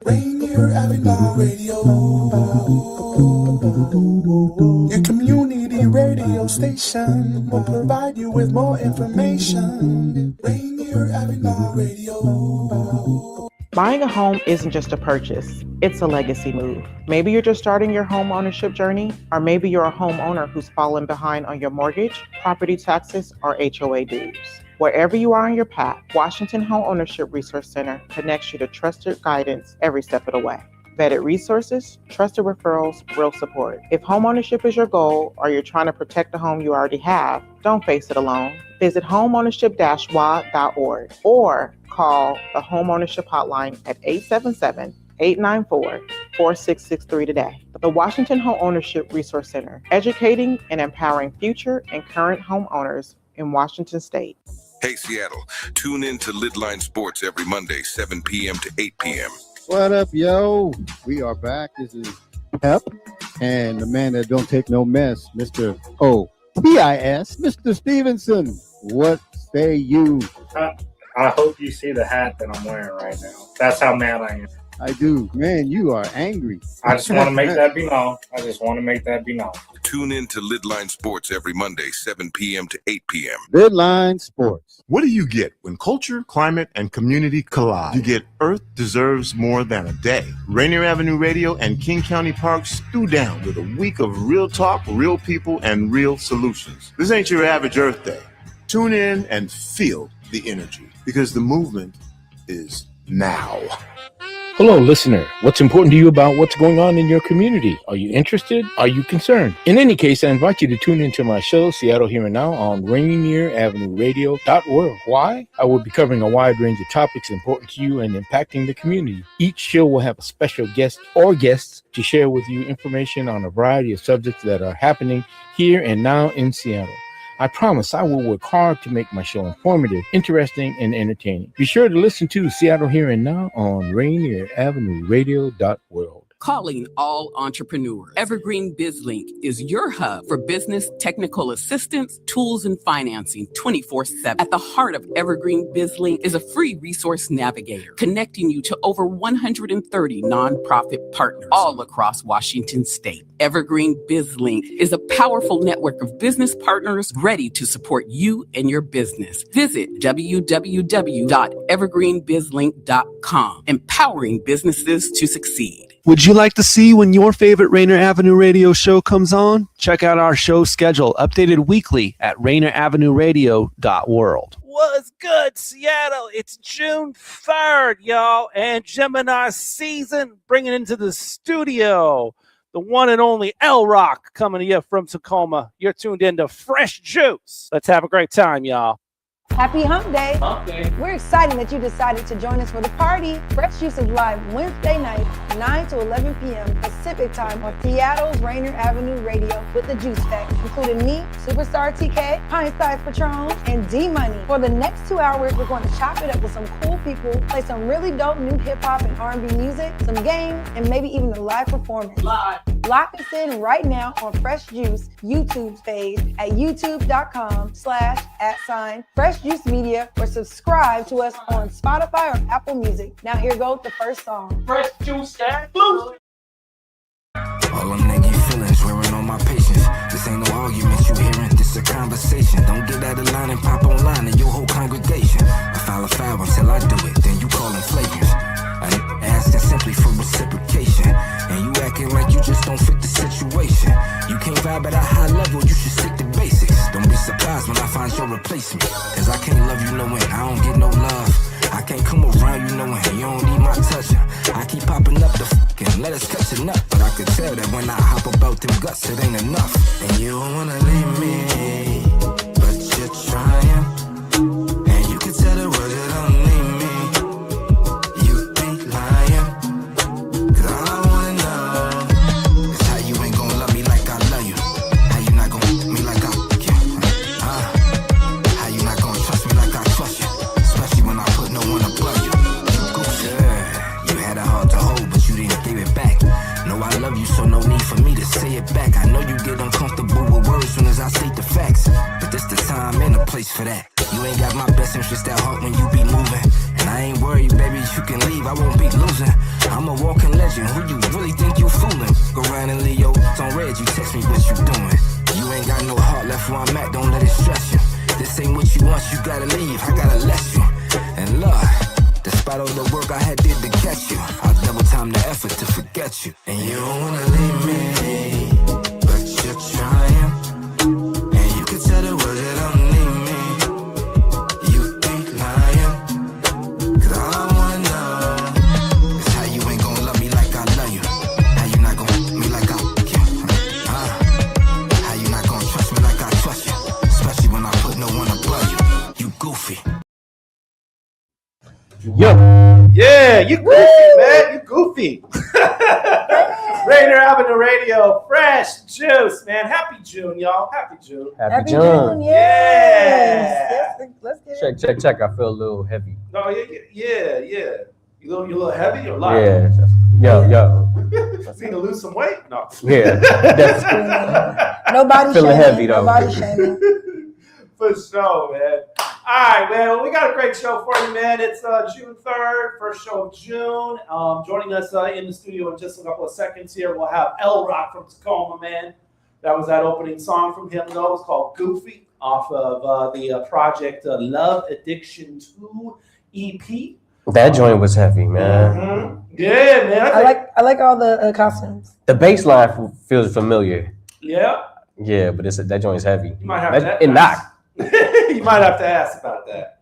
Rainier Avenue Radio, your community radio station will provide you with more information. Rainier Avenue Radio. Buying a home isn't just a purchase, it's a legacy move. Maybe you're just starting your home ownership journey, or maybe you're a homeowner who's fallen behind on your mortgage, property taxes, or HOA dues. Wherever you are on your path, Washington Home Ownership Resource Center connects you to trusted guidance every step of the way. Vetted resources, trusted referrals, real support. If homeownership is your goal or you're trying to protect the home you already have, don't face it alone. Visit homeownership-wa.org or call the Homeownership Hotline at 877-894-4663 today. The Washington Home Ownership Resource Center, educating and empowering future and current homeowners in Washington State. Hey, Seattle, tune in to Lidline Sports every Monday, 7 p.m. to 8 p.m. What up, yo? We are back. This is Pep and the man that don't take no mess, Mr. O-P-I-S, Mr. Stevenson. What say you? I hope you see the hat that I'm wearing right now. That's how mad I am. I do. Man, you are angry. I just want to make that be known. Tune in to Lidline Sports every Monday, 7 p.m. to 8 p.m. Lidline Sports. What do you get when culture, climate, and community collide? You get Earth Deserves More Than a Day. Rainier Avenue Radio and King County Park stew down with a week of real talk, real people, and real solutions. This ain't your average Earth Day. Tune in and feel the energy, because the movement is now. Hello, listener. What's important to you about what's going on in your community? Are you interested? Are you concerned? In any case, I invite you to tune into my show, Seattle Here and Now, on RainierAvenueRadio.org. Why? I will be covering a wide range of topics important to you and impacting the community. Each show will have a special guest or guests to share with you information on a variety of subjects that are happening here and now in Seattle. I promise I will work hard to make my show informative, interesting, and entertaining. Be sure to listen to Seattle Here and Now on RainierAvenueRadio.org. Calling all entrepreneurs. Evergreen BizLink is your hub for business technical assistance, tools, and financing 24/7. At the heart of Evergreen BizLink is a free resource navigator connecting you to over 130 nonprofit partners all across Washington State. Evergreen BizLink is a powerful network of business partners ready to support you and your business. Visit www.evergreenbizlink.com, empowering businesses to succeed. Would you like to see when your favorite Rainier Avenue Radio show comes on? Check out our show schedule, updated weekly at RainierAvenueRadio.world. What's good, Seattle? It's June 3rd, y'all, and Gemini season bringing into the studio the one and only LROC coming to you from Tacoma. You're tuned into Fresh Juice. Let's have a great time, y'all. Happy Hump Day. Hump Day. We're excited that you decided to join us for the party. Fresh Juice is live Wednesday night, 9 to 11 p.m. Pacific time on Seattle's Rainier Avenue Radio with the Juice Pack, including me, Superstar TK, Pint Size Patron, and D-Money. For the next 2 hours, we're going to chop it up with some cool people, play some really dope new hip-hop and R&B music, some games, and maybe even a live performance. Live. Lock us in right now on Fresh Juice YouTube page at youtube.com/@Fresh Juice Media, or subscribe to us on Spotify or Apple Music. Now here goes the first song. Fresh Juice and Blues. All them negative feelings wearing on my patience. This ain't no argument you hearing, this a conversation. Don't get out of line and pop online in your whole congregation. I file a foul until I do it, then you call them flagrants. I asking simply for reciprocation, and you acting like you just don't fit the situation. You can't vibe at a high level, you should stick to basics. Don't be surprised when I find your replacement, cause I can't love you knowing I don't get no love. I can't come around you knowing you don't need my touching. I keep popping up the fucking let us catch a nut, but I could tell that when I hop about them guts it ain't enough. And you don't wanna leave me, but you're trying, and you can tell the world you don't need me. You be lying, cause all I wanna know is how you ain't gonna love me like I love you. How you not gonna fuck me like I fuck you. How you not gonna trust me like I trust you, especially when I put no one above you. You had a heart to hold, but you didn't give it back. No, I love you, so no need for me to say it back. I know you get uncomfortable with words soon as I state the facts, but this the time and the place for that. You ain't got my best interest at heart when you be moving, and I ain't worried Baby, you can leave, I won't be losing. I'm a walking legend, who you really think you fooling? Go round and Leo, it's on red, you text me what you doing. You ain't got no heart left where I'm at, don't let it stress you. This ain't what you want, you gotta leave, I gotta let you. And Lord, despite all the work I had did to catch you, I'll double time the effort to forget you. And you don't wanna leave me, but you're trying. And you can tell the world that don't need me. You ain't lying, 'cause all I wanna know is how you ain't gonna love me like I love you. How you not gonna love me like I like you. How you not gonna trust me like I trust you. Especially when I put no one above you. You goofy. Yo. Yeah, you goofy, man. You goofy. Rainer Avenue Radio, fresh juice, man. Happy June, y'all. Happy June. Happy June. Yeah. Let's get it. Check. I feel a little heavy. Oh, yeah. You a little heavy or light? Yeah. Yo. Need to lose some weight? No. Yeah. Nobody feeling shaming. heavy though. Nobody shaming. For sure, man. All right, man. Well, we got a great show for you, man. It's June 3rd, first show of June. Joining us in the studio in just a couple of seconds here, we'll have LROC from Tacoma, man. That was that opening song from him, though. It's called Goofy, off of the project Love Addiction 2 EP. That joint was heavy, man. Mm-hmm. Yeah, man. I like all the costumes. The bass line feels familiar. Yeah. Yeah, but that joint is heavy. You might have to It knocked. You might have to ask about that.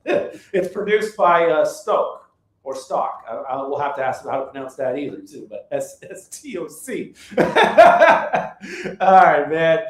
It's produced by Stoke or Stock. I will have to ask him how to pronounce that either, too. But S-T-O-C. All right, man.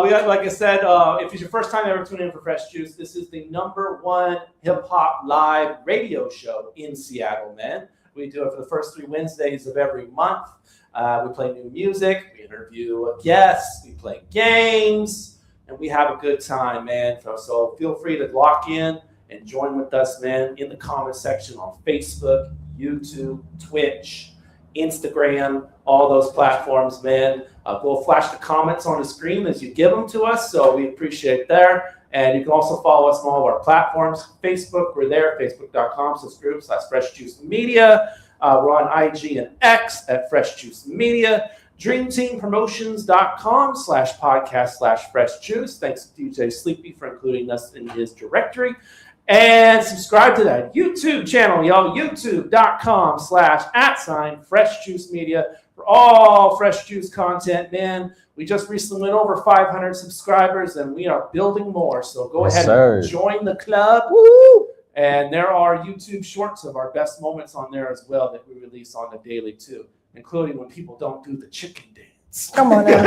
We got, like I said, if it's your first time ever tuning in for Fresh Juice, this is the #1 hip hop live radio show in Seattle, man. We do it for the first 3 Wednesdays of every month. We play new music, we interview guests, we play games, and we have a good time, man. So feel free to lock in and join with us, man, in the comment section on Facebook, YouTube, Twitch, Instagram, all those platforms, man. We'll flash the comments on the screen as you give them to us, so we appreciate that. And you can also follow us on all of our platforms. Facebook, we're there, facebook.com/FreshJuiceMedia. We're on IG and X at Fresh Juice Media. DreamTeamPromotions.com/podcast/Fresh Juice. Thanks to DJ Sleepy for including us in his directory. And subscribe to that YouTube channel, y'all. YouTube.com/@Fresh Juice Media for all Fresh Juice content, man. We just recently went over 500 subscribers, and we are building more. So go ahead and join the club. Woo! And there are YouTube shorts of our best moments on there as well that we release on the daily, too, including when people don't do the chicken dance. Come on now.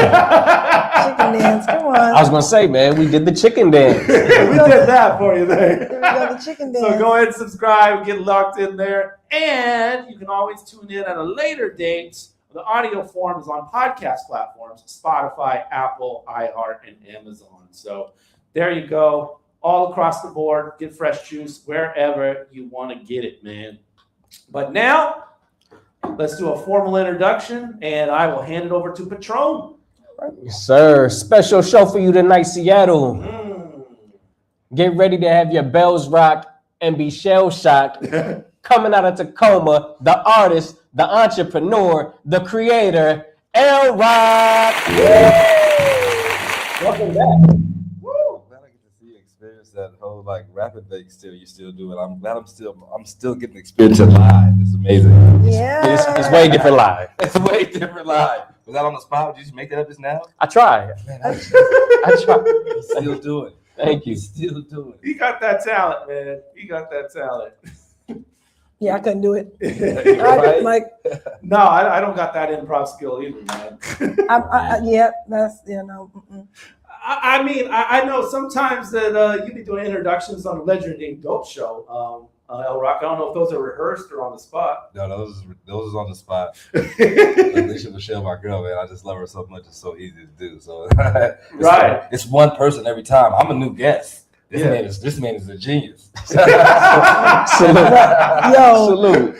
Chicken dance, come on. I was going to say, man, we did the chicken dance. We did that for you there. Here we go, the chicken dance. So go ahead and subscribe, get locked in there. And you can always tune in at a later date. The audio form is on podcast platforms, Spotify, Apple, iHeart, and Amazon. So there you go. All across the board, get Fresh Juice wherever you want to get it, man. But now, let's do a formal introduction, and I will hand it over to Patron. Yes, sir. Special show for you tonight, Seattle. Get ready to have your bells rock and be shell-shocked. Coming out of Tacoma, the artist, the entrepreneur, the creator, LROC. Welcome back. That whole like rapid thing you still do it. I'm glad I'm still getting experience it live. It's amazing. Yeah. It's way different live. It's way different live. Was that on the spot? Did you just make that up just now? I try. Man, I try. You still do it. Thank you. Still do it. He got that talent, man. He got that talent. Yeah, I couldn't do it. Right? No, I don't got that improv skill either, man. I mean, I know sometimes that you be doing introductions on the Legend Named Dope show, LROC. I don't know if those are rehearsed or on the spot. No, those is on the spot. Alicia Michelle, my girl, man, I just love her so much. It's so easy to do. So it's one person every time. I'm a new guest. This man is a genius. Salute.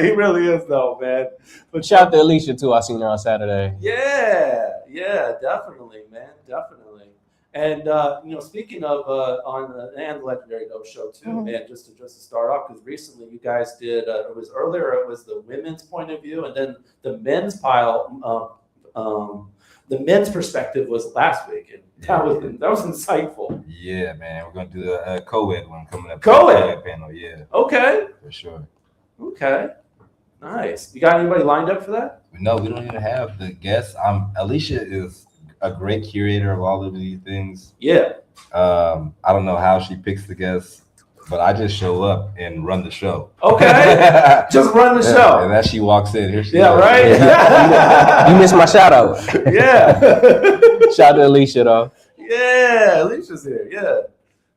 He really is, though, man. But shout out to Alicia too. I seen her on Saturday. Yeah, definitely, man, definitely. And speaking of on the and Legendary Dope Show too, man. Just to start off, because recently you guys did. It was earlier. It was the women's point of view, and then the men's pile. The men's perspective was last week, and that was insightful. Yeah, man. We're gonna do a co-ed one coming up. Co-ed panel, yeah. Okay. For sure. Okay. Nice. You got anybody lined up for that? No, we don't even have the guests. Alicia is a great curator of all of these things. Yeah. I don't know how she picks the guests, but I just show up and run the show. Okay. Just run the show. And as she walks in, here she is. Right? You missed my shout out. Yeah. Shout out to Alicia though. Yeah, Alicia's here. Yeah.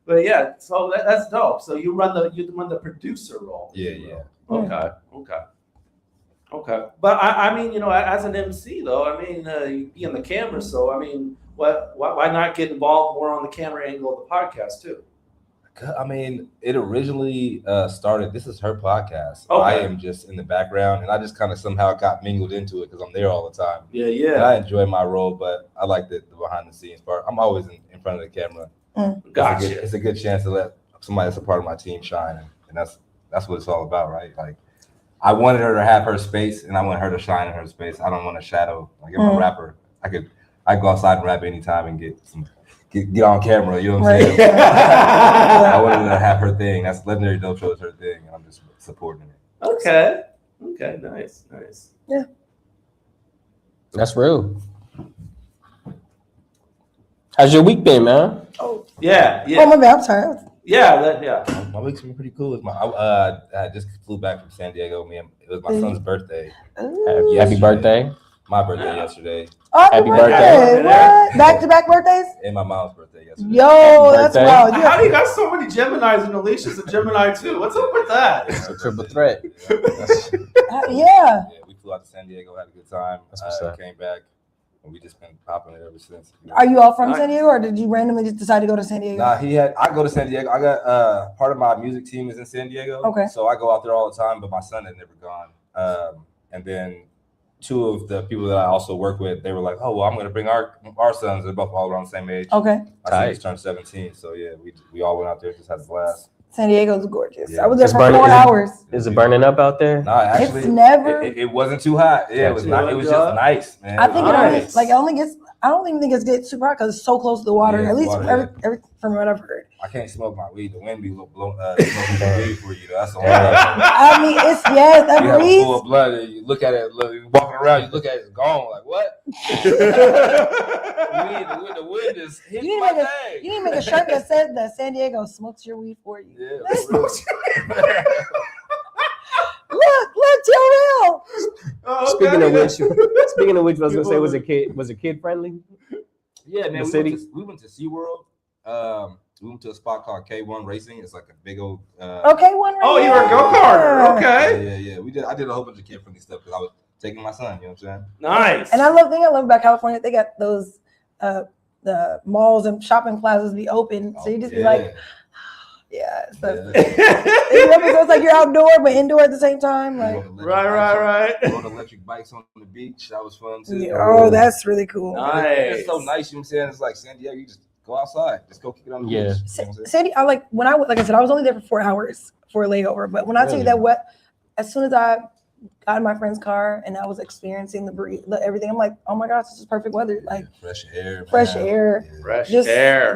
But yeah, so that's dope. So you run the producer role. Yeah. Okay. But I mean, as an MC though, I mean, you be on the camera, so I mean, why not get involved more on the camera angle of the podcast too? I mean, it originally started. This is her podcast. Okay. I am just in the background, and I just kind of somehow got mingled into it because I'm there all the time. Yeah. And I enjoy my role, but I like the behind the scenes part. I'm always in front of the camera. Gotcha. It's a good chance to let somebody that's a part of my team shine, and that's what it's all about, right? Like, I wanted her to have her space, and I want her to shine in her space. I don't want to shadow. Like, if I'm a rapper, I go outside and rap anytime and get on camera. You know what I'm saying? I wanted her to have her thing. That's Legendary Dope Show is her thing, and I'm just supporting it. Okay. Nice. Yeah. That's real. How's your week been, man? Oh. Yeah. Oh my bad. I'm sorry. Yeah. My week's been pretty cool. I just flew back from San Diego. It was my son's birthday. Happy birthday. My birthday yesterday. Oh, happy birthday. What? Back-to-back birthdays? And my mom's birthday yesterday. Yo, that's wild. How do you got so many Geminis and Alicia's a Gemini too? What's up with that? It's a triple threat. Yeah. We flew out to San Diego, had a good time. Came back, and we just been popping it ever since. Are you all from San Diego, or did you randomly just decide to go to San Diego? Nah, I go to San Diego. I got part of my music team is in San Diego. Okay. So I go out there all the time, but my son had never gone. And then two of the people that I also work with, they were like, "Oh, well, I'm going to bring our sons. They're both all around the same age." Okay. My son just turned 17, so yeah, we all went out there, just had a blast. San Diego's gorgeous. Yeah. I was there for 4 hours. Is it burning up out there? No, actually, It's never. It wasn't too hot. Yeah, it was not. It was just nice, man. I think it only gets. I don't even think it gets super hot because it's so close to the water. Yeah, at least water, every from what I've heard. I can't smoke my weed. The wind be blowing smoking the weed for you. That's all. I mean, it's that you breeze. have a full of blood. And you look at it, you're walking around. You look at it, it's gone. Like what? the wind is hitting You my need thing. to make a shirt that said that San Diego smokes your weed for you. Yeah. Look, Terrell. Speaking of which, I was gonna say, was it kid friendly? Yeah, man. We went to SeaWorld. We went to a spot called K1 Racing. It's like a big old. Okay, one. Oh, you were a go-karter. Okay. Yeah. I did a whole bunch of kid-friendly stuff because I was taking my son. You know what I'm saying? Nice. And I love about California. They got those the malls and shopping plazas be open, so you just be like, it's like you're outdoor but indoor at the same time. Like right. Rode electric bikes on the beach. That was fun too. Oh, that's really cool. Nice. It's so nice. You know what I'm saying? It's like San Diego. You just go outside. Just go kick it on the beach. You know what I'm saying? Sandy, like I said, I was only there for 4 hours for a layover. But when I tell you that as soon as I got in my friend's car and I was experiencing the breeze, everything, I'm like, oh my gosh, this is perfect weather. Like fresh air. Fresh air.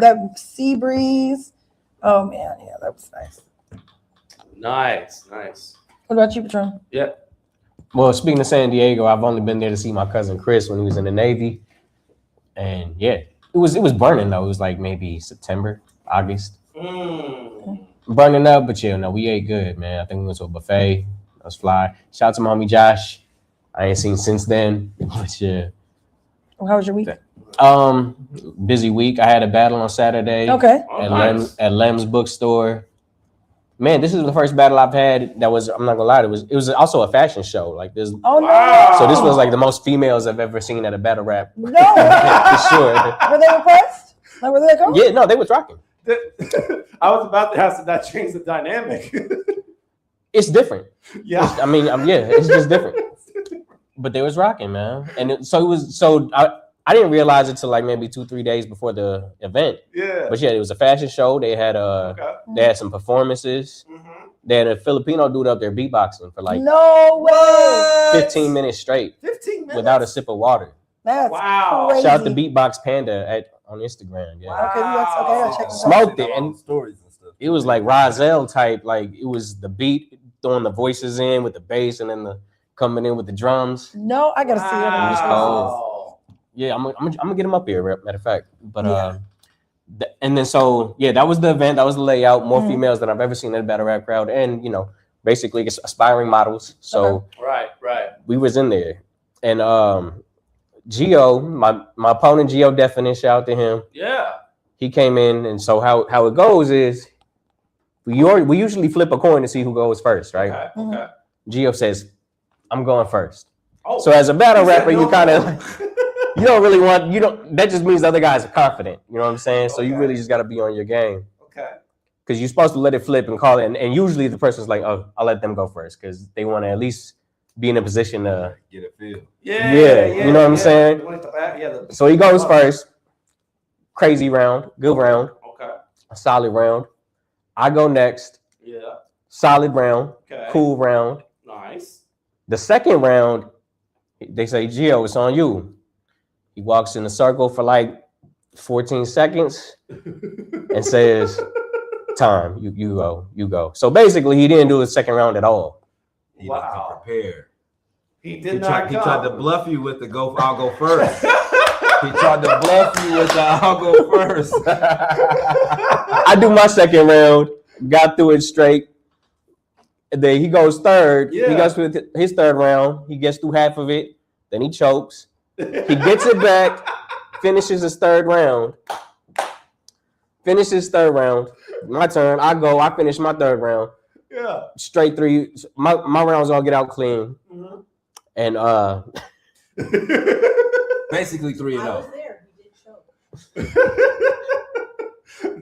That sea breeze. Oh man, yeah, that was nice. Nice. What about you, Patron? Yeah. Well, speaking of San Diego, I've only been there to see my cousin Chris when he was in the Navy, and yeah, it was burning though. It was like maybe September, August, burning up. But yeah, no, we ate good, man. I think we went to a buffet. That was fly. Shout out to my homie Josh. I ain't seen since then, but yeah. Well, how was your week? Busy week. I had a battle on Saturday. Okay. At Lem's bookstore. Man, this is the first battle I've had that was, I'm not gonna lie, it was also a fashion show. Like this. Oh no. So this was like the most females I've ever seen at a battle rap. No. For sure. Were they impressed? Like were they like, oh? Yeah, no, they was rocking. I was about to ask if that changed the dynamic. It's different. Yeah. It's just different. But they was rocking, man. And I didn't realize it till like maybe 2-3 days before the event. Yeah. But yeah, it was a fashion show. They had they had some performances. They had a Filipino dude up there beatboxing for like no way 15 minutes straight. 15 minutes without a sip of water. That's crazy. Shout out to Beatbox Panda on Instagram. Yeah. Okay, I'll check it out. Smoked it and stories and stuff. It was like Rozelle type, like it was the beat throwing the voices in with the bass and then the coming in with the drums. No, I gotta see it. It was cold. Yeah, I'm gonna get him up here. Matter of fact, but and then so yeah, that was the event. That was the layout. More females than I've ever seen in a battle rap crowd, and you know, basically aspiring models. So right. we was in there, and Gio, my opponent Gio Definite, shout out to him. Yeah. He came in, and so how it goes is we usually flip a coin to see who goes first, right? Okay. Gio says, "I'm going first." Oh, so as a battle rapper, you kind of you don't really want that just means the other guys are confident. You know what I'm saying? So you really just got to be on your game. Okay. Because you're supposed to let it flip and call it, and usually the person's like, "Oh, I'll let them go first," because they want to at least be in a position to get a feel. Yeah, you know what I'm saying? So he goes first. Crazy round, good round. Okay. A solid round. I go next. Yeah. Solid round. Okay. Cool round. Nice. The second round, they say, Gio, it's on you. He walks in a circle for like 14 seconds and says, time, you go. So basically, he didn't do the second round at all. He didn't come prepared. He did not. He tried to bluff you with the I'll go first. He tried to bluff you with the I'll go first. I do my second round, got through it straight. And then he goes third. Yeah. He goes through his third round. He gets through half of it. Then he chokes. He gets it back, finishes his third round. My turn. I finish my third round. Yeah. Straight through. My rounds all get out clean. Mm-hmm. And basically 3-0.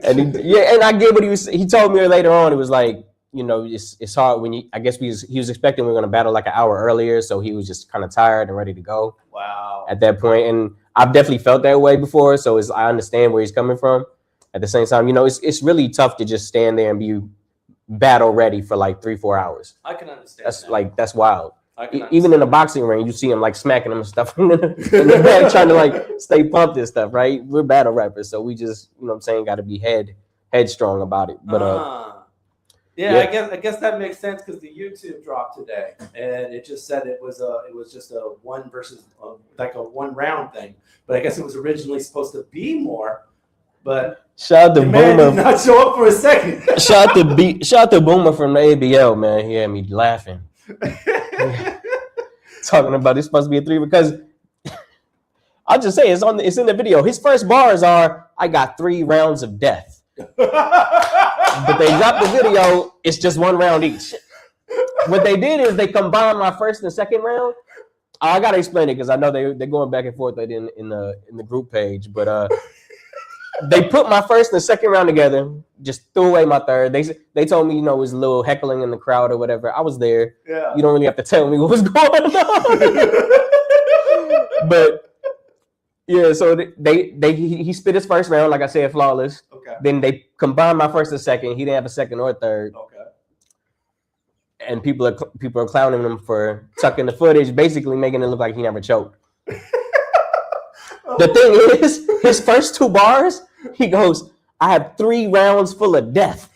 And I get what he was. He told me later on. It was like, you know, it's hard when I guess he was expecting we were gonna battle like an hour earlier, so he was just kind of tired and ready to go. Wow. At that point, and I've definitely felt that way before, so I understand where he's coming from. At the same time, you know, it's really tough to just stand there and be battle ready for like 3-4 hours. I can understand. That's wild. I Even in a boxing ring, you see him like smacking him and stuff in the back, trying to like stay pumped and stuff, right? We're battle rappers, so we just, you know what I'm saying, got to be headstrong about it. But yeah, I guess that makes sense because the YouTube dropped today, and it just said it was just a one versus like a one round thing. But I guess it was originally supposed to be more. But shout out to man Boomer. did not show up for a second. Shout out to Boomer from the ABL, man. He had me laughing. Talking about it's supposed to be a 3 because I'll just say it's in the video. His first bars are, "I got 3 rounds of death." But they dropped the video, it's just 1 round each. What they did is they combined my first and second round. I gotta explain it because I know they're going back and forth in the group page, but they put my first and second round together, just threw away my third. They told me, you know, it was a little heckling in the crowd or whatever. I was there. Yeah. You don't really have to tell me what was going on. But yeah, so he spit his first round, like I said, flawless. Okay. Then they combined my first and second. He didn't have a second or third. Okay. And people are clowning him for tucking the footage, basically making it look like he never choked. The thing is, his first 2 bars, he goes, "I have 3 rounds full of death."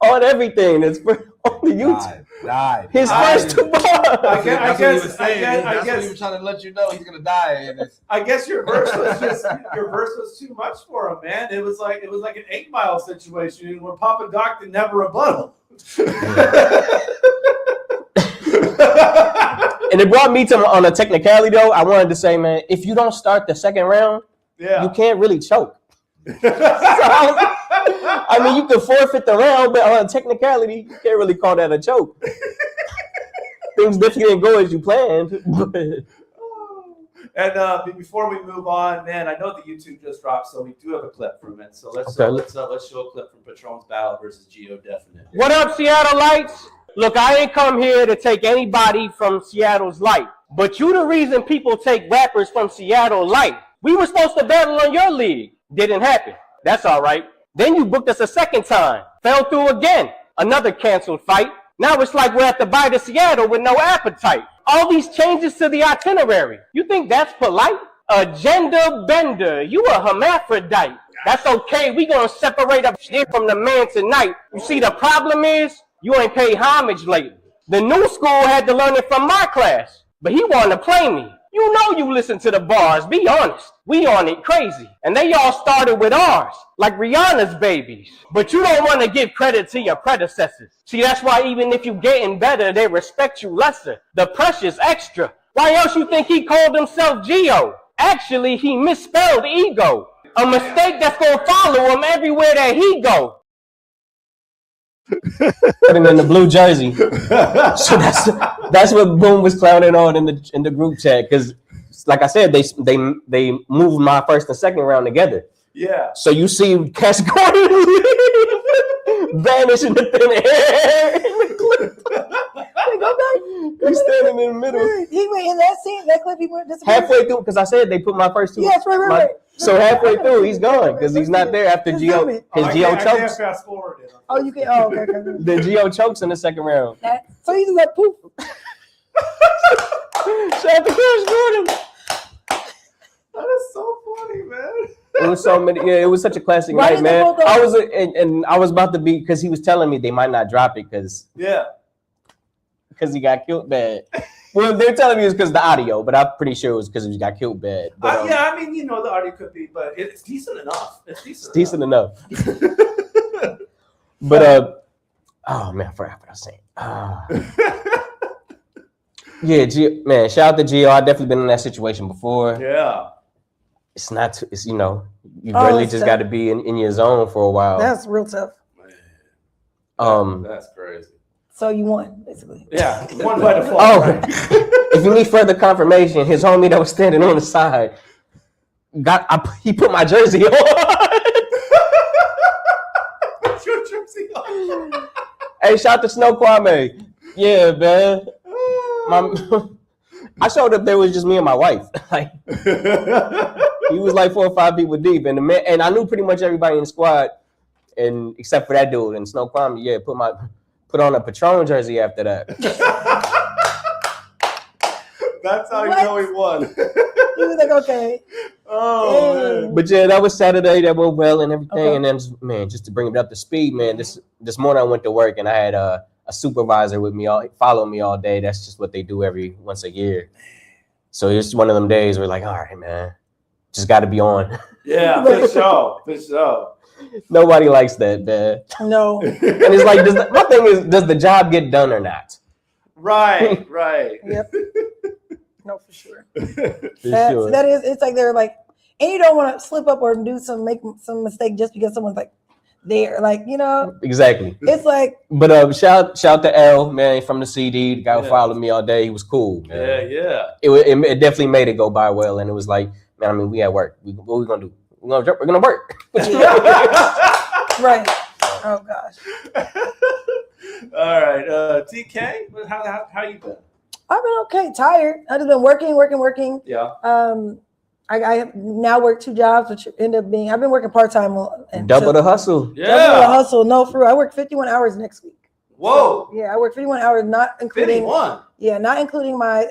On everything. That's on the YouTube. Died. His first 2 bars. I guess That's what he was trying to let you know he's gonna die. I guess your verse was too much for him, man. It was like an 8 Mile situation where Papa Doc did never rebuttal. And it brought me to on a technicality though. I wanted to say, man, if you don't start the second round, you can't really choke. I mean, you can forfeit the round, but on a technicality, you can't really call that a choke. Things definitely didn't go as you planned. And before we move on, man, I know the YouTube just dropped, so we do have a clip from it. So let's show a clip from Patron's battle versus Gio Definite. What up, Seattle Lights? Look, I ain't come here to take anybody from Seattle's light. But you the reason people take rappers from Seattle light. We were supposed to battle on your league. Didn't happen. That's all right. Then you booked us a second time. Fell through again. Another canceled fight. Now it's like we're at the bite of Seattle with no appetite. All these changes to the itinerary. You think that's polite? Agenda bender. You a hermaphrodite. That's okay. We gonna separate up shit from the man tonight. You see, the problem is you ain't paid homage lately. The new school had to learn it from my class, but he wanted to play me. You know you listen to the bars. Be honest. We on it crazy. And they all started with ours, like Rihanna's babies. But you don't want to give credit to your predecessors. See, that's why even if you getting better, they respect you lesser. The pressure's extra. Why else you think he called himself Geo? Actually, he misspelled ego. A mistake that's gonna follow him everywhere that he go. Putting in the blue jersey. So that's what Boom was clowning on in the group chat, because like I said, they moved my first and second round together. Yeah. So you see Cash Gordon vanish in the thin air in the clip. He's standing in the middle. He went in that scene, that clip. He went Halfway through, because I said they put my first two. Yes, right. So halfway through, he's gone because he's not there after Geo. His Geo chokes. Fast forward it. Oh, you can. Oh, okay. The Geo chokes in the second round. So he's just like poof. Shout out to Cash Gordon. That is so funny, man. It was so many. Yeah, it was such a classic night, man. I was about to be, because he was telling me they might not drop it because he got killed bad. Well, they're telling me it's because of the audio, but I'm pretty sure it was because he got killed bad. But, yeah, I mean, the audio could be, but it's decent enough. It's decent enough. But oh man, I forgot what I was saying. Yeah, man, shout out to Gio. I've definitely been in that situation before. Yeah. It's not. It's you really just got to be in your zone for a while. That's real tough. That's crazy. So you won, basically. Yeah, won by default. Oh, right? If you need further confirmation, his homie that was standing on the side he put my jersey on. Put your jersey on. Hey, shout out to Snow Kwame. Yeah, man. I showed up there, it was just me and my wife. Like, he was like 4 or 5 people deep, and I knew pretty much everybody in the squad, and except for that dude. And Snow Kwame, put on a Patron jersey after that. That's how you know he won. He was like, okay. Oh, man. But yeah, that was Saturday. That went well and everything. Okay. And then, man, just to bring it up to speed, man, this morning I went to work and I had a supervisor with me, follow me all day. That's just what they do once a year. So it's one of them days where like, all right, man, just got to be on. Yeah, for sure. Nobody likes that, man. No. And it's like, my thing is, does the job get done or not? Right. Yep. No, for sure. Sure. That is, it's like they're like, and you don't want to slip up or make some mistake just because someone's like there, like, Exactly. It's like. But shout to L, man, from the CD. The guy who followed me all day. He was cool, man. Yeah. It definitely made it go by well, and it was like, man, I mean, we at work. What we gonna do? We're gonna work. Right. Oh gosh. All right, TK, how you been? I've been okay. Tired. I've just been working. Yeah. I now work 2 jobs, which end up being I've been working part-time. Double the hustle. Yeah. Double the hustle. No, for real. I work 51 hours next week. Whoa. Yeah, I work 51 hours, not including 51. Yeah, not including my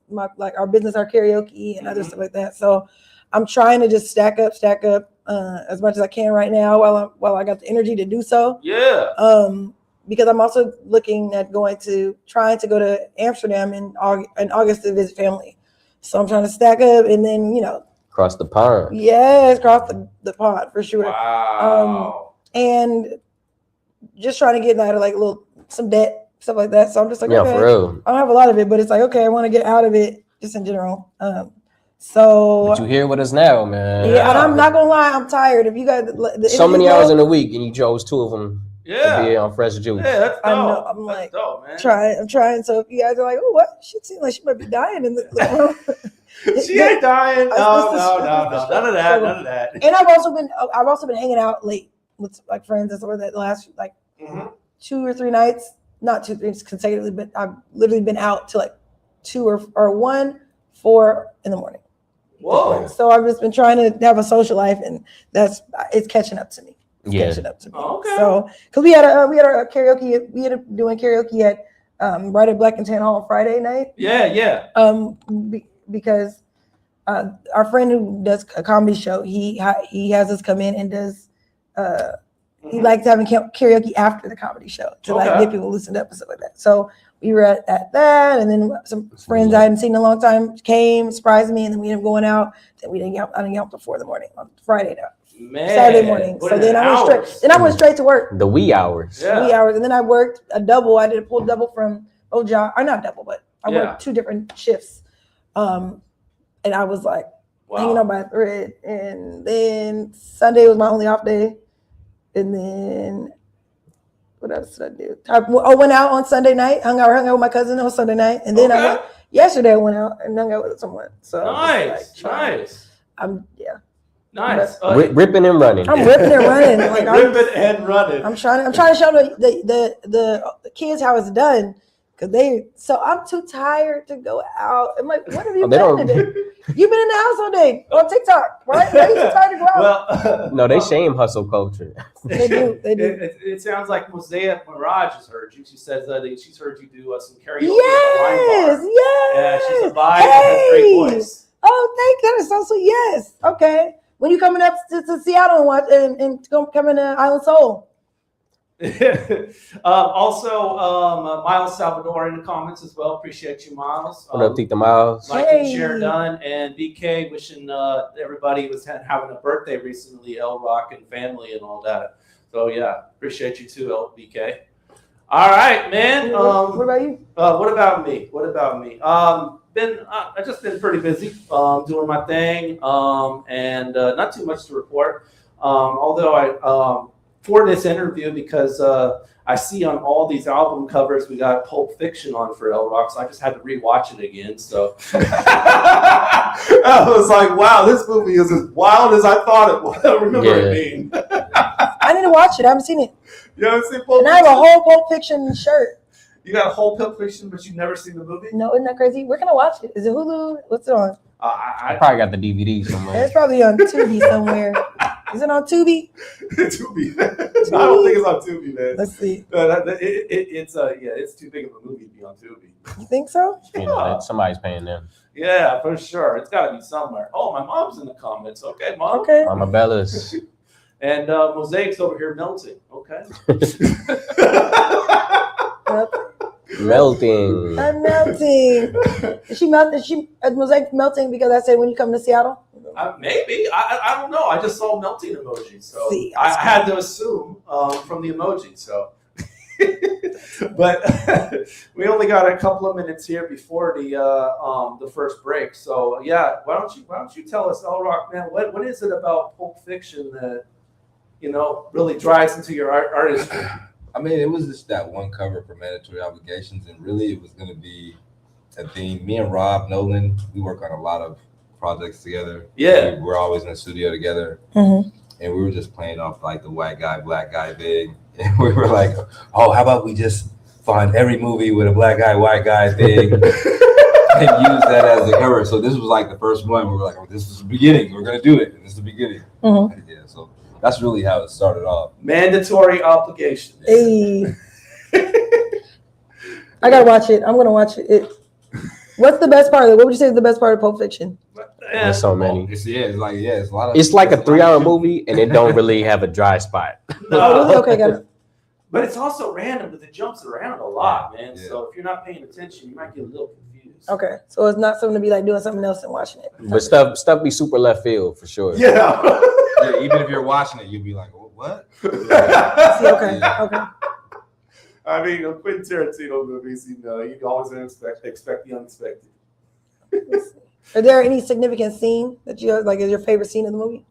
like our business, our karaoke and other stuff like that. So I'm trying to just stack up as much as I can right now while I got the energy to do so. Yeah. Because I'm also looking at trying to go to Amsterdam in August to visit family. So I'm trying to stack up and then, cross the pond. Yes, cross the pond for sure. Wow. And just trying to get out of like some debt, stuff like that. So I'm just like, okay, for real. I don't have a lot of it, but it's like, okay, I want to get out of it just in general. So But you here with us now, man. Yeah, and I'm not gonna lie, I'm tired. If you guys so many hours in a week and you chose 2 of them to Yeah. be on Fresh Juice. Yeah, that's dope. I know, I'm That's like dope, man. I'm trying. So if you guys are like, oh, what? She seems like she might be dying in the room. She ain't dying. No. None of that. And I've also been hanging out late with like friends and stuff like that the last like 2 or 3 nights. Not 2 3 consecutively, but I've literally been out till like 2 or 1, 4 in the morning. Whoa. So I've just been trying to have a social life, and it's catching up to me. It's Yeah. catching up to me. Okay. So because we had a karaoke, we ended up doing karaoke at right at Black and Tan Hall on Friday night. Yeah. Because our friend who does a comedy show, he has us come in and does. He likes having karaoke after the comedy show to like get people loosened up and stuff like that. So we were at that, and then some friends I hadn't seen in a long time came, surprised me, and then we ended up going out. Then I didn't get up till 4 in the morning on Friday night. Man, Saturday morning. So then I went straight to work. The wee hours. Yeah. Wee hours, and then I worked a double. I did a pull double from Oja, or not double, but I worked 2 different shifts. And I was like hanging on by a thread. And then Sunday was my only off day. And then what else did I do? I went out on Sunday night, hung out with my cousin on Sunday night, and then yesterday I went out and hung out with someone. So nice. Nice. Ripping and running. I'm ripping and running. Like ripping and running. I'm trying to show the kids how it's done. So I'm too tired to go out. I'm like, what have you done today? You've been in the house all day on TikTok, right? Why are you too tired to go out? No, they shame hustle culture. They do. It sounds like Mosaic Mirage has heard you. She says that she's heard you do some karaoke. Yes. Yeah, she's a vibe and has a great voice. Oh, thank you. That is so sweet. Yes. Okay. When you coming up to Seattle and watch and come to Island Soul? Also, Miles Salvador in the comments as well. Appreciate you, Miles. What up, Tita Miles? Like and share done, and BK wishing everybody was having a birthday recently, LROC and family and all that. So yeah, appreciate you too, BK. All right, man. What about you? What about me? I just been pretty busy doing my thing, and not too much to report. Although I for this interview, because I see on all these album covers we got Pulp Fiction on for LROC, so I just had to rewatch it again. So I was like, wow, this movie is as wild as I thought it was. I remember it being. I need to watch it. I haven't seen it. You haven't seen Pulp Fiction? And I have a whole Pulp Fiction shirt. You got a whole Pulp Fiction, but you've never seen the movie? No, isn't that crazy? Where can I watch it? Is it Hulu? What's it on? I probably got the DVD somewhere. It's probably on Tubi somewhere. Is it on Tubi? Tubi. I don't think it's on Tubi, man. Let's see. It's too big of a movie to be on Tubi. You think so? You know, somebody's paying them. yeah, for sure, it's got to be somewhere. Oh, my mom's in the comments. Okay, mom. Okay. Mama Bella's. And Mosaic's over here melting. Okay. Melting. I'm melting. Is she melting? Mosaic melting because I said when you come to Seattle? Maybe. I don't know. I just saw melting emojis. So I had to assume from the emoji. So, but we only got a couple of minutes here before the first break. So yeah, why don't you tell us, LROC, man, what is it about Pulp Fiction that really drives into your artistry? I mean, it was just that one cover for Mandatory Obligations, and really it was going to be a theme. Me and Rob Nolan, we work on a lot of projects together. Yeah. We're always in the studio together. Mm-hmm. And we were just playing off like the white guy, black guy thing. And we were like, oh, how about we just find every movie with a black guy, white guy thing and use that as the cover. So this was like the first one. We were like, oh, this is the beginning. We're going to do it. And this is the beginning. Mm-hmm. Yeah, so that's really how it started off. Mandatory Obligations. Hey. I gotta watch it. I'm gonna watch it. What's the best part of it? What would you say is the best part of Pulp Fiction? There's so many. It's a lot of. It's like a 3-hour movie, and it don't really have a dry spot. Oh, really? Okay, got it. But it's also random because it jumps around a lot, man. Yeah. So if you're not paying attention, you might get a little confused. Okay, so it's not something to be like doing something else and watching it. But stuff be super left field for sure. Yeah. Yeah, even if you're watching it, you'll be like, what? Okay. I mean, Quentin Tarantino movies, you always expect the unexpected. Are there any significant scene that you like is your favorite scene in the movie?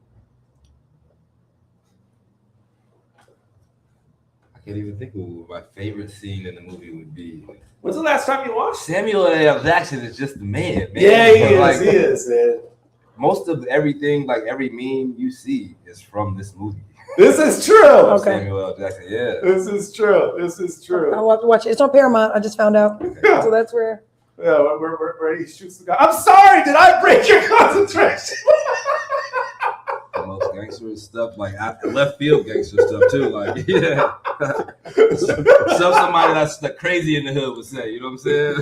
I can't even think of what my favorite scene in the movie would be. When's the last time you watched? Samuel L. Jackson is just the man. Yeah, he is, man. Most of everything, like every meme you see, is from this movie. This is true. Okay. Samuel L. Jackson, yeah. This is true. I'll have to watch it. It's on Paramount. I just found out. So that's where Yeah, where he shoots the guy. I'm sorry, did I break your concentration? The most gangster stuff, like left field gangster stuff too. Like, yeah, somebody that's crazy in the hood would say. You know what I'm saying?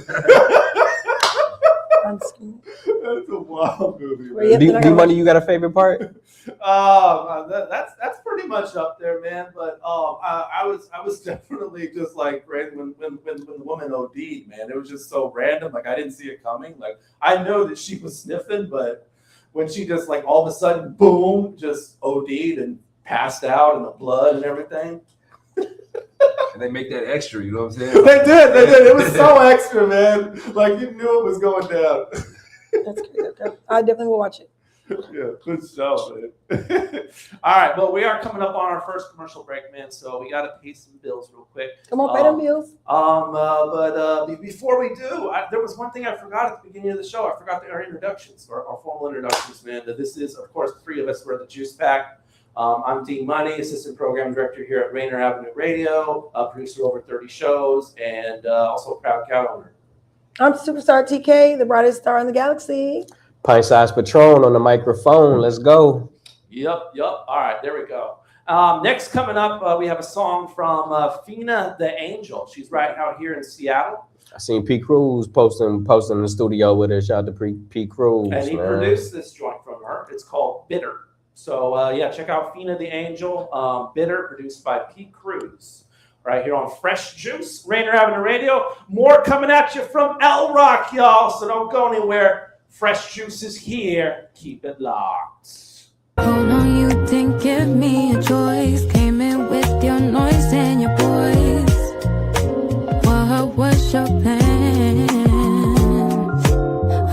That's a wild movie. Man. D-Money, you got a favorite part? That's pretty much up there, man. But I was definitely just like when the woman OD'd, man. It was just so random. Like I didn't see it coming. Like I know that she was sniffing, but when she just like all of a sudden, boom, just OD'd and passed out and the blood and everything. And they make that extra, you know what I'm saying? They did. It was so extra, man. Like you knew it was going down. That's good. I definitely will watch it. Yeah, good show, man. All right, well, we are coming up on our first commercial break, man. So we got to pay some bills real quick. Come on, pay them bills. But before we do, there was one thing I forgot at the beginning of the show. I forgot our introductions, our formal introductions, man. This is, of course, the three of us. We're the Juice Pack. I'm D-Money, Assistant Program Director here at Rainier Avenue Radio, producer over 30 shows, and also a proud cow owner. I'm Superstar TK, the brightest star in the galaxy. Pint-sized Patron on the microphone. Let's go. Yep. All right, there we go. Next coming up, we have a song from Fina the Angel. She's right out here in Seattle. I seen P. Cruz posting in the studio with her. Shout out to P. Cruz. And he produced this joint from her. It's called Bitter. So, check out Fina the Angel, Bitter, produced by P. Cruz. Right here on Fresh Juice, Rainier Avenue Radio. More coming at you from LROC, y'all. So don't go anywhere. Fresh Juice is here. Keep it locked. Hold on, you didn't give me a choice. Came in with your noise and your voice. What was your plan?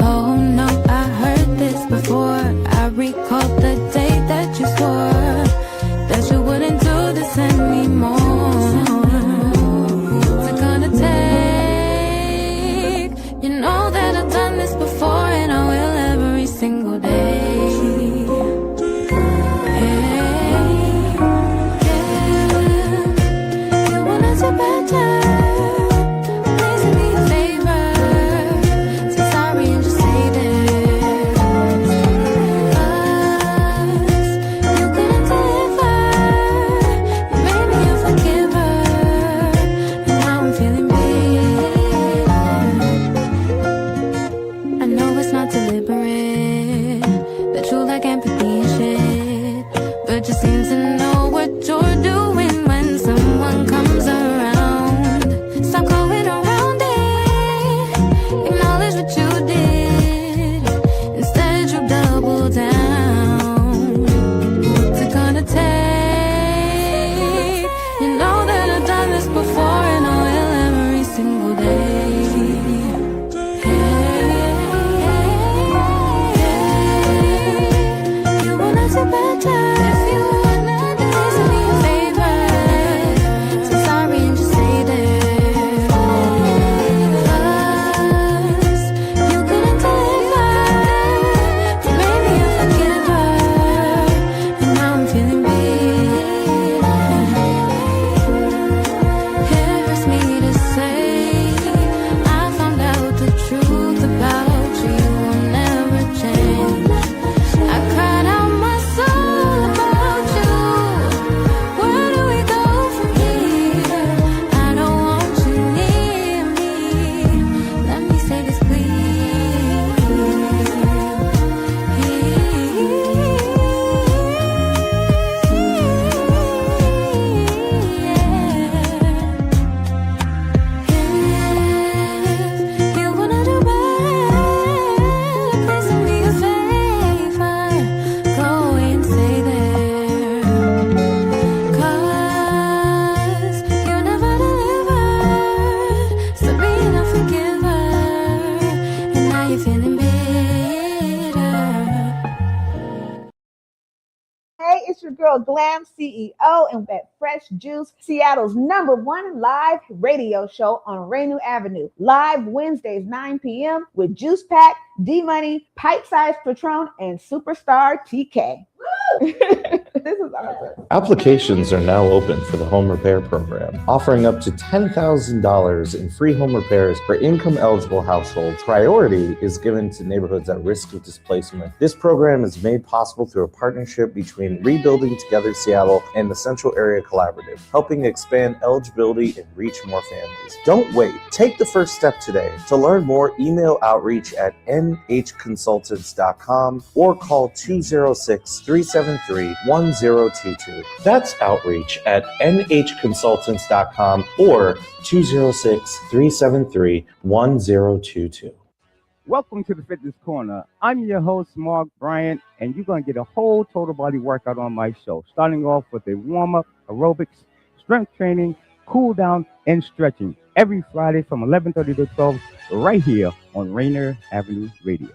Oh no, I heard this before. I recall the day that you swore that you wouldn't do this anymore. What's it gonna take? You know that I've done this before and I will every single day. You wanna do better? Please do me a favor. Say sorry and just say that. 'Cause you couldn't deliver. You made me a forgiver, and now I'm feeling bitter. I know it's not deliberate, that you like empathy and shit, but you seem to know what you're doing when someone comes around. Stop going around it, acknowledge what you did, instead you double down. What's it gonna take? You know that I've done this before and I will every single day. You wanna do better? If you wanna, please do me a favor. Say sorry and just say that. 'Cause you couldn't deliver. You made me a forgiver, and now I'm feeling bitter. It hurts me to say I found out the truth about you. You will never change. I cried out my soul about you. Where do we go from here? I don't want you near me. Let me say this, If you wanna do better, please do me a favor. Go and say that. 'Cause you never delivered. Stop being a forgiver, and now you're feeling bitter. Hey, it's your girl Glam CEO and at Fresh Juice, Seattle's #1 live radio show on Rainier Avenue. Live Wednesdays, 9 p.m. with Juice Pack, D-Money, Pipe Size Patron, and Superstar TK. This is awesome. Applications are now open for the home repair program, offering up to $10,000 in free home repairs for income-eligible households. Priority is given to neighborhoods at risk of displacement. This program is made possible through a partnership between Rebuilding Together Seattle and the Central Area Collaborative, helping expand eligibility and reach more families. Don't wait. Take the first step today. To learn more, email outreach at nhconsultants.com or call 206-373-1022. That's outreach at nhconsultants.com or 206-373-1022. Welcome to the Fitness Corner. I'm your host, Mark Bryant, and you're going to get a whole total body workout on my show, starting off with a warm-up, aerobics, strength training, cool down, and stretching every Friday from 11:30 to 12 right here on Rainier Avenue Radio.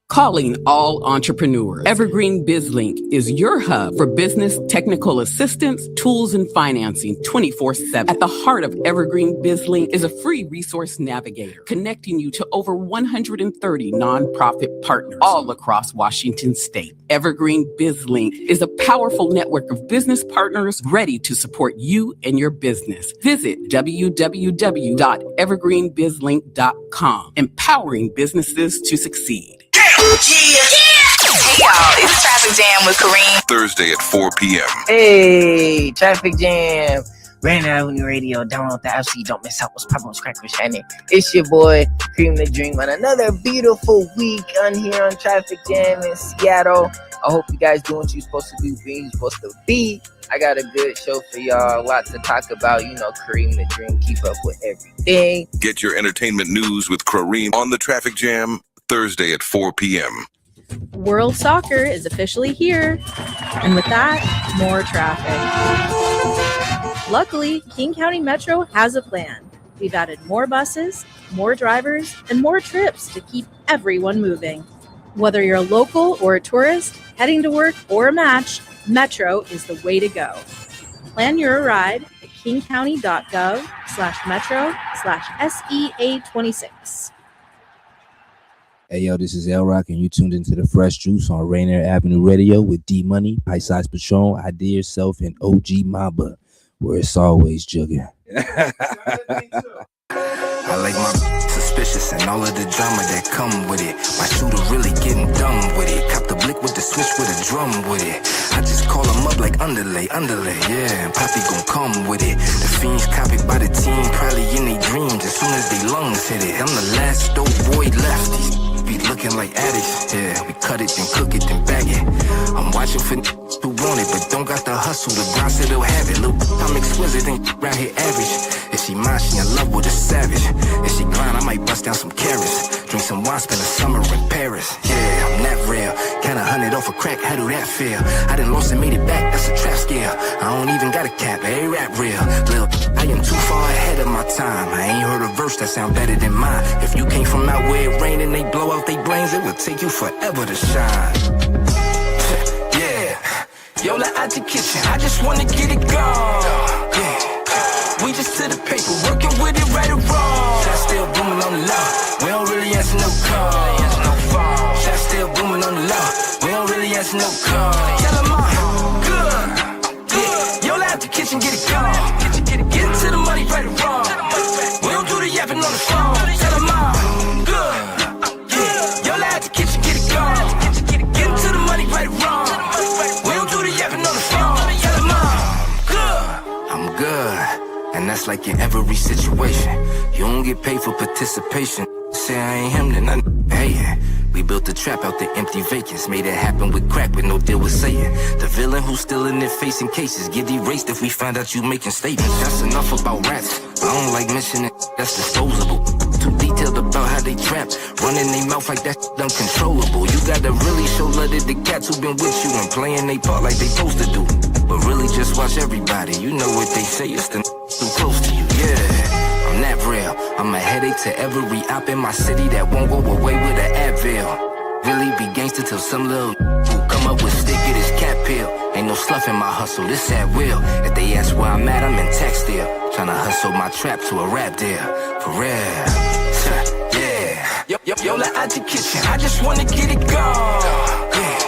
Calling all entrepreneurs. Evergreen BizLink is your hub for business technical assistance, tools, and financing 24/7. At the heart of Evergreen BizLink is a free resource navigator connecting you to over 130 nonprofit partners all across Washington state. Evergreen BizLink is a powerful network of business partners ready to support you and your business. Visit www.evergreenbizlink.com, empowering businesses to succeed. Hey y'all, it's Traffic Jam with Kareem. Thursday at 4 p.m. Hey, Traffic Jam. Rainier Avenue Radio. Download the app so you don't miss out what's poppin' with Crack with Shiny. It's your boy, Cream the Dream, on another beautiful week on here on Traffic Jam in Seattle. I hope you guys doing what you're supposed to do, being you're supposed to be. I got a good show for y'all. A lot to talk about. You know, Kareem the Dream. Keep up with everything. Get your entertainment news with Kareem on the Traffic Jam, Thursday at 4 p.m. World Soccer is officially here, and with that, more traffic. Luckily, King County Metro has a plan. We've added more buses, more drivers, and more trips to keep everyone moving. Whether you're a local or a tourist, heading to work or a match, Metro is the way to go. Plan your ride at kingcounty.gov/metro/SEA26. Hey yo, this is LROC, and you tuned into the Fresh Juice on Rainier Avenue Radio with D Money, High Size Patron, Idea Yourself, and OG Mamba, where it's always jugging. I like my suspicious and all of the drama that come with it. My shooter really getting dumb with it. Cop the blick with the switch with a drum with it. I just call him up like underlay, yeah, and Poppy gon' come with it. The fiends copied by the team, probably in their dreams as soon as they lungs hit it. I'm the last dope boy left. These be looking like addicts, yeah. We cut it, then cook it, then bag it. I'm watching for who want it, but don't got the hustle. The grind said they'll have it. Look, I'm exquisite and round here average. If she mine, she in love with a savage. If she grind, I might bust down some carrots. Drink some wine, spend a summer in Paris. Yeah, I'm that real. Kinda 100 off a crack, how do that feel? I done lost and made it back, that's a trap scale. I don't even got a cap, hey, rap real. Lil, I am too far ahead of my time. I ain't heard a verse that sound better than mine. If you came from out where it rain and they blow out they brains, it would take you forever to shine. Yeah, Yola out the kitchen, I just wanna get it gone. Yeah, we just to the paper, working with it right or wrong. Shot still booming on the low, we don't really answer no call. Shot still booming on the low, we don't really answer no call. Tell them I'm good, yeah. Yola out the kitchen, get it gone. Get into the money right or wrong. We don't do the yapping on the phone. Tell them I'm good, yeah. Yola out the kitchen, get it gone. Get into the money right or wrong. We don't do the yapping on the phone. Tell them I'm good, and that's like in every situation. You don't get paid for participation. Say I ain't him, then I hate it. We built the trap out the empty vacants. Made it happen with crack with no deal with Satan. The villain who's still in there facing cases get erased if we find out you making statements. That's enough about rats. I don't like mentioning that's disposable. Too detailed about how they trap. Running their mouth like that uncontrollable. You gotta really show love to the cats who been with you and playing they part like they supposed to do. But really just watch everybody. You know what they say, it's the too close to you, yeah. I'm that real. I'm a headache to every op in my city that won't go away with an Advil. Really be gangster till some little who come up with stick it is cat pill. Ain't no sluff in my hustle, this at will. If they ask where I'm at, I'm in tech still. Tryna hustle my trap to a rap deal. For real. Yeah. Yola out the kitchen, I just wanna get it gone. Yeah.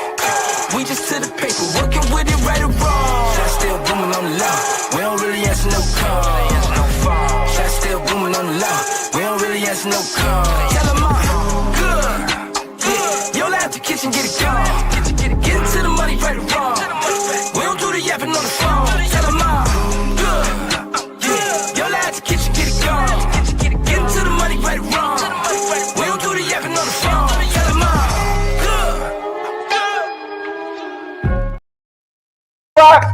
We We just to the paper, working with it right or wrong. Shot still booming on the low. We don't really answer no call. Shot still booming on the low. We don't really answer no call. Tell them I'm good. Yeah, yo, out the kitchen, get it gone. Get into the money right or wrong. We don't do the yapping on the phone. Tell them I'm good. Yeah, yo, out the kitchen, get it gone. Get into the money right or wrong. We don't do the yapping on the phone. Tell them I'm good. Rock,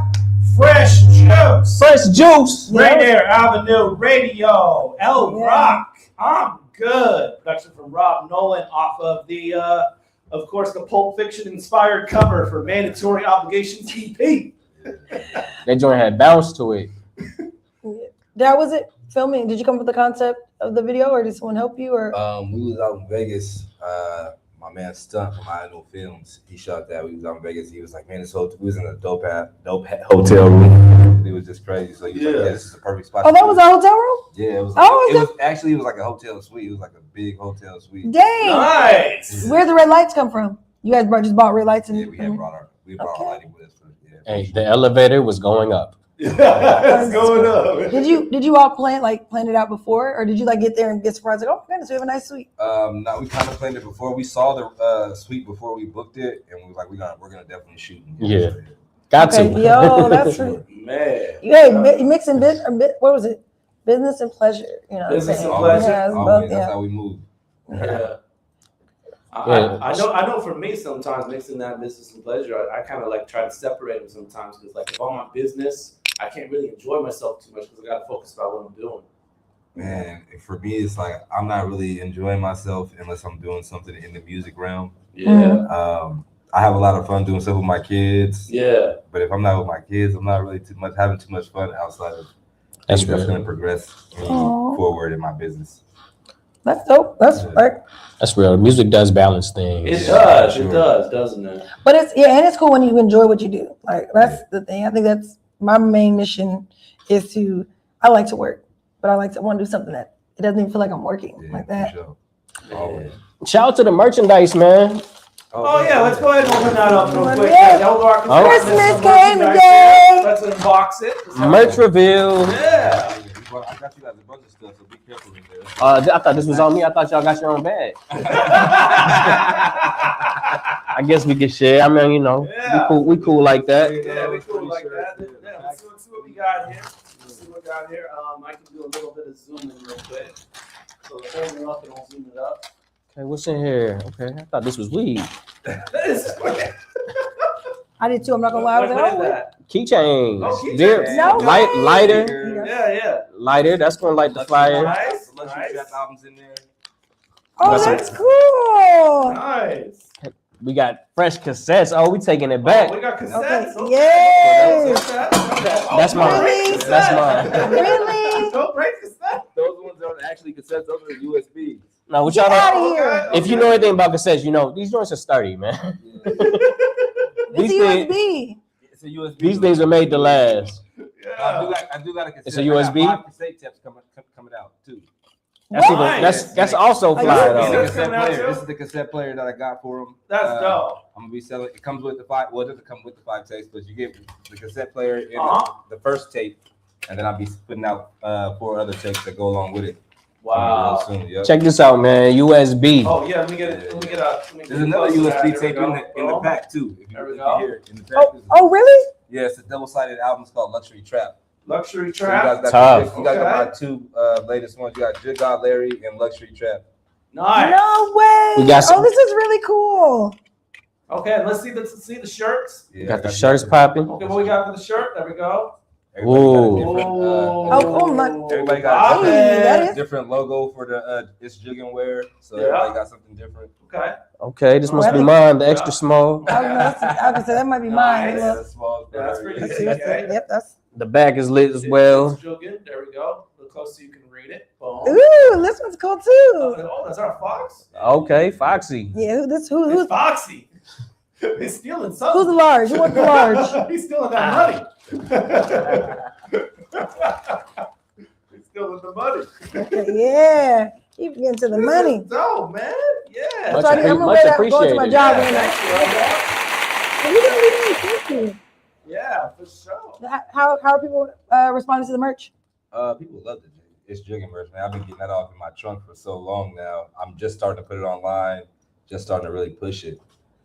fresh juice. Fresh juice. Rainier Avenue Radio. LROC. I'm good. Production from Rob Nolan off of the, of course, the Pulp Fiction inspired cover for Mandatory Obligations EP. That joint had bounce to it. That was it. Filming. Did you come up with the concept of the video, or did someone help you? Or We was out in Vegas. My man Stunt from I Know Films, he shot that. We was out in Vegas. He was like, man, we was in a dope hotel room. It was just crazy. So he was like, yeah, this is the perfect spot. oh, that was a hotel room. Yeah, it was. Oh, It was like a hotel suite. It was like a big hotel suite. Dang. Nice. Where the red lights come from? You guys just bought red lights, and Yeah, we brought our lighting with us. Hey, the elevator was going up. It's going up. Did you all plan it out before, or did you like get there and get surprised like, oh goodness, we have a nice suite? No, we kind of planned it before. We saw the suite before we booked it, and we was like, we're gonna definitely shoot. Yeah, got to. Yo, that's man. You mixing what was it? Business and pleasure. You know, Business and pleasure. pleasure. Yeah, Always, both, that's how we move. Yeah. Yeah. I know for me sometimes mixing that business and pleasure, I kind of like try to separate them sometimes, because like if I'm on business, I can't really enjoy myself too much because I got to focus about what I'm doing. Man, for me, it's like I'm not really enjoying myself unless I'm doing something in the music realm. Yeah. I have a lot of fun doing stuff with my kids. Yeah. But if I'm not with my kids, I'm not really having too much fun outside of That's that's going to progress me forward in my business. That's dope. That's real. Music does balance things. It does. Sure. It does, doesn't it? But and it's cool when you enjoy what you do. Like that's the thing. I think that's my main mission is I like to work, but I want to do something that it doesn't even feel like I'm working like that. Sure. Shout out to the merchandise, man. Oh yeah, let's go ahead and open that up real quick. Christmas came today. Let's unbox it. Merch reveal. Yeah. I got you guys a bunch of stuff, so be careful in there. I thought this was on me. I thought y'all got your own bag. I guess we can share. I mean, you know, we cool like that. Yeah, we cool like that. Yeah, let's see what we got here. I can do a little bit of zooming real quick. So hold it up and I'll zoom it up. Okay, what's in here? Okay, I thought this was weed. I did too. I'm not gonna lie. What is that? Keychains. Oh, keychains. No lighter. Yeah. Lighter. That's gonna light the fire. Nice. Albums in there. Oh, that's cool. Nice. We got fresh cassettes. Oh, we taking it back. We got cassettes. Okay. Yes. That's mine. Really? That's mine. Really? Don't break cassettes. Those ones aren't actually cassettes. Those are USBs. No, what y'all Get know? out of here. If you know anything about cassettes, you know these joints are sturdy, man. It's a USB. It's a USB. These things are made to last. Yeah. I do got a cassette. It's a USB? I got 5 cassette tapes coming out too. That's also fly though. This is the cassette player that I got for him. That's dope. I'm gonna be selling. It comes with the 5. Well, it doesn't come with the 5 tapes, but you get the cassette player in the first tape, and then I'll be putting out 4 other tapes that go along with it. Wow. Soon, yep. Check this out, man. USB. Oh yeah, let me get it. There's another USB tape in the pack too. If you There we look go. here in the pack. Oh, really? Yeah, it's a double-sided album. It's called Luxury Trap. Luxury So Trap. you guys got my 2 latest ones. You got Good God Larry and Luxury Trap. Nice. No way. We got some- this is really cool. Okay, let's see the shirts. Yeah, Got the shirts popping. Okay, what we got for the shirt? There we go. Everybody got a That different logo for the It's Juggin' wear. So everybody got something different. Okay. Okay, this must be mine, the extra small. I was gonna say that might be mine. Nice. Look. Small. That's pretty Let's good. see, Yep, that's. The back is lit as well. It's Juggin'. There we go. Look close so you can read it. Boom. Ooh, this one's cool too. Oh, that's our Fox. Okay, Foxy. Yeah, Who's who's Foxy? He's stealing something. who's the large? Who wants the large? He's stealing that money. He's stealing the money. Yeah, keep getting to the money. Dope, man. Yeah. I'm gonna go to my job right now. Well, you really nice. Thank you. Yeah, for sure. How are people responding to the merch? People love it. It's jigging merch, man. I've been getting that off in my trunk for so long now. I'm just starting to put it online, just starting to really push it.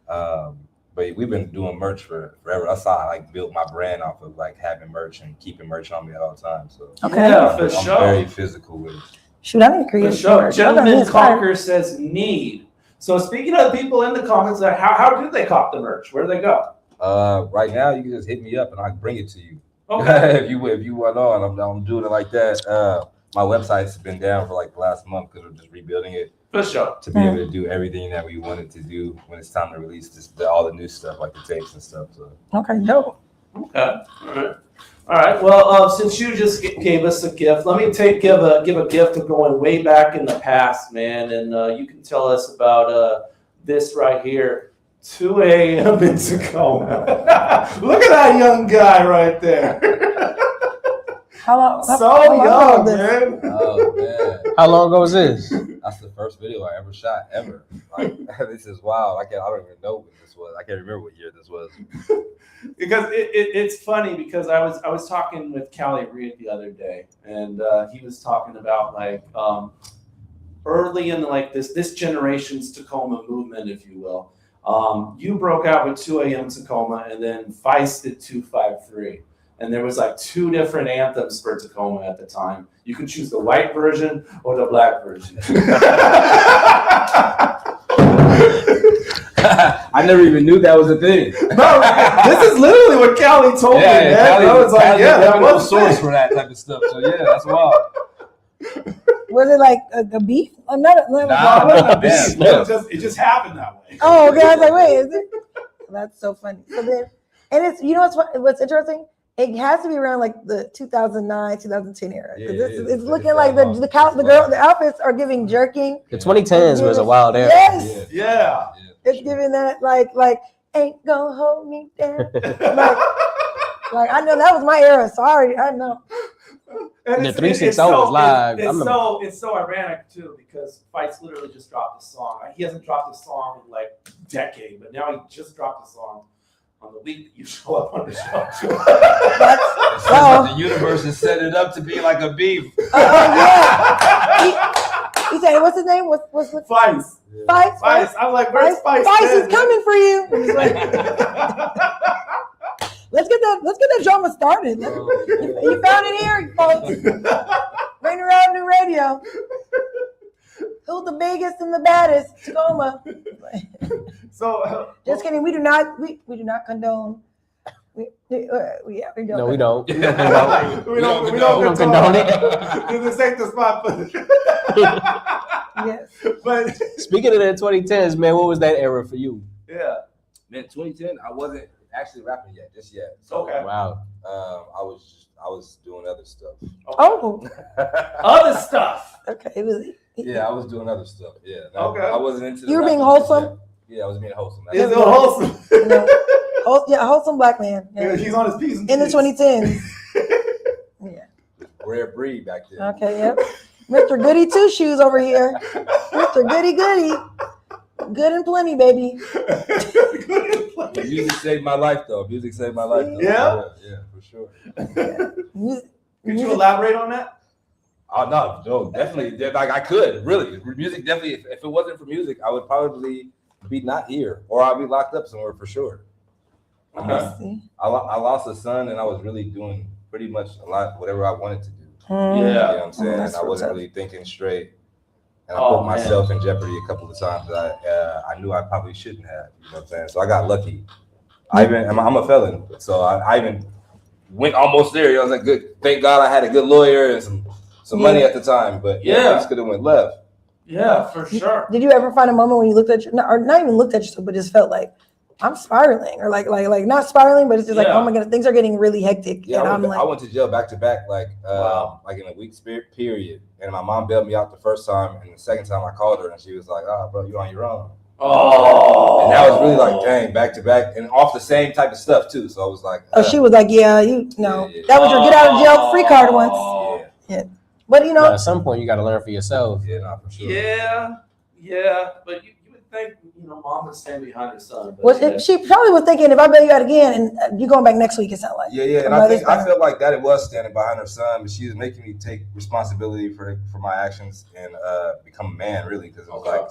But we've been doing merch for forever. That's how I like built my brand off of like having merch and keeping merch on me all the time. So Yeah, for I'm sure. very physical with it. Shoot, I need to create For sure. merch. Gentleman Conquer says need. So speaking of people in the comments, how do they cop the merch? Where do they go? Right now, you can just hit me up and I can bring it to you. Okay. if you want on, I'm doing it like that. My website's been down for like the last month because we're just rebuilding it. For sure. To be able to do everything that we wanted to do when it's time to release all the new stuff, like the tapes and stuff. So. Okay, dope. Okay. All right. Well, since you just gave us a gift, let me give a gift of going way back in the past, man, and you can tell us about this right here. 2 a.m. in Tacoma. Look at that young guy right there. How long? So young, man. Oh man. How long ago was this? That's the first video I ever shot ever. Like, this is wild. I don't even know what this was. I can't remember what year this was. Because it's funny because I was talking with Callie Reed the other day, and he was talking about like early in like this generation's Tacoma movement, if you will. You broke out with 2 a.m. Tacoma, and then Feist did 253. And there was like 2 different anthems for Tacoma at the time. You could choose the white version or the black version. I never even knew that was a thing. No, this is literally what Callie told me, man. I was like, that was a source for that type of stuff. So yeah, that's wild. Was it like a beef? It just happened that way. Oh, okay. I was like, wait, is it? That's so funny. So then, and it's what's interesting. It has to be around like the 2009, 2010 era. Yeah, it's looking like the outfits are giving jerking. The 2010s was a wild era. Yes. Yeah. It's giving that like ain't gonna hold me down. like I know that was my era. Sorry, I know. And the 360 was live. It's so ironic too because Feist literally just dropped a song. He hasn't dropped a song in like a decade, but now he just dropped a song on the week that you show up on the show. The universe has set it up to be like a beef. Yeah. He said, "What's his name? What's Feist? Feist. I'm like, where's Feist? Feist is coming for you." Let's get that drama started. You found it here, folks. Rainier Avenue Radio. Who's the biggest and the baddest? Tacoma. So just kidding. We do not condone. We don't. No, we don't. We don't condone it. This ain't the spot for it. Yes. But speaking of the 2010s, man, what was that era for you? Yeah. Man, 2010, I wasn't actually rapping just yet. So, okay. Wow. I was doing other stuff. Okay. Oh. Other stuff. Okay. Yeah, I was doing other stuff. Yeah. Okay. I wasn't into the You were being rapping wholesome? just yet. Yeah, I was being wholesome. He's doing wholesome. Wholesome black man. Yeah, he's on his P's and in the Q's. 2010s. Yeah. Rare breed back then. Okay, yep. Mr. Goody Two Shoes over here. Mr. Goody Goody. Good and plenty, baby. Music saved my life, though. Music saved my life, though. Yeah? Yeah, for sure. Could you elaborate on that? Oh, no, definitely. Like, I could, really. Music, definitely. If it wasn't for music, I would probably be not here, or I'd be locked up somewhere for sure. Okay. I lost a son, and I was really doing pretty much a lot, whatever I wanted to do. Yeah. You know what I'm saying? I wasn't really thinking straight. And I put myself in jeopardy a couple of times that I knew I probably shouldn't have. You know what I'm saying? So I got lucky. I'm a felon, so I even went almost there. You know, I was like, good. Thank God I had a good lawyer and some money at the time. But I just could have went left. Yeah, for sure. Did you ever find a moment when you looked at or not even looked at yourself, but just felt like I'm spiraling, or like not spiraling, but it's just like, oh my God, things are getting really hectic. Yeah, and I went to jail back to back, like in a week's period. And my mom bailed me out the first time, and the second time I called her, and she was like, bro, you're on your own. Oh. And that was really like, dang, back to back, and off the same type of stuff too. So I was like, she was like, that was your get out of jail free card once. Yeah. But at some point you got to learn for yourself. Yeah, not for sure. Yeah, but you would think mom would stand behind her son. But Well, she probably was thinking, if I bail you out again, and you going back next week, it sounds like. Yeah, and I felt like that it was standing behind her son, but she was making me take responsibility for my actions and become a man, really, because it was like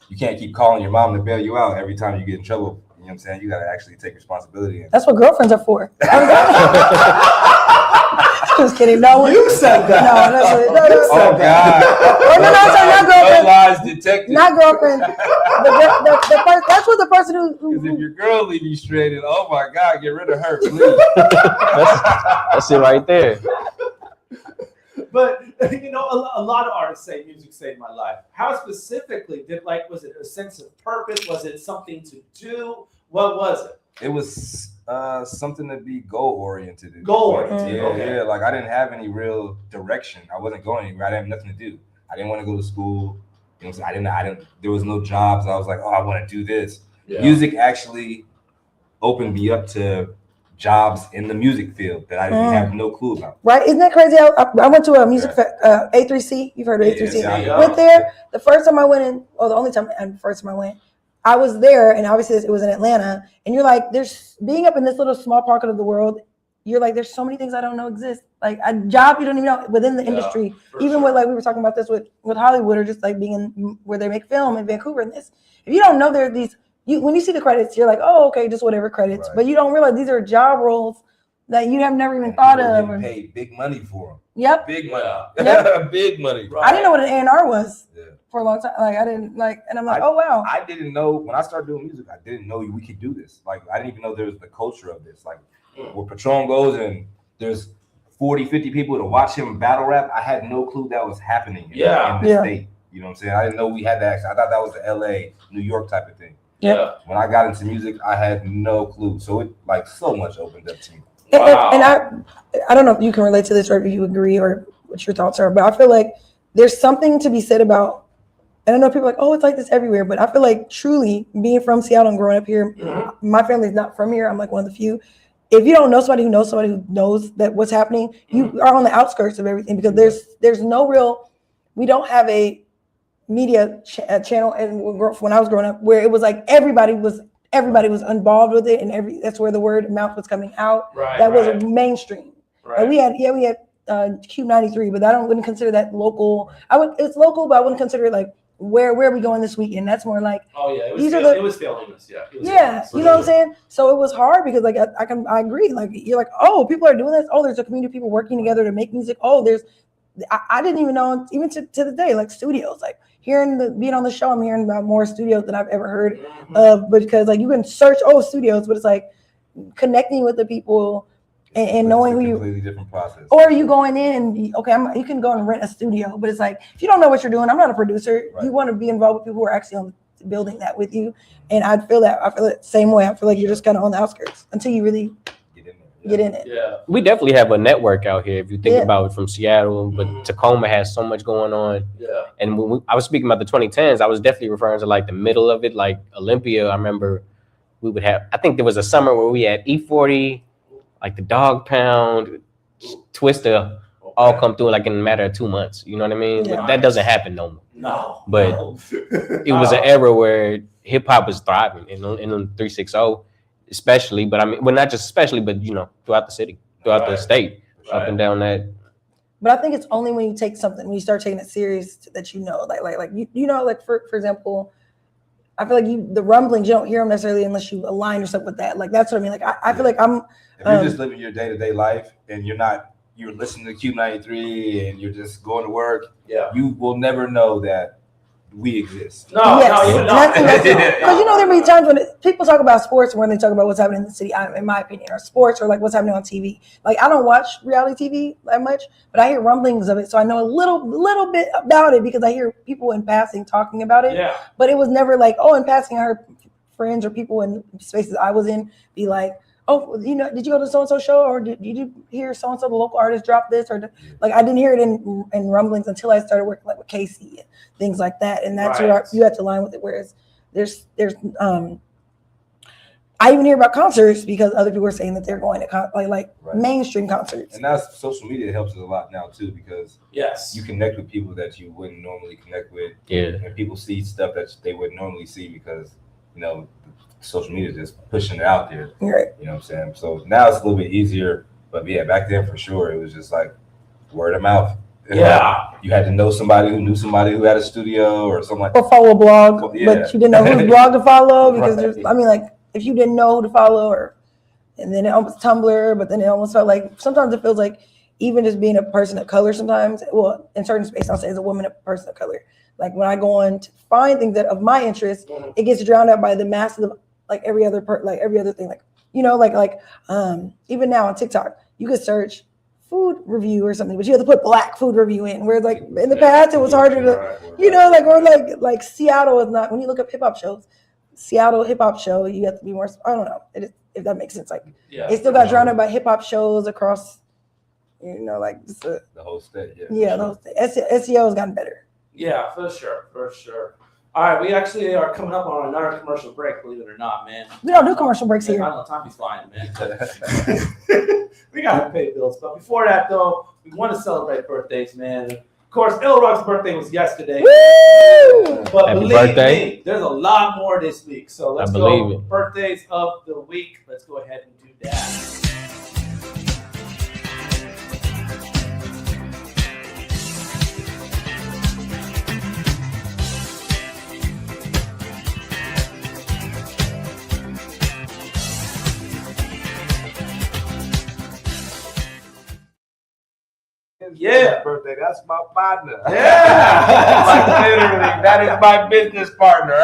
you can't keep calling your mom to bail you out every time you get in trouble. You know what I'm saying? You got to actually take responsibility. That's what girlfriends are for. Just kidding. No, you said that. No. Oh God! No, sorry, not girlfriend. No lies detected. Not girlfriend. That's what the person who. Because if your girl leave you straight, and oh my God, get rid of her, please. That's it right there. But a lot of artists say music saved my life. How specifically was it a sense of purpose? Was it something to do? What was it? It was something to be goal oriented. Goal oriented. Yeah. Like I didn't have any real direction. I wasn't going anywhere. I didn't have nothing to do. I didn't want to go to school. You know, I didn't. There was no jobs. I was like, oh, I want to do this. Yeah. Music actually opened me up to jobs in the music field that I didn't have no clue about. Right? Isn't that crazy? I went to a music A3C. You've heard of A3C? Yeah. Went there. The first time I went in, or the only time, and first time I went, I was there, and obviously it was in Atlanta. And you're like, there's being up in this little small pocket of the world. You're like, there's so many things I don't know exist. Like a job you don't even know within the industry. Even with, like, we were talking about this with Hollywood, or just like being in where they make film in Vancouver. And this, if you don't know there are these, when you see the credits, you're like, oh, okay, just whatever credits. Right. But you don't realize these are job roles that you have never even thought of. Or paid big money for them. Yep. Big money. Yep. Big money. Right. I didn't know what an A&R was for a long time. Like I didn't and I'm like, oh wow. I didn't know when I started doing music. I didn't know we could do this. Like I didn't even know there was the culture of this. Like where Patron goes and there's 40, 50 people to watch him battle rap. I had no clue that was happening in the state. You know what I'm saying? I didn't know we had that. I thought that was the LA, New York type of thing. Yeah. When I got into music, I had no clue. So it like so much opened up to me. Wow. And I don't know if you can relate to this or if you agree or what your thoughts are, but I feel like there's something to be said about, and I know people are like, oh, it's like this everywhere, but I feel like truly being from Seattle and growing up here, my family's not from here. I'm like one of the few. If you don't know somebody who knows that what's happening, you are on the outskirts of everything, because there's no real, we don't have a media channel. And when I was growing up, where it was like everybody was involved with it, and that's where the word of mouth was coming out. Right, that was mainstream. Right. And we had Q93, but I wouldn't consider that local. It's local, but I wouldn't consider it like where are we going this weekend. That's more like it was failing us. Yeah. You know what I'm saying? So it was hard because like I agree. Like you're like, oh, people are doing this. Oh, there's a community of people working together to make music. Oh, I didn't even know, even to the day, like studios, like being on the show, I'm hearing about more studios than I've ever heard of, because like you can search studios, but it's like connecting with the people and knowing who you. Completely different process. Or you going in and you can go and rent a studio, but it's like if you don't know what you're doing, I'm not a producer. Right. You want to be involved with people who are actually building that with you, and I feel it the same way. I feel like you're just kind of on the outskirts until you really get in it. Yeah, we definitely have a network out here if you think about it, from Seattle, but Tacoma has so much going on. Yeah, and when I was speaking about the 2010s, I was definitely referring to like the middle of it, like Olympia. I remember we would have, I think there was a summer where we had E40, like the Dog Pound, Twister, all come through like in a matter of 2 months. You know what I mean? Yeah. But that doesn't happen no more. No. But it was an era where hip hop was thriving in 360, especially. But I mean, well, not just especially, but throughout the city, throughout the state, up and down that. But I think it's only when you take something, when you start taking it serious, that like for example, I feel like the rumblings, you don't hear them necessarily unless you align yourself with that. Like that's what I mean. Like I feel like I'm. If you're just living your day-to-day life and you're listening to Q93 and you're just going to work, you will never know that we exist. No, because there be times when people talk about sports and when they talk about what's happening in the city, in my opinion, or sports, or like what's happening on TV. Like I don't watch reality TV that much, but I hear rumblings of it, so I know a little bit about it because I hear people in passing talking about it. Yeah. But it was never like, in passing, I heard friends or people in spaces I was in be like, oh, did you go to so-and-so show, or did you hear so-and-so, the local artist, drop this, or like I didn't hear it in rumblings until I started working like with Casey and things like that, and that's where you have to align with it. Whereas there's I I even hear about concerts because other people are saying that they're going to like mainstream concerts. And that's social media helps us a lot now too, because yes, you connect with people that you wouldn't normally connect with. Yeah. And people see stuff that they wouldn't normally see because, social media is just pushing it out there. Right. You know what I'm saying? So now it's a little bit easier. But yeah, back then for sure, it was just like word of mouth. Yeah. You had to know somebody who knew somebody who had a studio or something like that. Or follow a blog, Well, but yeah. you didn't know whose blog to follow because Right. there's, I mean, like if you didn't know who to follow and then it almost Tumblr, but then it almost felt like sometimes it feels like even just being a person of color sometimes, well, in certain space, I'll say as a woman, a person of color. Like when I go on to find things that of my interest, it gets drowned out by the massive, like every other thing, like, even now on TikTok, you could search food review or something, but you have to put Black food review in, where like in the past it was harder to, or like Seattle is not, when you look up hip hop shows, Seattle hip hop show, you have to be more, I don't know if that makes sense. Like it still got drowned out by hip hop shows across, like just the whole state. Yeah, the whole state. SEO has gotten better. Yeah, for sure. All right, we actually are coming up on another commercial break, believe it or not, man. We don't do commercial breaks here. I don't know, time is flying, man. We gotta pay bills, but before that, though, we want to celebrate birthdays, man. Of course, LROC's birthday was yesterday. Woo! But Happy believe birthday. me, there's a lot more this week. So let's believe go. it. Birthdays of the week. Let's go ahead and do that. Yeah. Birthday. That's my partner. Yeah. Like literally, that is my business partner.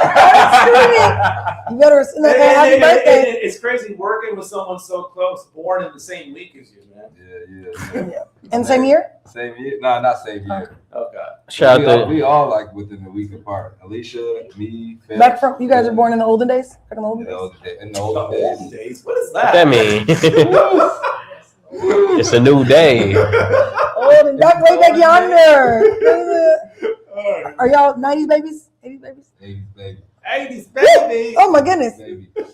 You better send that man happy birthday. It's crazy working with someone so close, born in the same week as you, man. Yeah. And same year? Same year? No, not same year. Oh God. Shout out to We all like within a week apart. Alicia, me, Phil. Back from, you guys were born in the olden days? Back in the olden days? In the olden days. What is what that? that mean. It's a new day. Olden, back way back yonder. Are y'all 90s babies? 80s babies? 80s baby. 80s baby. Oh my goodness.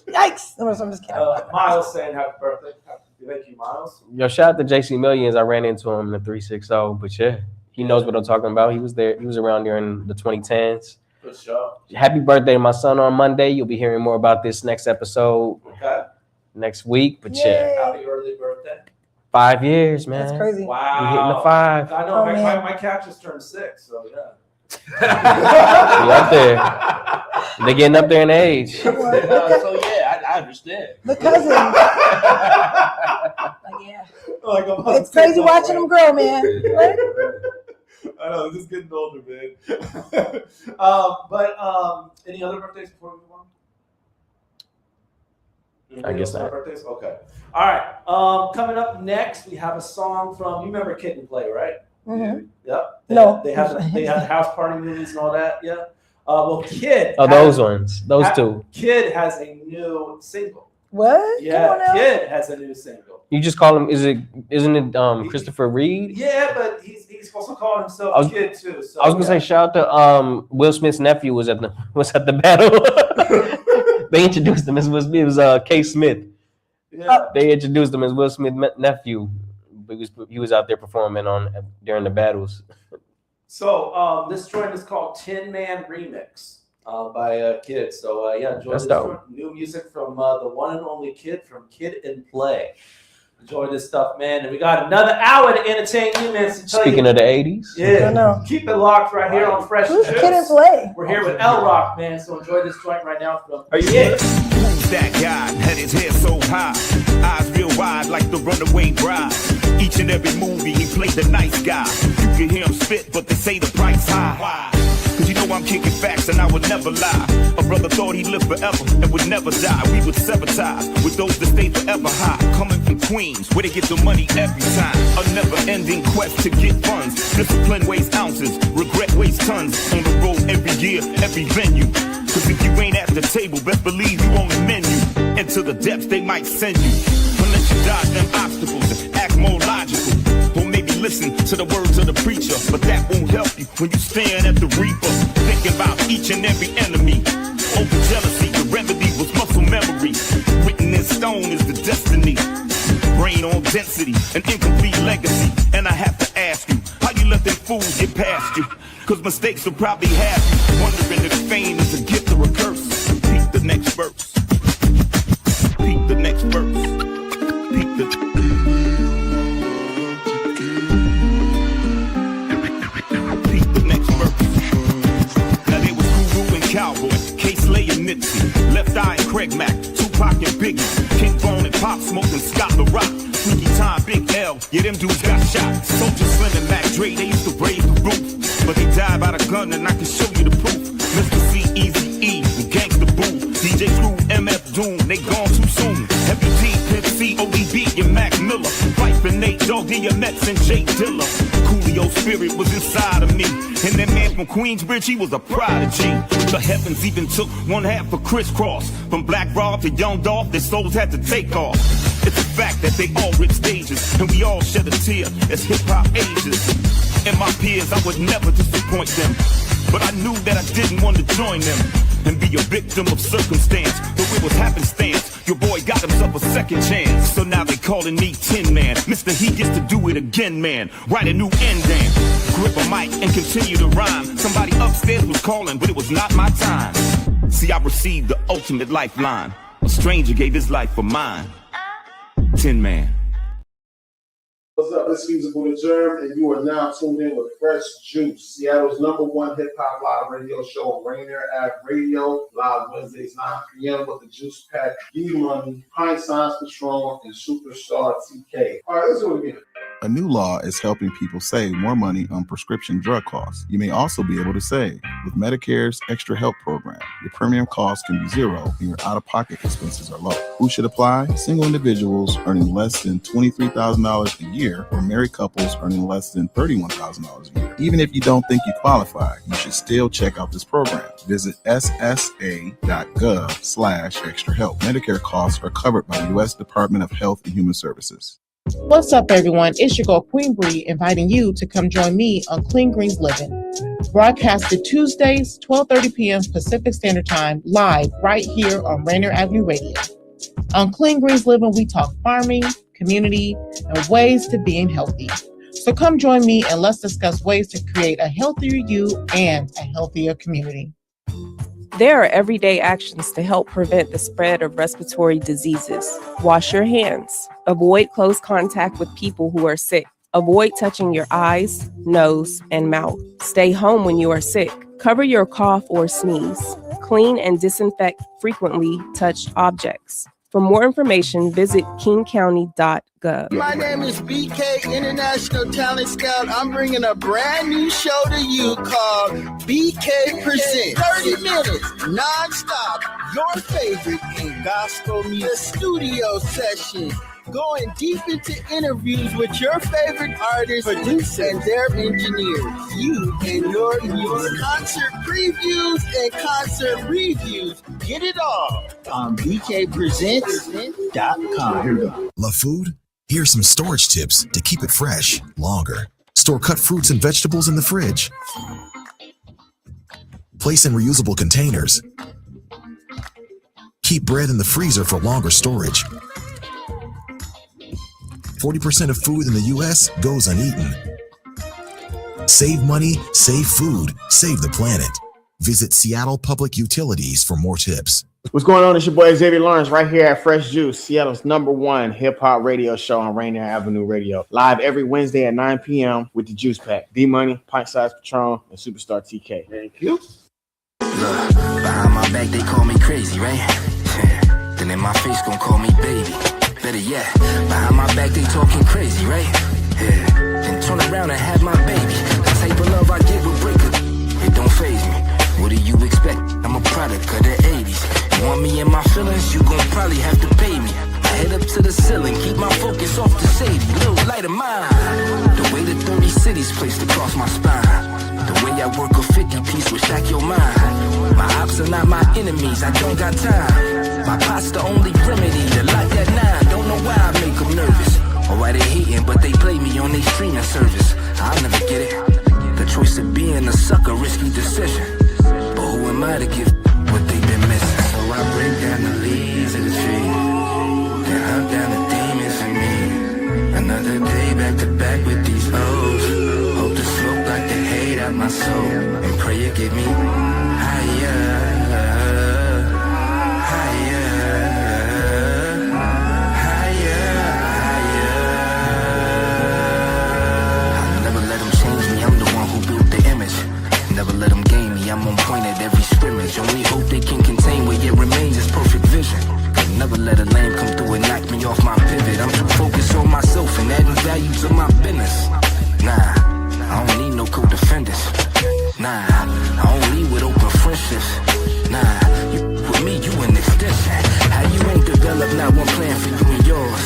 Yikes. No, I'm just kidding. Miles saying happy birthday. Thank you, Miles. Yo, shout out to JC Millions. I ran into him in the 360, but yeah, he knows what I'm talking about. He was there. He was around during the 2010s. For sure. Happy birthday to my son on Monday. You'll be hearing more about this next episode next week. But yeah, Happy early birthday. 5 years, man. That's crazy. Wow. We hitting the 5. I know. My cat just turned 6, so yeah. We up there. They getting up there in age. So yeah, I understand. The cousin. It's crazy watching them grow, man. Right? I know, just getting older, man. But any other birthdays before we move on? I guess not. Birthdays? Okay. All right. Coming up next, we have a song from, you remember Kid and Play, right? Mm-hmm. Yep. No. They have house party movies and all that. Yeah. Well, Kid. Oh, those ones. Those two. Kid has a new single. What? Yeah, Kid has a new single. You just call him, isn't it Christopher Reed? Yeah, but he's also calling himself Kid too. So, I was gonna say shout out to Will Smith's nephew was at the battle. They introduced him as Will Smith. It was K. Smith. Yeah. They introduced him as Will Smith's nephew. He was out there performing during the battles. So this joint is called Tin Man Remix by Kid. So yeah, enjoy That's this dope. joint. New music from the one and only Kid from Kid and Play. Enjoy this stuff, man. And we got another hour to entertain you, man. So Speaking of the 80s. yeah, keep it locked right here on Fresh Who's Juice. Kid and Play? We're here with LROC, man. So enjoy this joint right now. Are you Who's that guy? Had his head so high, eyes real wide like the runaway bride. Each and every movie he played the nice guy. You can hear him spit, but they say the price high. Why? Cause you know I'm kicking facts and I would never lie. A brother thought he'd live forever and would never die. We would sever ties with those that stay forever high. Coming from Queens, where they get the money every time. A never-ending quest to get funds. Discipline weighs ounces, regret weighs tons. On the road every year, every venue. Cause if you ain't at the table, best believe you on the menu. Into the depths they might send you. Unless you dodge them obstacles and act more logical. Or maybe listen to the words of the preacher. But that won't help you when you stand at the reaper. Thinking about each and every enemy. Over jealousy, the remedy was muscle memory. Written in stone is the destiny. Brain on density, an incomplete legacy. And I have to ask you, how you let them fools get past you? Cause mistakes will probably have you wondering if fame is a gift or a curse. Peep the next verse. Peep the next verse. Peep the... Peep the next verse. Now there was Guru and Cowboy, K-Slay and Nipsey, Left Eye and Craig Mack, Tupac and Biggie, King Bone and Pop Smoke and Scott the Rock, Freaky Time, Big L, yeah them dudes got shot. Soldier Slim and Mac Dre, they used to raise the roof, but they died by the gun and I can show you the proof. Mr. C, Easy E, and Gangsta Boo, DJ Screw, MF Doom, they gone too soon. Heavy G, Pimp C, ODB, and Mac Miller, Fife and Nate, Dogg, DMX, and Jay Dilla. Coolio spirit was inside of me, and that man from Queensbridge, he was a prodigy. The heavens even took one half of crisscross. From Black Rob to Young Dolph, their souls had to take off. It's a fact that they all rip stages, and we all shed a tear as hip-hop ages. And my peers, I would never disappoint them, but I knew that I didn't want to join them and be a victim of circumstance. Though it was happenstance, your boy got himself a second chance. So now they calling me Tin Man, Mr. He gets to do it again, man. Write a new end dance, grip a mic and continue to rhyme. Somebody upstairs was calling, but it was not my time. See, I received the ultimate lifeline. A stranger gave his life for mine. Tin Man. What's up? It's Musical the Germ, and you are now tuned in with Fresh Juice, Seattle's #1 hip-hop live radio show on Rainier Ave Radio, live Wednesdays 9 p.m. with the Juice Pack, D-Money, Pint Size Patron, and Superstar TK. All right, let's do it again. A new law is helping people save more money on prescription drug costs. You may also be able to save with Medicare's Extra Help program. Your premium cost can be zero and your out-of-pocket expenses are low. Who should apply? Single individuals earning less than $23,000 a year or married couples earning less than $31,000 a year. Even if you don't think you qualify, you should still check out this program. Visit ssa.gov/extrahelp. Medicare costs are covered by the U.S. Department of Health and Human Services. What's up, everyone? It's your girl, Queen Bree, inviting you to come join me on Clean Greens Living. Broadcasted Tuesdays, 12:30 p.m. Pacific Standard Time, live right here on Rainier Avenue Radio. On Clean Greens Living, we talk farming, community, and ways to being healthy. So come join me and let's discuss ways to create a healthier you and a healthier community. There are everyday actions to help prevent the spread of respiratory diseases. Wash your hands. Avoid close contact with people who are sick. Avoid touching your eyes, nose, and mouth. Stay home when you are sick. Cover your cough or sneeze. Clean and disinfect frequently touched objects. For more information, visit kingcounty.gov. My name is BK, International Talent Scout. I'm bringing a brand new show to you called BK Presents. 30 minutes, non-stop, your favorite in gospel music studio session. Going deep into interviews with your favorite artists, producers, and their engineers. You and your music. Concert previews and concert reviews. Get it all on bkpresents.com. Here we go. Love food? Here's some storage tips to keep it fresh longer. Store cut fruits and vegetables in the fridge. Place in reusable containers. Keep bread in the freezer for longer storage. 40% of food in the U.S. goes uneaten. Save money, save food, save the planet. Visit Seattle Public Utilities for more tips. What's going on? It's your boy Xavier Lawrence right here at Fresh Juice, Seattle's #1 hip-hop radio show on Rainier Avenue Radio. Live every Wednesday at 9 p.m. with the Juice Pack. D-Money, Pint Size Patron, and Superstar TK. Thank you. Look, behind my back they call me crazy, right? Then in my face gon' call me baby. Better yet, behind my back they talking crazy, right? Yeah. Then turn around and have my baby. The type of love I get with breaker, it don't faze me. What do you expect? I'm a product of the 80s. You want me in my feelings, you gon' probably have to pay me. I head up to the ceiling, keep my focus off the Sadie. Little light of mine. The way the 30 cities placed across my spine. The way I work a 50-piece will shack your mind. My ops are not my enemies, I don't got time. My pot's the only remedy to lock that 9. Don't know why I make them nervous, or why they hating, but they play me on their streaming service. I'll never get it. The choice of being a sucker, risky decision. But who am I to give what they've been missing? So I break down the leaves of the tree. me, I'm on point at every scrimmage. Only hope they can contain what yet remains is perfect vision. Never let a lame come through and knock me off my pivot. I'm too focused on myself and adding value to my business. Nah, I don't need no co-defenders. Nah, I don't lead with open friendships. Nah, you with me, you an extension. How you ain't developed not one plan for you and yours?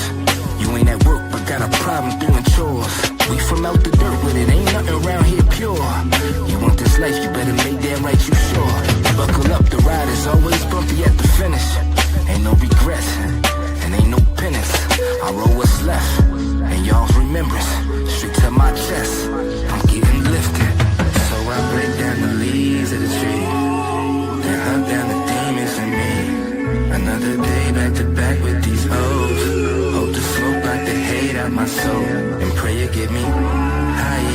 You ain't at work but got a problem doing chores. We from out the dirt with it, ain't nothing around here pure. You want this life, you better make damn right you sure. Buckle up, the ride is always bumpy at the finish. Ain't no regrets, and ain't no penance. I roll what's left, and y'all's remembrance. Straight to my chest, I'm getting lifted. So I break down the leaves of the tree, then hunt down the demons in me. Another day back to back with these O's. Hope the smoke like the hate out my soul, and pray you get me higher.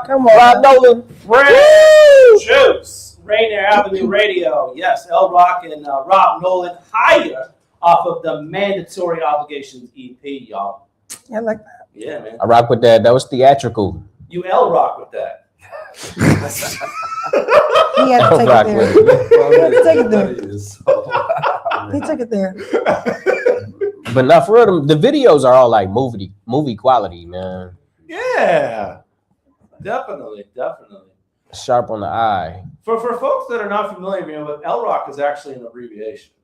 Come on, Rob Nolan. Fresh Juice, Rainier Avenue Radio. Yes, LROC and Rob Nolan higher off of the Mandatory Obligations EP, y'all. Yeah, I like that. Yeah, man. I rock with that. That was theatrical. You LROC with that. He had to take it there. He had to take it there. He took it there. But not for real, the videos are all like movie quality, man. Yeah. Definitely. Sharp on the eye. For folks that are not familiar, you know, but LROC is actually an abbreviation.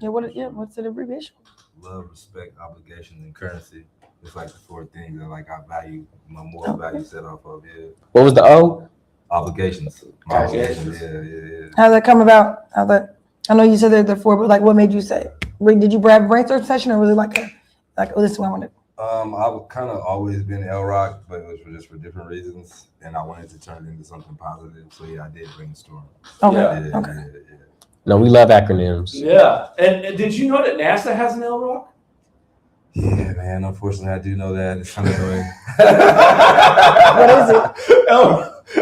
Yeah, what's the abbreviation? Love, respect, obligation, and currency. It's like the four things that like I value, my moral value set off of. Yeah. What was the O? Obligations. My obligations. Yeah. How did that come about? I know you said that before, but like, what made you say? Did you have a brainstorm session, or was it like oh, this is what I wanted? I've kind of always been LROC, but it was just for different reasons, and I wanted to turn it into something positive. So yeah, I did brainstorm. Okay. Yeah. No, we love acronyms. Yeah, and did you know that NASA has an LROC? Yeah, man. Unfortunately, I do know that. It's kind of annoying. What is it?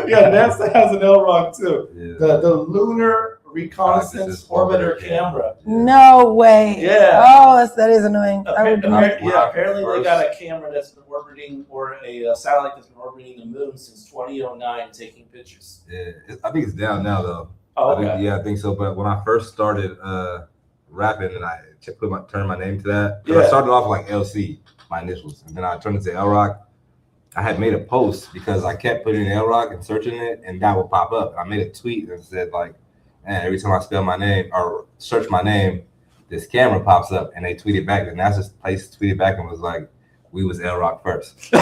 Yeah, NASA has an LROC too. Yeah. The Lunar Reconnaissance Orbiter Camera. No way. Yeah. Oh, that is annoying. Apparently they got a camera that's been orbiting, or a satellite that's been orbiting the moon since 2009, taking pictures. Yeah, I think it's down now though. Oh, okay. I think so. But when I first started rapping, and I turned my name to that, I started off like LC, my initials, and then I turned it to LROC. I had made a post because I kept putting in LROC and searching it, and that would pop up. I made a tweet and said like, and every time I spell my name or search my name, this camera pops up, and they tweeted back, and that's just place tweeted back and was like, "We was LROC first." You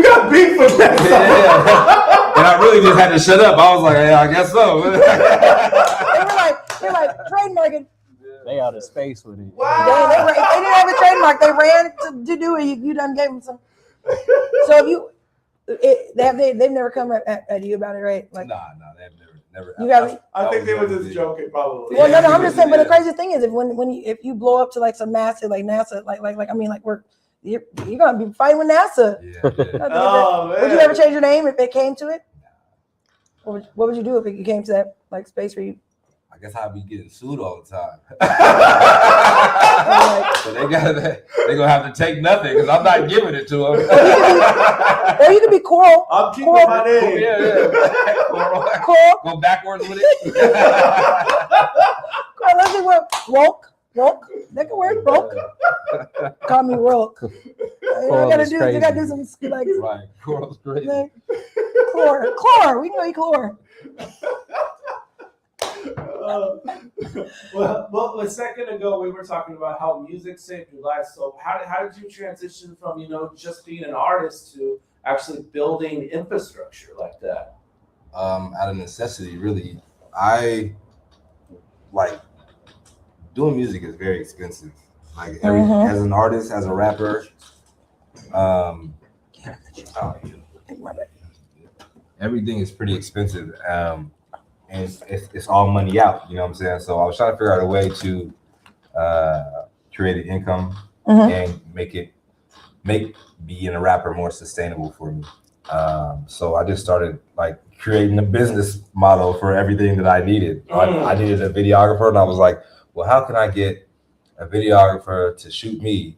got beef with that. Yeah. And I really just had to shut up. I was like, "Yeah, I guess so." They're like trademarking. They out of space with it. Wow. They didn't have a trademark. They ran to do it. You done gave them some. So if you. They've never come at you about it, right? Like, no, they've never. You got. I think they were just joking, probably. Well, no, I'm just saying. But the crazy thing is, if you blow up to like some massive, like NASA, like I mean, like you're gonna be fighting with NASA. Yeah. Oh man. Would you ever change your name if it came to it? What would you do if it came to that like space where you? I guess I'd be getting sued all the time. So they're gonna have to take nothing because I'm not giving it to them. Or you could be Coral. I'm keeping my name. Yeah. Coral. Go backwards with it. Let's see what woke. That could work. Woke. Call me woke. You gotta do some like. Right. Coral's crazy. Like, chlor. We can go eat chlor. Well, a second ago we were talking about how music saved your life. So how did you transition from just being an artist to actually building infrastructure like that? Out of necessity, really. I like doing music is very expensive. Like as an artist, as a rapper, everything is pretty expensive. And it's all money out, you know what I'm saying? So I was trying to figure out a way to create an income and make being a rapper more sustainable for me. So I just started like creating a business model for everything that I needed. I needed a videographer, and I was like, well, how can I get a videographer to shoot me?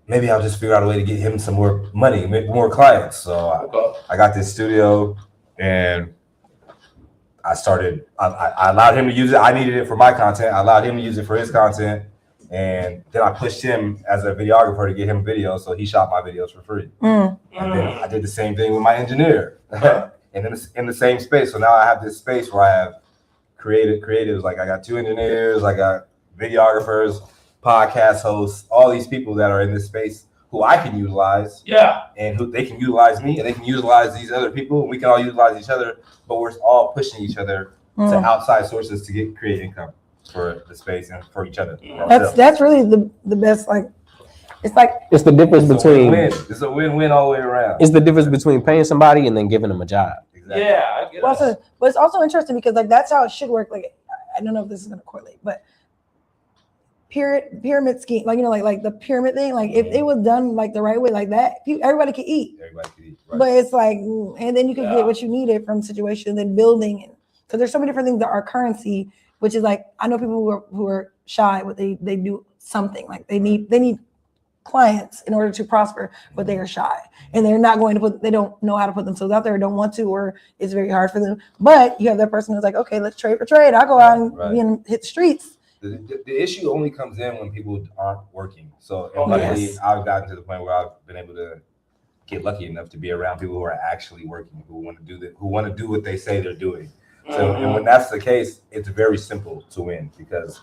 Maybe I'll just figure out a way to get him some more money, more clients. So I got this studio, and I allowed him to use it. I needed it for my content. I allowed him to use it for his content. And then I pushed him as a videographer to get him video. So he shot my videos for free. And then I did the same thing with my engineer. And in the same space. So now I have this space where I have creatives. Like I got 2 engineers, I got videographers, podcast hosts, all these people that are in this space who I can utilize. Yeah. And who they can utilize me, and they can utilize these other people, and we can all utilize each other, but we're all pushing each other to outside sources to create income for the space and for each other. That's really the best. Like it's the difference between it's a win-win all the way around. It's the difference between paying somebody and then giving them a job. Exactly. Yeah, I get it. But it's also interesting because like that's how it should work. Like I don't know if this is going to correlate, but pyramid scheme, like like the pyramid thing, like if it was done like the right way, like that, everybody could eat. Everybody could eat. Right. But it's like, and then you could get what you needed from situation, then building, because there's so many different things that are currency, which is like I know people who are shy, but they do something like they need clients in order to prosper, but they are shy and they're not going to they don't know how to put themselves out there, or don't want to, or it's very hard for them. But you have that person who's like, okay, let's trade for trade. I'll go out and hit the streets. The issue only comes in when people aren't working. So luckily, I've gotten to the point where I've been able to get lucky enough to be around people who are actually working, who want to do what they say they're doing. So and when that's the case, it's very simple to win, because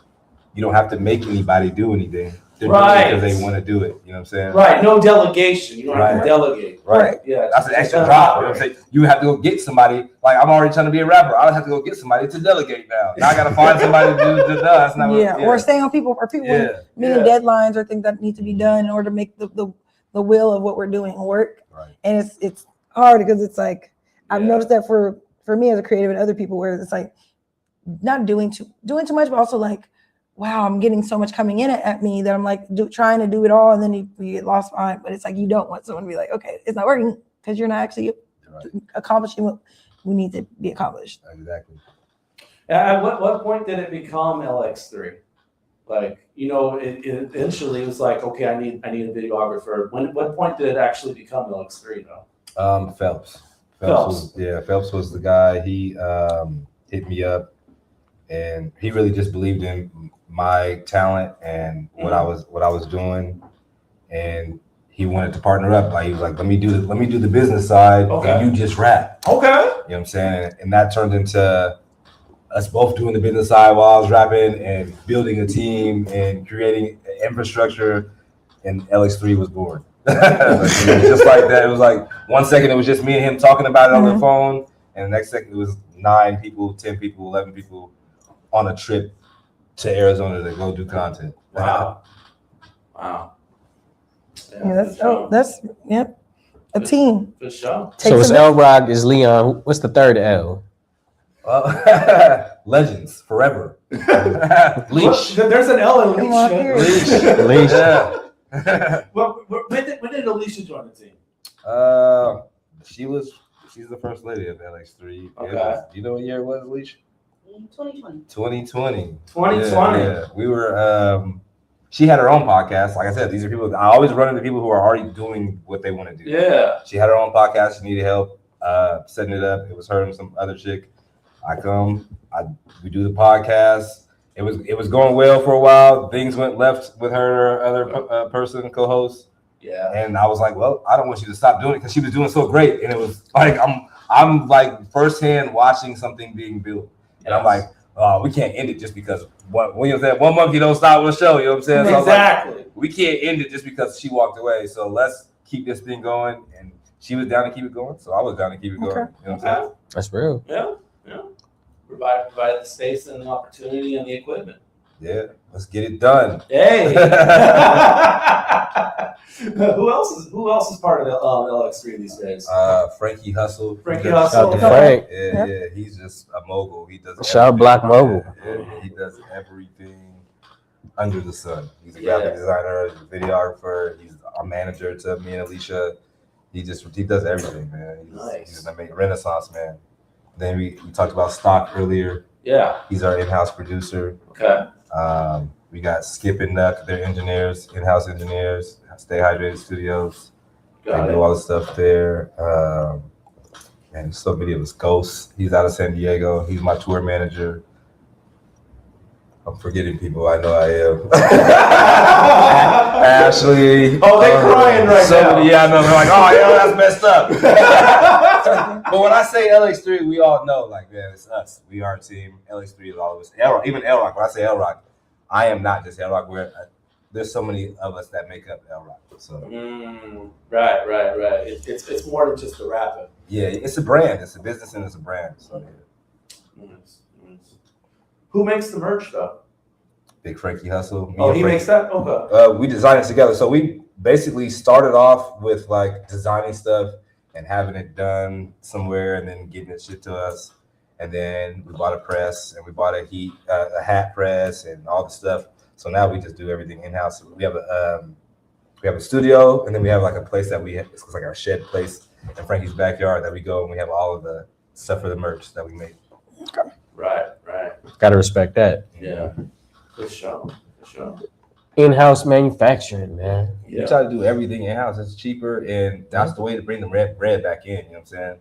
you don't have to make anybody do anything. They're doing it because they want to do it. You know what I'm saying? Right. No delegation. You don't have to delegate. Right. Yeah. That's an extra job. You know what I'm saying? You have to go get somebody. Like I'm already trying to be a rapper. I have to go get somebody to delegate now. Now I got to find somebody to do the that's not or staying on people, or people meeting deadlines or things that need to be done in order to make the will of what we're doing work. Right. And it's hard because it's like I've noticed that for me as a creative and other people, where it's like not doing too much, but also like, wow, I'm getting so much coming in at me that I'm like trying to do it all, and then you get lost behind. But it's like you don't want someone to be like, okay, it's not working because you're not actually accomplishing what we need to be accomplished. Exactly. At what point did it become LX3? Like, it eventually was like, okay, I need a videographer. What point did it actually become LX3 though? Phelps. Phelps was the guy. He hit me up, and he really just believed in my talent and what I was doing, and he wanted to partner up. Like he was like, let me do the business side, and you just rap. Okay. You know what I'm saying? And that turned into us both doing the business side while I was rapping and building a team and creating infrastructure, and LX3 was born. Just like that. It was like 1 second it was just me and him talking about it on the phone, and the next second it was 9 people, 10 people, 11 people on a trip to Arizona to go do content. Wow. Yeah, that's a team. For sure. So it's LROC, is Leon. What's the third L? Legends forever. Leash. There's an L in Leash. Leash. Yeah. Well, when did Alicia join the team? She's the first lady of LX3. Okay. Do you know what year it was, Leash? 2020. 2020. 2020. Yeah. We were. She had her own podcast. Like I said, these are people. I always run into people who are already doing what they want to do. Yeah. She had her own podcast. She needed help setting it up. It was her and some other chick. We do the podcast. It was going well for a while. Things went left with her other person, co-host. Yeah. And I was like, well, I don't want you to stop doing it, because she was doing so great. And it was like I'm like firsthand watching something being built. And I'm like, we can't end it just because one monkey don't stop with a show. You know what I'm saying? So exactly. Like, we can't end it just because she walked away. So let's keep this thing going. And she was down to keep it going, so I was down to keep it going. You know what I'm saying? That's real. Yeah. Provide the space and the opportunity and the equipment. Yeah, let's get it done. Hey. Who else is part of LX3 these days? Frankie Hustle. Frankie Hustle. Frank. Yeah, he's just a mogul. He does. Shout out Black Mogul. Yeah, he does everything under the sun. He's a graphic designer, he's a videographer. He's a manager to me and Alicia. He does everything, man. He's an amazing Renaissance man. Then we talked about Stock earlier. Yeah. He's our in-house producer. Okay. We got Skip and Nuck, they're engineers, in-house engineers, Stay Hydrated Studios. They do all the stuff there. And so many of us. Ghost, he's out of San Diego. He's my tour manager. I'm forgetting people. I know I am. Ashley. Oh, they're crying right now. Yeah, I know. They're like, oh, yeah, that's messed up. But when I say LX3, we all know, like, man, it's us. We are a team. LX3 is all of us. Even LROC. When I say LROC, I am not just LROC. There's so many of us that make up LROC. So. Right. It's more than just a rapper. Yeah, it's a brand. It's a business and it's a brand. So, yeah. Who makes the merch though? Big Frankie Hustle. He makes that? Okay. We design it together. So we basically started off with like designing stuff and having it done somewhere and then getting it shipped to us. And then we bought a press and we bought a hat press and all the stuff. So now we just do everything in-house. We have a studio and then we have like a place that it's like our shed place in Frankie's backyard that we go and we have all of the stuff for the merch that we make. Okay. Right. Gotta respect that. Yeah. For sure. In-house manufacturing, man. We try to do everything in-house. It's cheaper and that's the way to bring the bread back in, you know what I'm saying?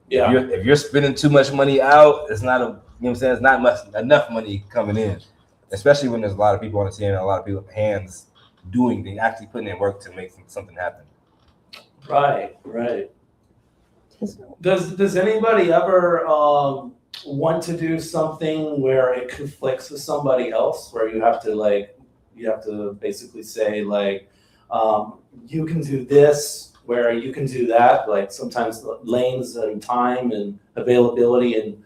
Yeah. If you're spending too much money out, it's not it's not enough money coming in. Especially when there's a lot of people on the team and a lot of people hands doing things, actually putting in work to make something happen. Right. Does anybody ever want to do something where it conflicts with somebody else, where you have to basically say like, you can do this, where you can do that, like sometimes lanes and time and availability and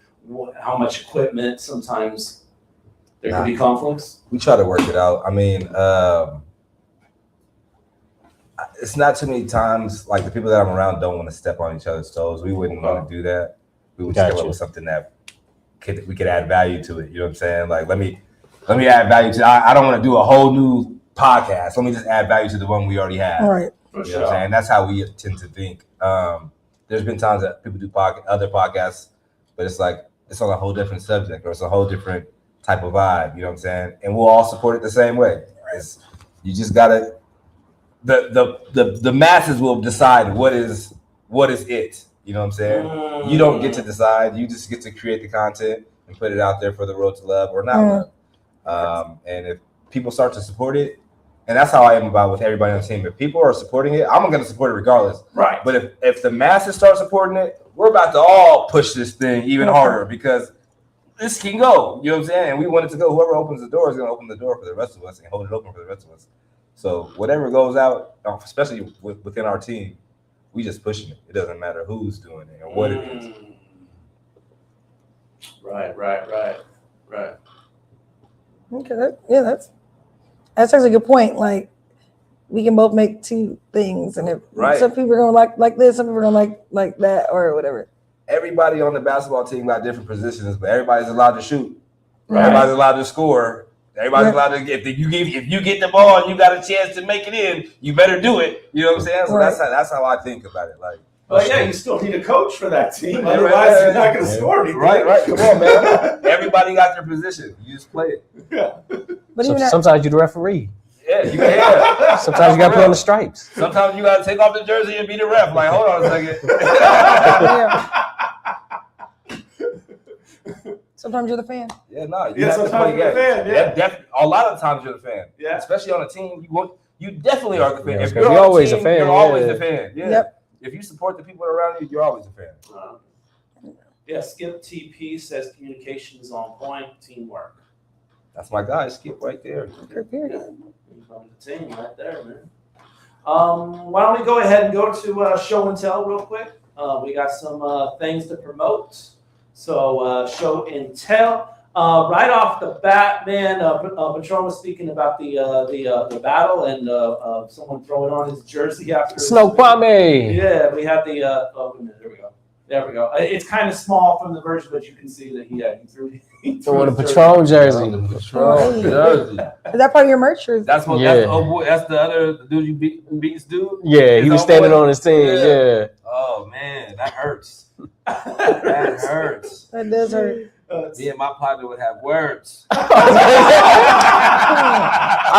how much equipment, sometimes there can be conflicts? We try to work it out. I mean, it's not too many times, like the people that I'm around don't want to step on each other's toes. We wouldn't want to do that. We would come up with something that we could add value to it. You know what I'm saying? Like, let me add value to I don't want to do a whole new podcast. Let me just add value to the one we already have. All right. You know what I'm saying? That's how we tend to think. There's been times that people do other podcasts, but it's like, it's on a whole different subject or it's a whole different type of vibe. You know what I'm saying? And we'll all support it the same way. You just gotta, the masses will decide what is it. You know what I'm saying? You don't get to decide. You just get to create the content and put it out there for the world to love or not love. And if people start to support it, and that's how I am about with everybody on the team. If people are supporting it, I'm going to support it regardless. Right. But if the masses start supporting it, we're about to all push this thing even harder because this can go. You know what I'm saying? And we want it to go. Whoever opens the door is going to open the door for the rest of us and hold it open for the rest of us. So whatever goes out, especially within our team, we just pushing it. It doesn't matter who's doing it or what it is. Right. Okay, that's actually a good point. Like, we can both make two things, and if some people are gonna like this, some people are gonna like that, or whatever. Everybody on the basketball team got different positions, but everybody's allowed to shoot. Right. Everybody's allowed to score. Everybody's allowed to get. If you get the ball and you got a chance to make it in, you better do it. You know what I'm saying? So that's how I think about it. Like, but yeah, you still need a coach for that team. Otherwise, you're not going to score anything. Right. Come on, man. Everybody got their position. You just play it. Yeah. But sometimes you're the referee. Yeah, you can. Sometimes you got to put on the stripes. Sometimes you got to take off the jersey and be the ref. Like, hold on a second. Sometimes you're the fan. Yeah, no. Sometimes you're the fan. Yeah. A lot of times you're the fan. Yeah. Especially on a team, you definitely are the fan. Yeah, if you're always a team, a fan. You're always the fan. Yeah. Yep. If you support the people around you, you're always a fan. Yeah, Skip TP says communication is on point, teamwork. That's my guy, Skip, right there. Period. From the team right there, man. Why don't we go ahead and go to show and tell real quick? We got some things to promote. So show and tell. Right off the bat, man, Patron was speaking about the battle and someone throwing on his jersey after Snow Kwame. Yeah, we had the. Oh, there we go. There we go. It's kind of small from the version, but you can see that he threw Throwing a Patron jersey. Patron jersey. Is that part of your merch? Or That's what. Yeah. That's the other dude you beats dude. Yeah, he was standing on his team. Yeah. Oh man, that hurts. That hurts. That does hurt. Me and my partner would have words. I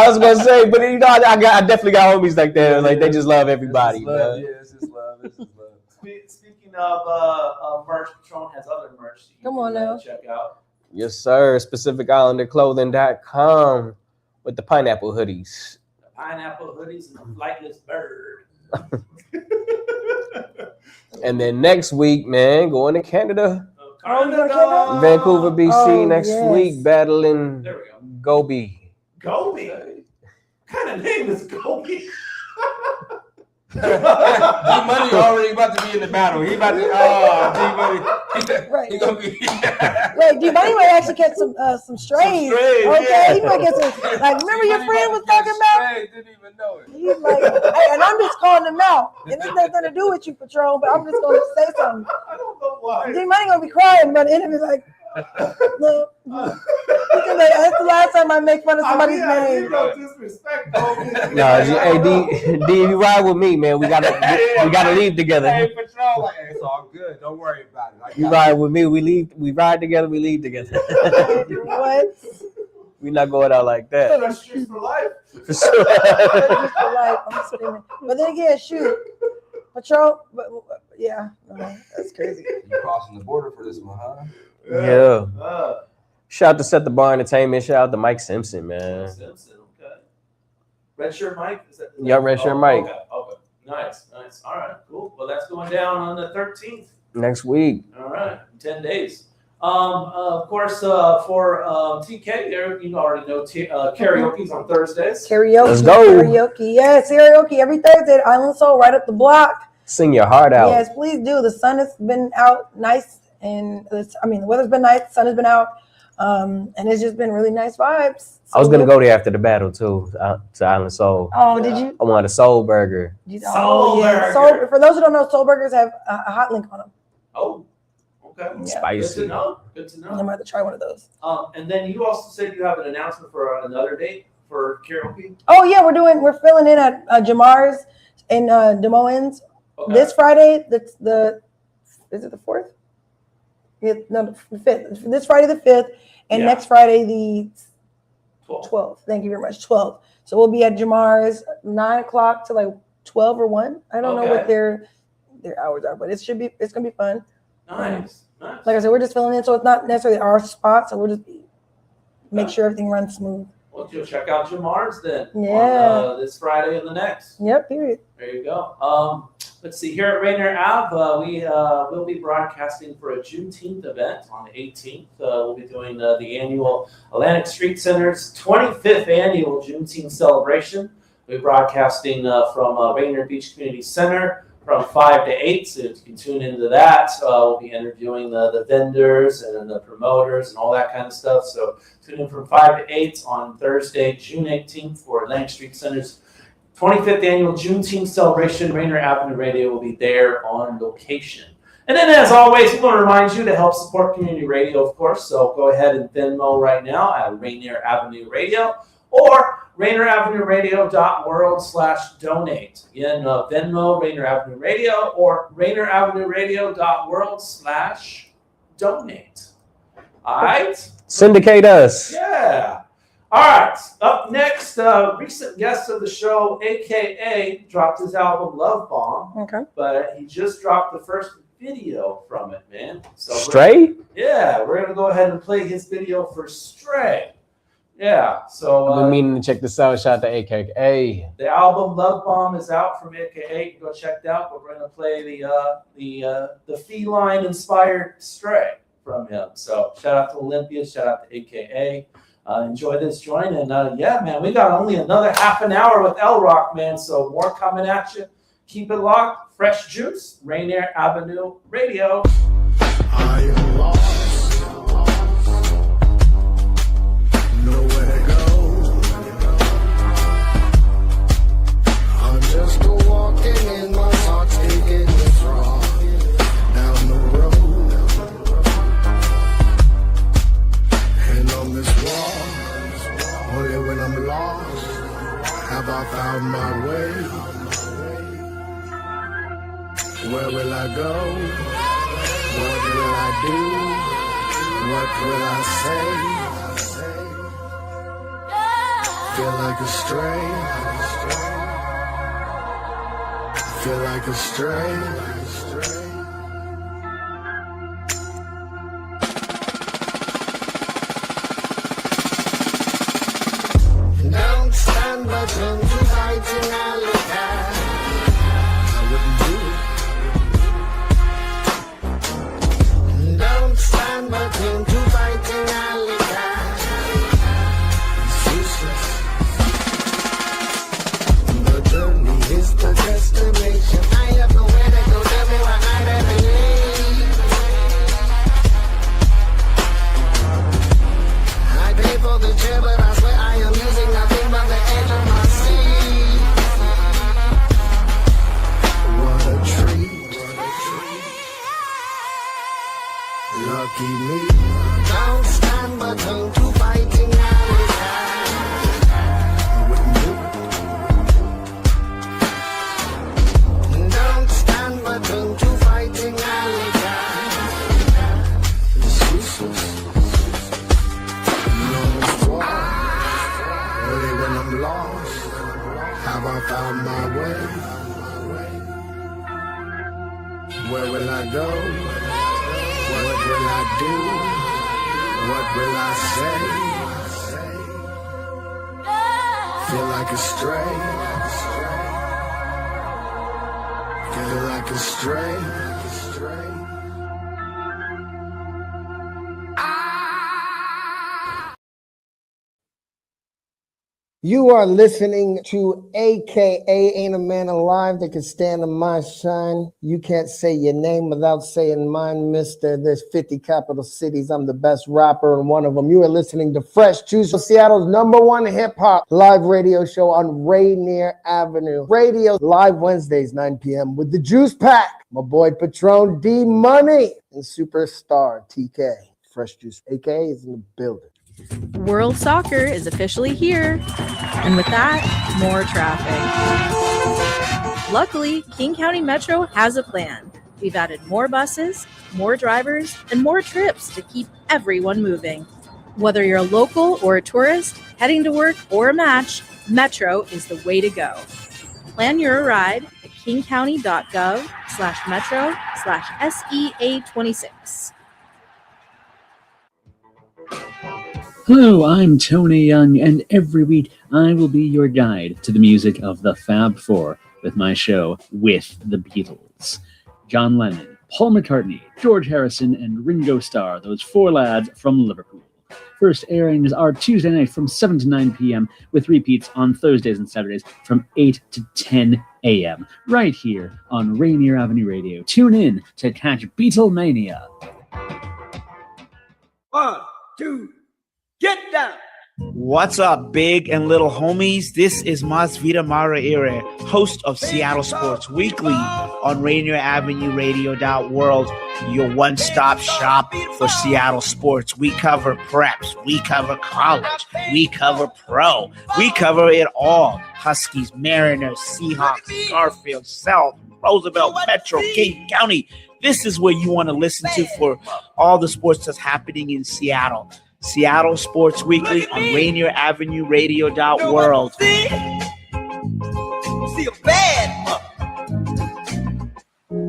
was gonna say, but you know, I definitely got homies like that. Like they just love everybody. It's love. Yeah, it's just love. It's just love. Speaking of merch, Patron has other merch that you Come on can now. check out. Yes, sir. PacificIslanderClothing.com with the pineapple hoodies. The pineapple hoodies and the flightless bird. And then next week, man, going to Canada. Canada. Vancouver, BC next yes. week, battling There we go. Gobi. Gobi. What kind of name is Gobi? D-Money already about to be in the battle. He about to. D-Money. Right. He gonna be. Wait, D-Money might actually catch some strays. Okay, yeah. he might get some. Like, remember your friend was talking about? Didn't even know it. He's like, hey, and I'm just calling him out. And this has nothing to do with you, Patron, but I'm just going to say something. I don't know why. D-Money going to be crying, but the end of it, like, look. That's the last time I make fun of somebody's name. No disrespect, Gobi. No, hey, D, you ride with me, man. We gotta leave together. Hey, Patron, like, it's all good. Don't worry about it. You ride with me. We ride together. We leave together. What? We not going out like that. That's streets for life. For sure. Just for life, I'm screaming. But then again, shoot, Patron, but yeah, no, that's crazy. You crossing the border for this one, huh? Yeah. Shout out to Set the Bar Entertainment. Shout out to Mike Simpson, man. Simpson, okay. Red Shirt Mike? Yeah, Red Shirt Mike. Okay. Nice. All right, cool. Well, that's going down on the 13th. Next week. All right, 10 days. Of course, for TK, there you already know karaoke's on Thursdays. Karaoke. Let's go. Karaoke. Yes, karaoke every Thursday at Island Soul, right up the block. Sing your heart out. Yes, please do. The sun has been out nice, and the weather's been nice. The sun has been out, and it's just been really nice vibes. So I was gonna go there after the battle too, to Island Soul. Oh, did you? I wanted a soul burger. Soul Burger. Soul, for those who don't know, Soul Burgers have a hot link on them. Oh, okay. Yeah. Spicy. Good to know. I might have to try one of those. And then you also said you have an announcement for another date for karaoke. Oh yeah, we're filling in at Jamar's in Des Moines this Friday. That's is it the 4th? Yeah, no, the 5th. This Friday the 5th, and next Friday the 12th. Thank you very much. 12th. So we'll be at Jamar's 9 o'clock to like 12 or 1. I don't know what their hours are, but it's gonna be fun. Nice. Like I said, we're just filling in, so it's not necessarily our spot, so we'll just make sure everything runs smooth. Well, you'll check out Jamar's then. Yeah. On, this Friday and the next. Yep. Period. There you go. Let's see. Here at Rainier Ave, we will be broadcasting for a Juneteenth event on the 18th. We'll be doing the annual Atlantic Street Center's 25th annual Juneteenth celebration. We'll be broadcasting from Rainier Beach Community Center from 5 to 8. So you can tune into that. We'll be interviewing the vendors and the promoters and all that kind of stuff. So tune in from 5 to 8 on Thursday, June 18th for Atlantic Street Center's 25th annual Juneteenth celebration. Rainier Avenue Radio will be there on location. And then, as always, we want to remind you to help support community radio, of course. So go ahead and Venmo right now at Rainier Avenue Radio or RainierAvenueRadio.world/donate. Again, Venmo, Rainier Avenue Radio, or RainierAvenueRadio.world/donate. All right? Syndicate us. Yeah. All right. Up next, recent guest of the show, a.k.a. dropped his album Love Bomb. Okay. But he just dropped the first video from it, man. So Stray? We're going to go ahead and play his video for Stray. Yeah, so I've been meaning to check this out. Shout out to AKA. the album Love Bomb is out from AKA. You can go check it out. But we're gonna play the feline inspired Stray from him. So shout out to Olympia, shout out to AKA. Enjoy this joint, and man, we got only another half an hour with LROC, man. So more coming at you. Keep it locked. Fresh Juice, Rainier Avenue Radio. I am lost. Nowhere to go. I'm just walking in my thoughts, thinking what's wrong. Down the find my way? Where will I go? What will I do? What will I say? Feel like a stray. Feel like a stray. Don't stand but turn to fighting alligator. I wouldn't do it. Don't stand but turn to fighting alligator. It's useless. The journey is the destination. I have nowhere to go. Tell me why I never leave. I pay for the chair, but I swear I am using nothing but the edge of my seat. What a treat. Lucky me. Don't stand but turn to fighting alligator. I wouldn't do it. Don't stand but turn to fighting alligator. It's useless. When I'm lost, have I found my way? Where will I go? What will I do? What will I say? Feel like a stray. Feel like a stray. You are listening to AKA Ain't a Man Alive That Can Stand in My Shine. You can't say your name without saying mine, mister. There's 50 capital cities. I'm the best rapper in one of them. You are listening to Fresh Juice, Seattle's #1 hip-hop live radio show on Rainier Avenue. Radio live Wednesdays, 9 p.m. with the Juice Pack. My boy Patron D Money and superstar TK. Fresh Juice, AKA is in the building. World Soccer is officially here, and with that, more traffic. Luckily, King County Metro has a plan. We've added more buses, more drivers, and more trips to keep everyone moving. Whether you're a local or a tourist, heading to work or a match, Metro is the way to go. Plan your ride at kingcounty.gov/metro/SEA26. Hello, I'm Tony Young, and every week I will be your guide to the music of the Fab Four with my show With the Beatles. John Lennon, Paul McCartney, George Harrison, and Ringo Starr, those four lads from Liverpool. First airings are Tuesday night from 7 to 9 p.m. with repeats on Thursdays and Saturdays from 8 to 10 a.m. right here on Rainier Avenue Radio. Tune in to catch Beatlemania. 1, 2, get down! What's up, big and little homies? This is Masvita Maraire, host of Seattle Sports Weekly on RainierAvenueRadio.world, your one-stop shop for Seattle sports. We cover preps, we cover college, we cover pro, we cover it all. Huskies, Mariners, Seahawks, Garfield, South, Roosevelt, Metro, King County. This is where you want to listen to for all the sports that's happening in Seattle. Seattle Sports Weekly on RainierAvenueRadio.world. See a bad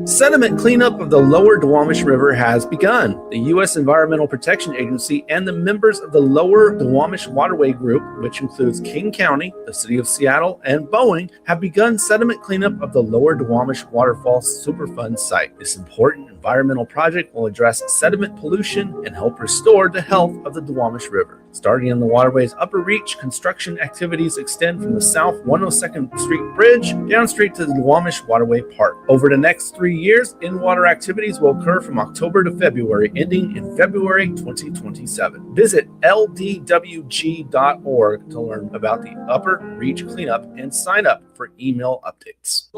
Sediment cleanup of the lower Duwamish River has begun. The U.S. Environmental Protection Agency and the members of the Lower Duwamish Waterway Group, which includes King County, the City of Seattle, and Boeing, have begun sediment cleanup of the Lower Duwamish Waterfall Superfund site. This important environmental project will address sediment pollution and help restore the health of the Duwamish River. Starting in the waterway's upper reach, construction activities extend from the South 102nd Street Bridge down straight to the Duwamish Waterway Park. Over the next 3 years, in-water activities will occur from October to February, ending in February 2027. Visit ldwg.org to learn about the upper reach cleanup and sign up for email updates.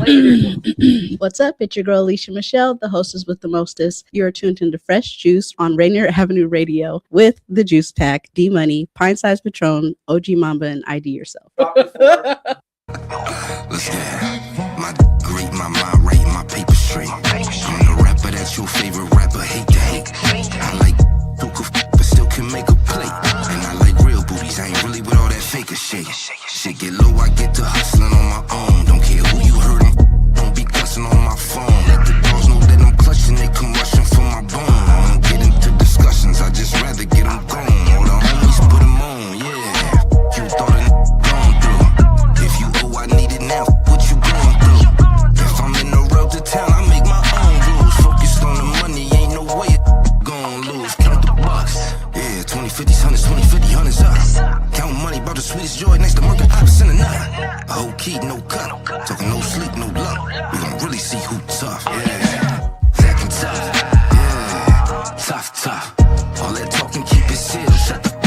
What's up? It's your girl Alicia Michelle, the hostess with the mostest. You're tuned into Fresh Juice on Rainier Avenue Radio with the Juice Pack, D Money, Pint Size Patron, OG Mamba, and ID Yourself. Let's get it. My great, my mind right, my paper straight. I'm the rapper that's your favorite rapper, hate to hate. I like who could but still can make a play. And I like real booties, I ain't really with all that faker shit. Shit get low, I get to hustling on my own. Don't care who you heard, don't be cussing on my phone. Let the dogs know that I'm clutching, they come rushing for my bone. I don't get into discussions, I just rather get them gone. All the homies put them on, yeah. You thought a gone through. If you owe, I need it now. What you going through? If I'm in the road to town, I make my own rules. Focused on the money, ain't no way gon' lose. Count the bucks, yeah. 20, 50s, 100s, 20, 50, 100s up. Count money, bought the sweetest joy next to murder ops in a nut. A whole key, no cut. Talking no sleep, no luck. We gon' really see who tough, yeah. Zach and tough, yeah. Tough, tough. All that talking, keep it sealed. Shut the f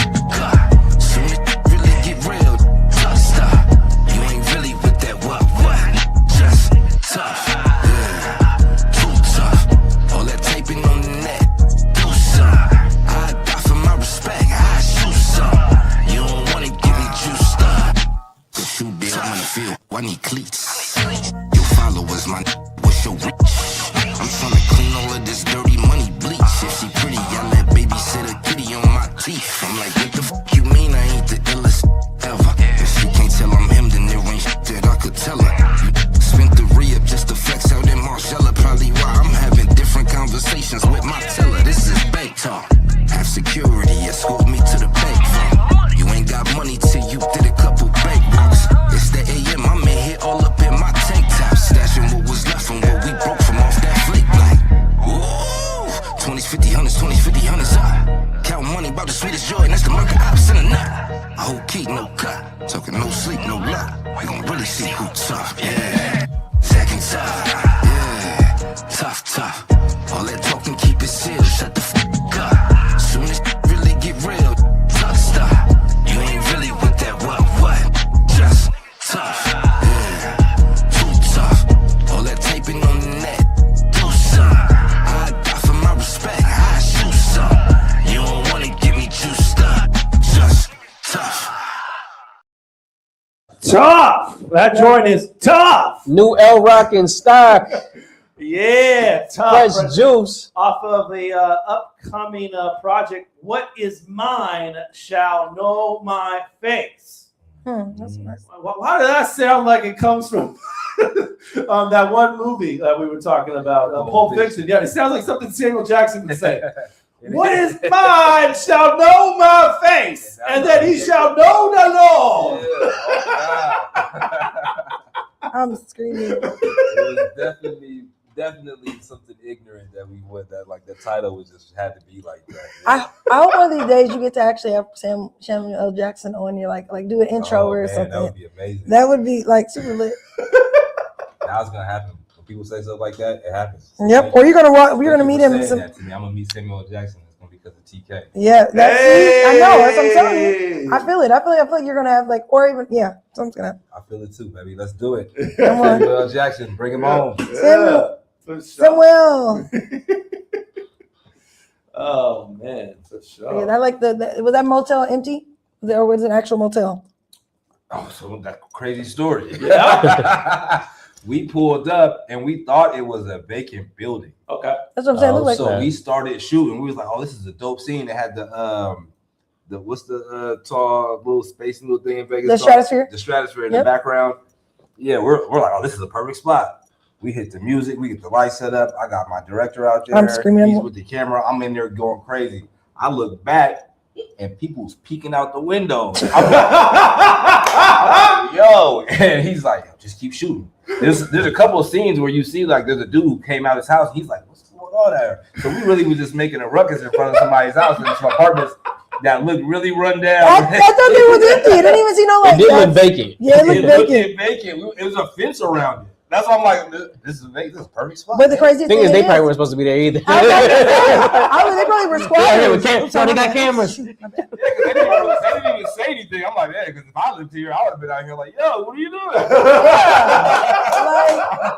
up. Soon as really get real, tough stuff. You ain't really with that what? Just tough, yeah. Too tough. All that taping on the net, do some. I die for my respect, I shoot some. You don't wanna give me juiced up. The shoe deal, I'm in the field, I need cleats. Your followers, my what's your reach? I'm tryna clean all of this dirty money bleach. If she pretty, I let babysit a kitty on my teeth. I'm like, what the f you mean I ain't the illest ever? If she can't tell I'm him, then there ain't shit that I could tell her. You spent the re-up just to flex out in Marcella. Probably why I'm having different conversations with my teller. This is bank talk. Have security escort me to the bank vault. You ain't got money till you did a couple bank walks. It's the AM, I'm in here all up in my tank top, stashing what was left from what we broke from off that flake black. Ooh, 20s, 50, 100s, 20s, 50, 100s up. Count money, about the sweetest joy, and that's the murder ops in a nut. A whole key, no cut. Talking no sleep, no luck. We gon' really see who tough, yeah. Zach and tough, yeah. Tough, tough. All that talking, keep it sealed. Shut the f up. Soon as really get real, tough stuff. You ain't really with that what? Just tough, yeah. Too tough. All that taping on the net, do some. I die for my respect, I shoot some. You don't wanna give me juiced up. Just tough. Tough. That joint is tough. New LROC in stock. Yeah, tough. Fresh juice. Off of the upcoming project, What Is Mine Shall Know My Face. That's nice. Why did that sound like it comes from that one movie that we were talking about, Pulp Fiction? Yeah, it sounds like something Samuel Jackson would say. What is mine shall know my face, and then he shall know the law. I'm screaming. It was definitely something ignorant that we would, that like the title was just had to be like that. I hope one of these days you get to actually have Samuel L. Jackson on you, like do an intro or something. That would be amazing. That would be like super lit. Now it's gonna happen. When people say stuff like that, it happens. Yep. Or you're gonna meet him. That to me. I'm gonna meet Samuel L. Jackson. It's gonna be because of TK. Yeah, I know. That's what I'm telling you. I feel it. I feel like you're gonna have like, or even something's gonna happen. I feel it too, baby. Let's do it. Come on. Samuel L. Jackson, bring him home. Samuel. Oh man, for sure. Yeah, that like was that motel empty? Or was it an actual motel? Oh, so that crazy story. Yeah. We pulled up and we thought it was a vacant building. Okay. That's what I'm saying. It looked like So that. we started shooting. We was like, oh, this is a dope scene. It had the what's the tall little space little thing in Vegas? The stratosphere? The stratosphere in the background. Yeah, we're like, oh, this is a perfect spot. We hit the music, we get the lights set up. I got my director out there. I'm screaming. He's with the camera. I'm in there going crazy. I look back and people's peeking out the window. I'm like, yo, and he's like, just keep shooting. There's a couple of scenes where you see like there's a dude who came out of his house. He's like, what's going on there? So we really was just making a ruckus in front of somebody's house in some apartments that looked really run down. I thought it was empty. I didn't even see no like. It did look vacant. Yeah, it looked vacant. It was a fence around it. That's why I'm like, this is a perfect spot. But the crazy thing is, they probably weren't supposed to be there either. they probably were squatters. So they got cameras. They didn't even say anything. I'm like, yeah, because if I lived here, I would have been out here like, yo, what are you doing?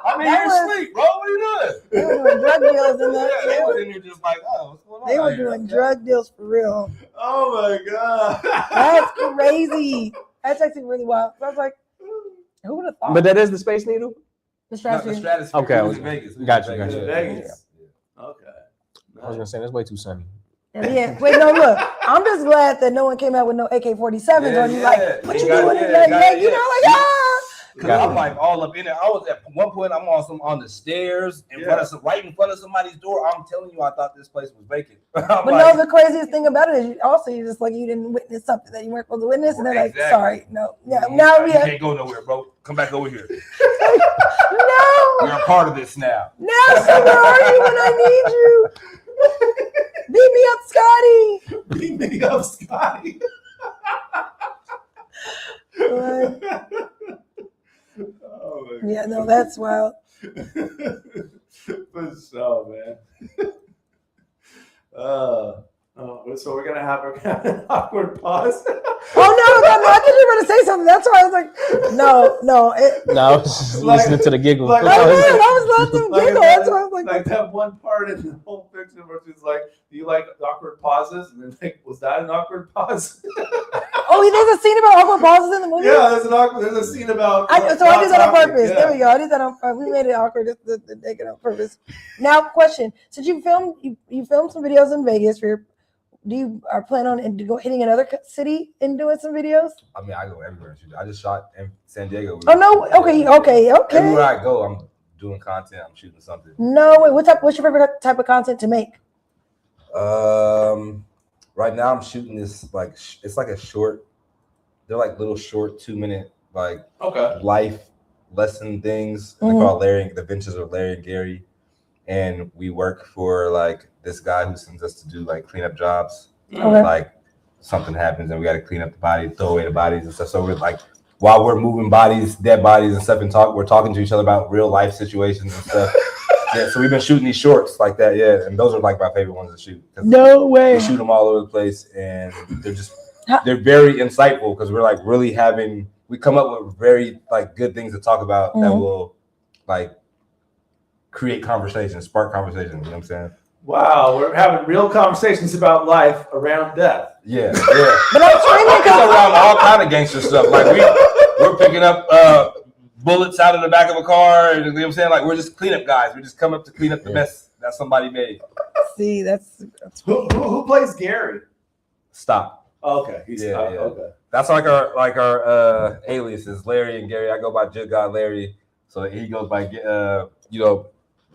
I'm in here asleep, bro. What are you doing? They were doing drug deals in there. Yeah, they were in here just like, oh, what's going on? They were doing drug deals for real. Oh my god, that's crazy. That's actually really wild. So I was like, Who would have thought? But that is the Space Needle? The Stratosphere. The Stratosphere. Okay, It was Vegas. Got you. Vegas. Okay. I was gonna say that's way too sunny. Yeah. Wait, no, look. I'm just glad that no one came out with no AK-47s on you. Like, what you doing? Cause I'm like all up in it. I was at one point. I'm on the stairs right in front of somebody's door. I'm telling you, I thought this place was vacant. But no, the craziest thing about it is you just like you didn't witness something that you weren't supposed to witness, and they're like, sorry, no, yeah, now we can't go nowhere, bro. Come back over here. No, you're a part of this now. Now, so where are you when I need you? Beat me up, Scotty. Beat me up, Scotty. Yeah, no, that's wild. For sure, man. So we're gonna have an awkward pause. Oh no, I thought you were gonna say something. That's why I was like, no. No, I was just listening to the giggle. I was listening to the giggle. That's why I was like that one part in the whole fiction where she's like, "Do you like awkward pauses?" And then like, was that an awkward pause? Oh, there's a scene about awkward pauses in the movie. Yeah, there's a scene about. I did that on purpose. Yeah. There we go. I did that on purpose. We made it awkward to make it on purpose. Now, question: since you filmed some videos in Vegas for your. Do you plan on hitting another city and doing some videos? I mean, I go everywhere. I just shot in San Diego. Oh no! Okay. Everywhere I go, I'm doing content. I'm shooting something. No, wait. What's your favorite type of content to make? Right now I'm shooting this it's like a short. They're like little short 2-minute life lesson things. They're called The Adventures of Larry and Gary, and we work for this guy who sends us to do cleanup jobs. Like something happens and we got to clean up the body, throw away the bodies and stuff. So we're while we're moving bodies, dead bodies and stuff, and we're talking to each other about real life situations and stuff. Yeah, so we've been shooting these shorts like that, yeah, and those are my favorite ones to shoot. No way. We shoot them all over the place, and they're very insightful because we're really we come up with very good things to talk about that will create conversations, spark conversations. You know what I'm saying? Wow, we're having real conversations about life around death. Yeah. But I'm screaming around all kind of gangster stuff. We're picking up bullets out of the back of a car, and you know what I'm saying? We're just cleanup guys. We just come up to clean up the mess that somebody made. See, that's who plays Gary? Stop. Okay, yeah. Okay. That's our alias is Larry and Gary. I go by Jig God Larry, so he goes by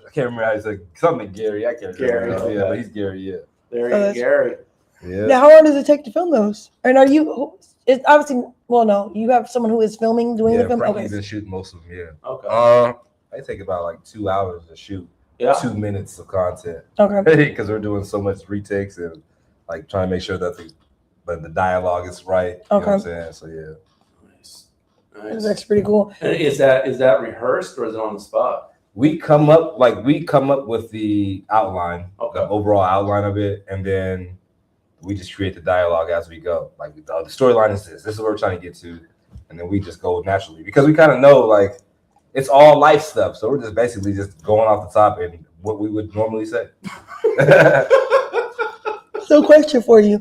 I can't remember how he said something Gary. I can't remember. Okay. Yeah, but he's Gary. Yeah. Larry and Gary. Yeah. Now, how long does it take to film those? And are you? It's obviously. Well, no, you have someone who is filming, doing the film. Frankie's been shooting most of them. Yeah. Okay. They take about 2 hours to shoot. Yeah. 2 minutes of content. Okay. Because we're doing so much retakes and trying to make sure that the dialogue is right. You know what I'm saying? So yeah. Nice. That's pretty cool. And is that rehearsed or is it on the spot? We come up with the outline, the overall outline of it, and then we just create the dialogue as we go. The storyline is this is what we're trying to get to, and then we just go naturally because we kind of know it's all life stuff. So we're just basically just going off the top and what we would normally say. So, question for you: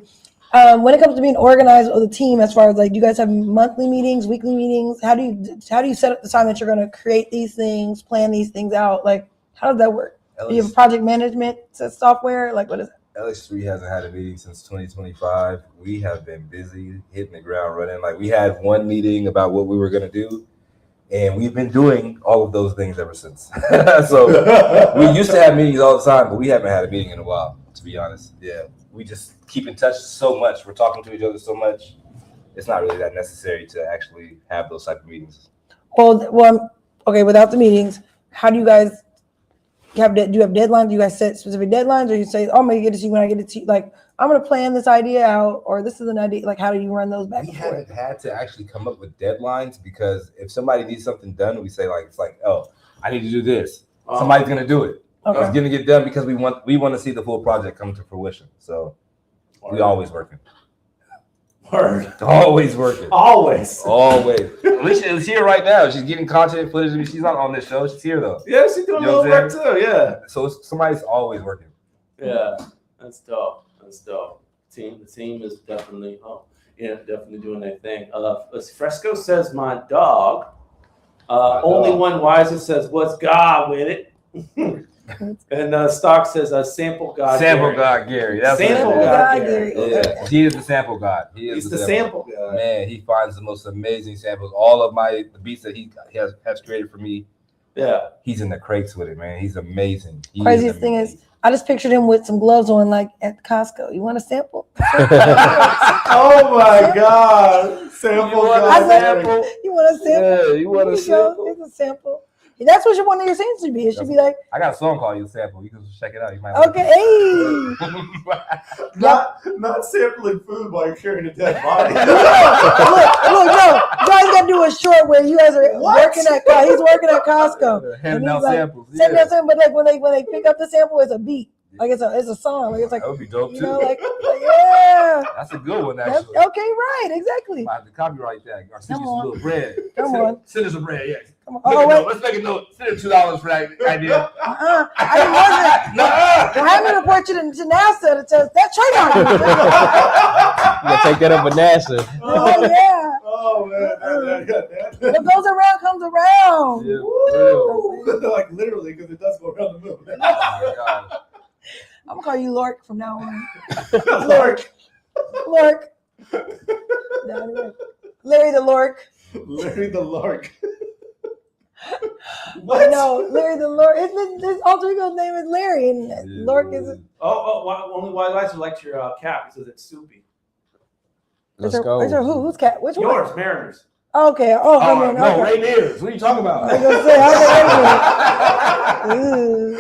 when it comes to being organized with a team, as far as do you guys have monthly meetings, weekly meetings? How do you set up the time that you're going to create these things, plan these things out? How does that work? Do you have a project management software? What is it? LH3 hasn't had a meeting since 2025. We have been busy hitting the ground running. We had one meeting about what we were going to do, and we've been doing all of those things ever since. So we used to have meetings all the time, but we haven't had a meeting in a while, to be honest. Yeah, we just keep in touch so much. We're talking to each other so much. It's not really that necessary to actually have those type of meetings. Well, okay. Without the meetings, how do you guys do you have deadlines? Do you guys set specific deadlines, or you say, "Oh, I'm gonna get it to you when I get it to you"? I'm gonna plan this idea out, or this is an idea. How do you run those back? We haven't had to actually come up with deadlines because if somebody needs something done, we say oh, I need to do this. Somebody's gonna do it. Okay. It's gonna get done because we want to see the full project come to fruition. So we always working. Word. Always working. Always. Alicia is here right now. She's getting content footage. She's not on this show. She's here though. Yeah, she's doing a little work too. Yeah. So somebody's always working. Yeah, that's dope. The team is definitely definitely doing their thing. Fresco says my dog Only One Wiser says, "What's God with it?" And Stock says, "Sample God." Sample Gary. God Gary. That's Sample what it is. God Gary. Yeah, he is the sample god. He's the sample god. Man, he finds the most amazing samples. All of the beats that he has created for me. Yeah, he's in the crates with it, man. He's amazing. Craziest thing is, I just pictured him with some gloves on, like at Costco. You want a sample? Oh my God! Sample God. Sample. You want a sample? Yeah, you want a sample? It's a sample. That's what one of your scenes should be. It should be like, I got a song called "You Sample." You can check it out. You might. Okay, hey. Not sampling food while you're carrying a dead body. look, no. You guys got to do a short where you guys are working at. He's working at Costco. Handing out like, samples. Sending out samples, but like when they pick up the sample, it's a beat. Like it's a song. Like it's like that would be dope too. Like yeah. That's a good one actually. Okay, right, exactly. I have to copyright that. Or send you some on. little bread. Send us some bread. Yeah. Come on. Let's make a note. Send him $2 for that idea. I didn't want it. I'm going to report you to NASA to tell that trademark. You gotta take that up with NASA. Oh yeah. Oh man, What goes around comes around. Yeah, like literally, because it does go around the moon. Oh my God. I'm gonna call you Lork from now on. Lork. Larry the Lork. Larry the Lork. What? No, Larry the Lork. His alter ego's name is Larry, and Lork is. Only Why Lights likes your cap. He says it's soupy. Let's go. Who's cat? Which one? Yours, Mariners. Okay. Rainiers. What are you talking about? I was gonna say,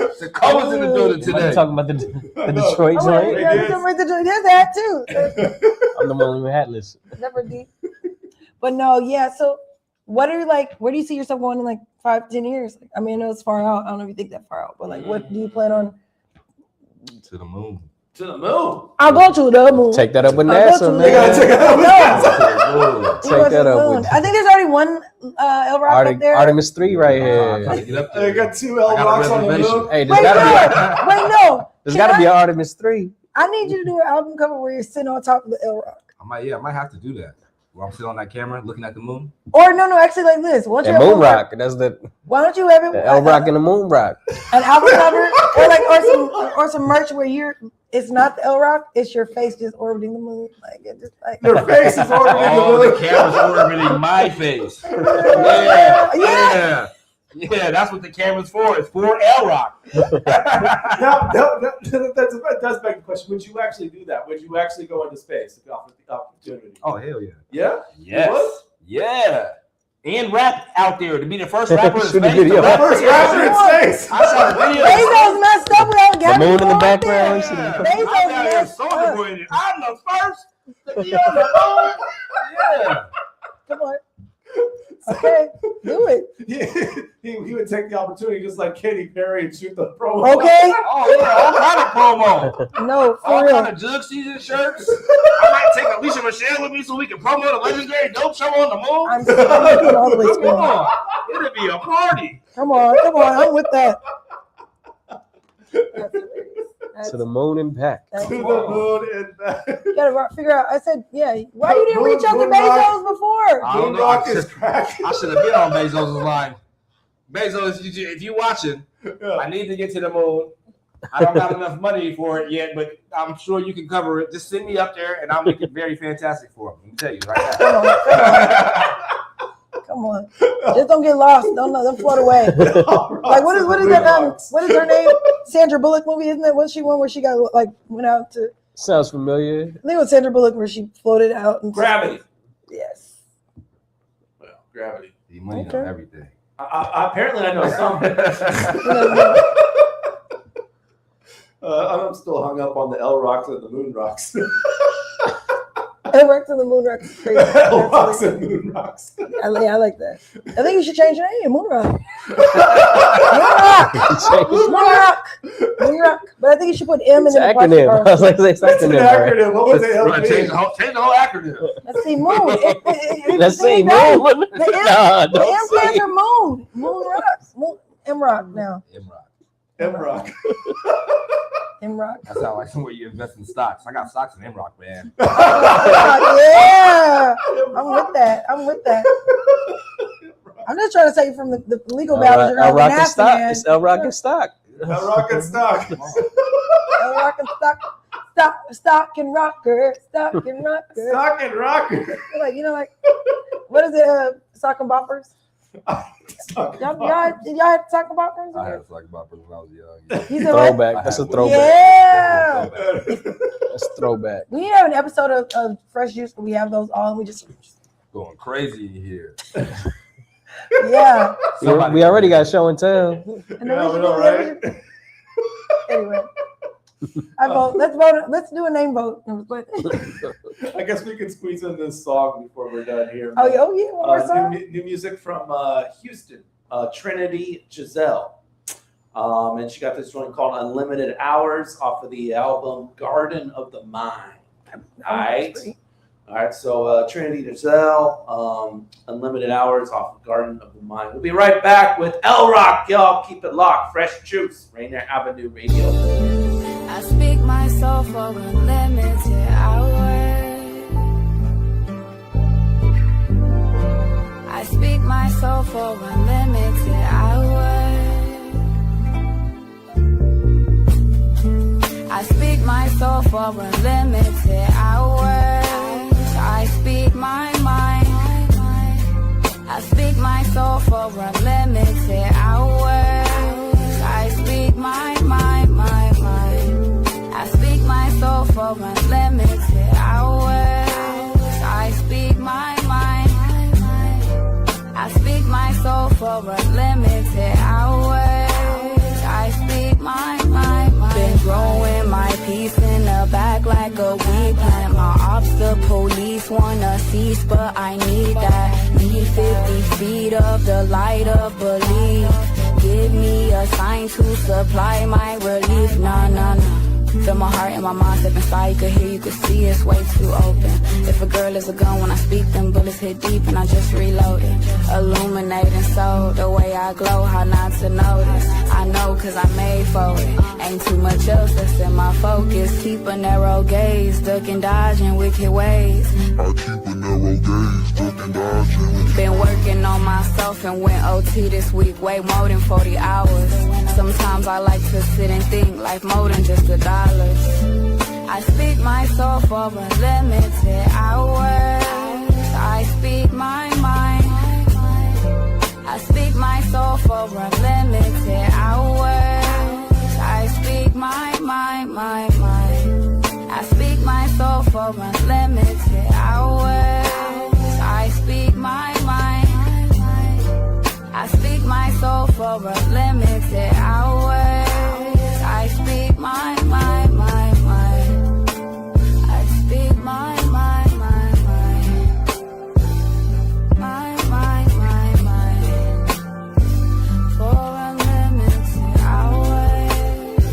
how's The Cole's in the building today. I'm talking about the Detroit joint. There's that too. I'm the one who had list. Never deep. But no, yeah. So, what are you like? Where do you see yourself going in like 5-10 years? I mean, I know it's far out. I don't know if you think that far out, but like, what do you plan on? To the moon. To the moon. I'll go to the moon. Take that up with NASA, man. Take that up with. I think there's already one LROC up there. Artemis 3 right here. They got 2 LROCs on the moon. Hey, there's gotta be an Artemis 3. I need you to do an album cover where you're sitting on top of the LROC. I might have to do that. Where I'm sitting on that camera looking at the moon. Or no, actually like this. Why don't you Moon Rock. That's the. Why don't you have it? The LROC and the Moon Rock. An album cover, or some merch where it's not the LROC, it's your face just orbiting the moon. Like it just like your face is orbiting the moon. The camera's orbiting my face. Yeah, that's what the camera's for. It's for LROC. That does beg the question. Would you actually do that? Would you actually go into space if you offered the opportunity? Oh, hell yeah. Yeah? Yes. Yeah. And rap out there to be the first rapper in space. The first rapper in space. I saw a video. Bezos messed up with the moon in the background. Bezos messed up. I'm the first to be on the moon. Yeah. Come on. Okay, do it. He would take the opportunity just like Katy Perry and shoot the promo. Okay. Oh yeah, all kind of promo. No, for all real. kind of jug season shirts. I might take Alicia Michelle with me so we can promote a legendary dope show on the moon. I'm looking all the way Come on, it'll be a party. Come on, I'm with that. To the moon and back. To the moon and back. You gotta figure out. I said, yeah. Why you didn't reach out to Bezos before? I don't know. I should have been on Bezos' line. Bezos, if you watching, I need to get to the moon. I don't got enough money for it yet, but I'm sure you can cover it. Just send me up there, and I'll make it very fantastic for him. Let me tell you right now. Come on. Just don't get lost. Don't float away. Like what is that? What is her name? Sandra Bullock movie, isn't it? What's she one where she got went out to? Sounds familiar. I think it was Sandra Bullock where she floated out. And Gravity. Yes. Well, Gravity. The money on everything. Apparently, I know some. I'm still hung up on the LROCs and the Moon Rocks. LROCs and the Moon Rocks. LROCs and Moon Rocks. I like that. I think you should change your name, Moon Rock. Moon Rock. But I think you should put M in the acronym. I was like, it's an acronym. What was it? Change the whole acronym. Let's see, Moon. Let's see, Moon. The M stands for Moon. Moon Rocks. M-Rock now. M-Rock. M-Rock. That's how like somewhere you invest in stocks. I got stocks in M-Rock, man. Yeah. I'm with that. I'm just trying to say from the legal battles, you're going to LROC and nasty, stock. man. It's LROC and stock. LROC and stock. LROC and stock and rocker. Stock and rocker. Like, what is it? Sock and boppers? Y'all had sock and boppers? I had sock and boppers when I was young. You said what? Throwback. That's a throwback. Yeah. That's throwback. We need to have an episode of Fresh Juice where we have those all and we just Going crazy here. yeah. We already got show and tell. And then right? Anyway. I vote. Let's vote. Let's do a name vote. I guess we can squeeze in this song before we're done here. Oh yeah, one more song. New music from Houston, Trinity Giselle. And she got this joint called Unlimited Hours off of the album Garden of the Mind. All right, so Trinity Giselle, Unlimited Hours off of Garden of the Mind. We'll be right back with LROC, y'all. Keep it locked. Fresh Juice, Rainier Avenue Radio. I speak myself for unlimited hours. I speak myself for unlimited hours. I speak myself for unlimited hours. I speak my mind. I speak myself for unlimited hours. I speak my mind, I speak myself for unlimited hours. I speak my mind. I speak myself for unlimited hours. I speak my mind. Been growing my peace in the back like a weed plant. My ops, the police wanna cease, but I need that. Need 50 feet of the light of belief. Give me a sign to supply my relief. Nah. Feel my heart and my mind step inside. You could hear, you could see, it's way too open. If a girl is a gun, when I speak, them bullets hit deep and I just reload it. Illuminating so the way I glow, how not to notice. I know cause I made for it. Ain't too much else that's in my focus. Keep a narrow gaze, ducking, dodging wicked ways. I keep a narrow gaze, ducking, dodging. Been working on myself and went OT this week, way more than 40 hours. Sometimes I like to sit and think life more than just $1. I speak myself for unlimited hours. I speak my mind. I speak myself for unlimited hours. I speak my mind. I speak myself for unlimited hours. I speak my mind. I speak myself for unlimited hours. I speak my mind. I speak my mind. For unlimited hours.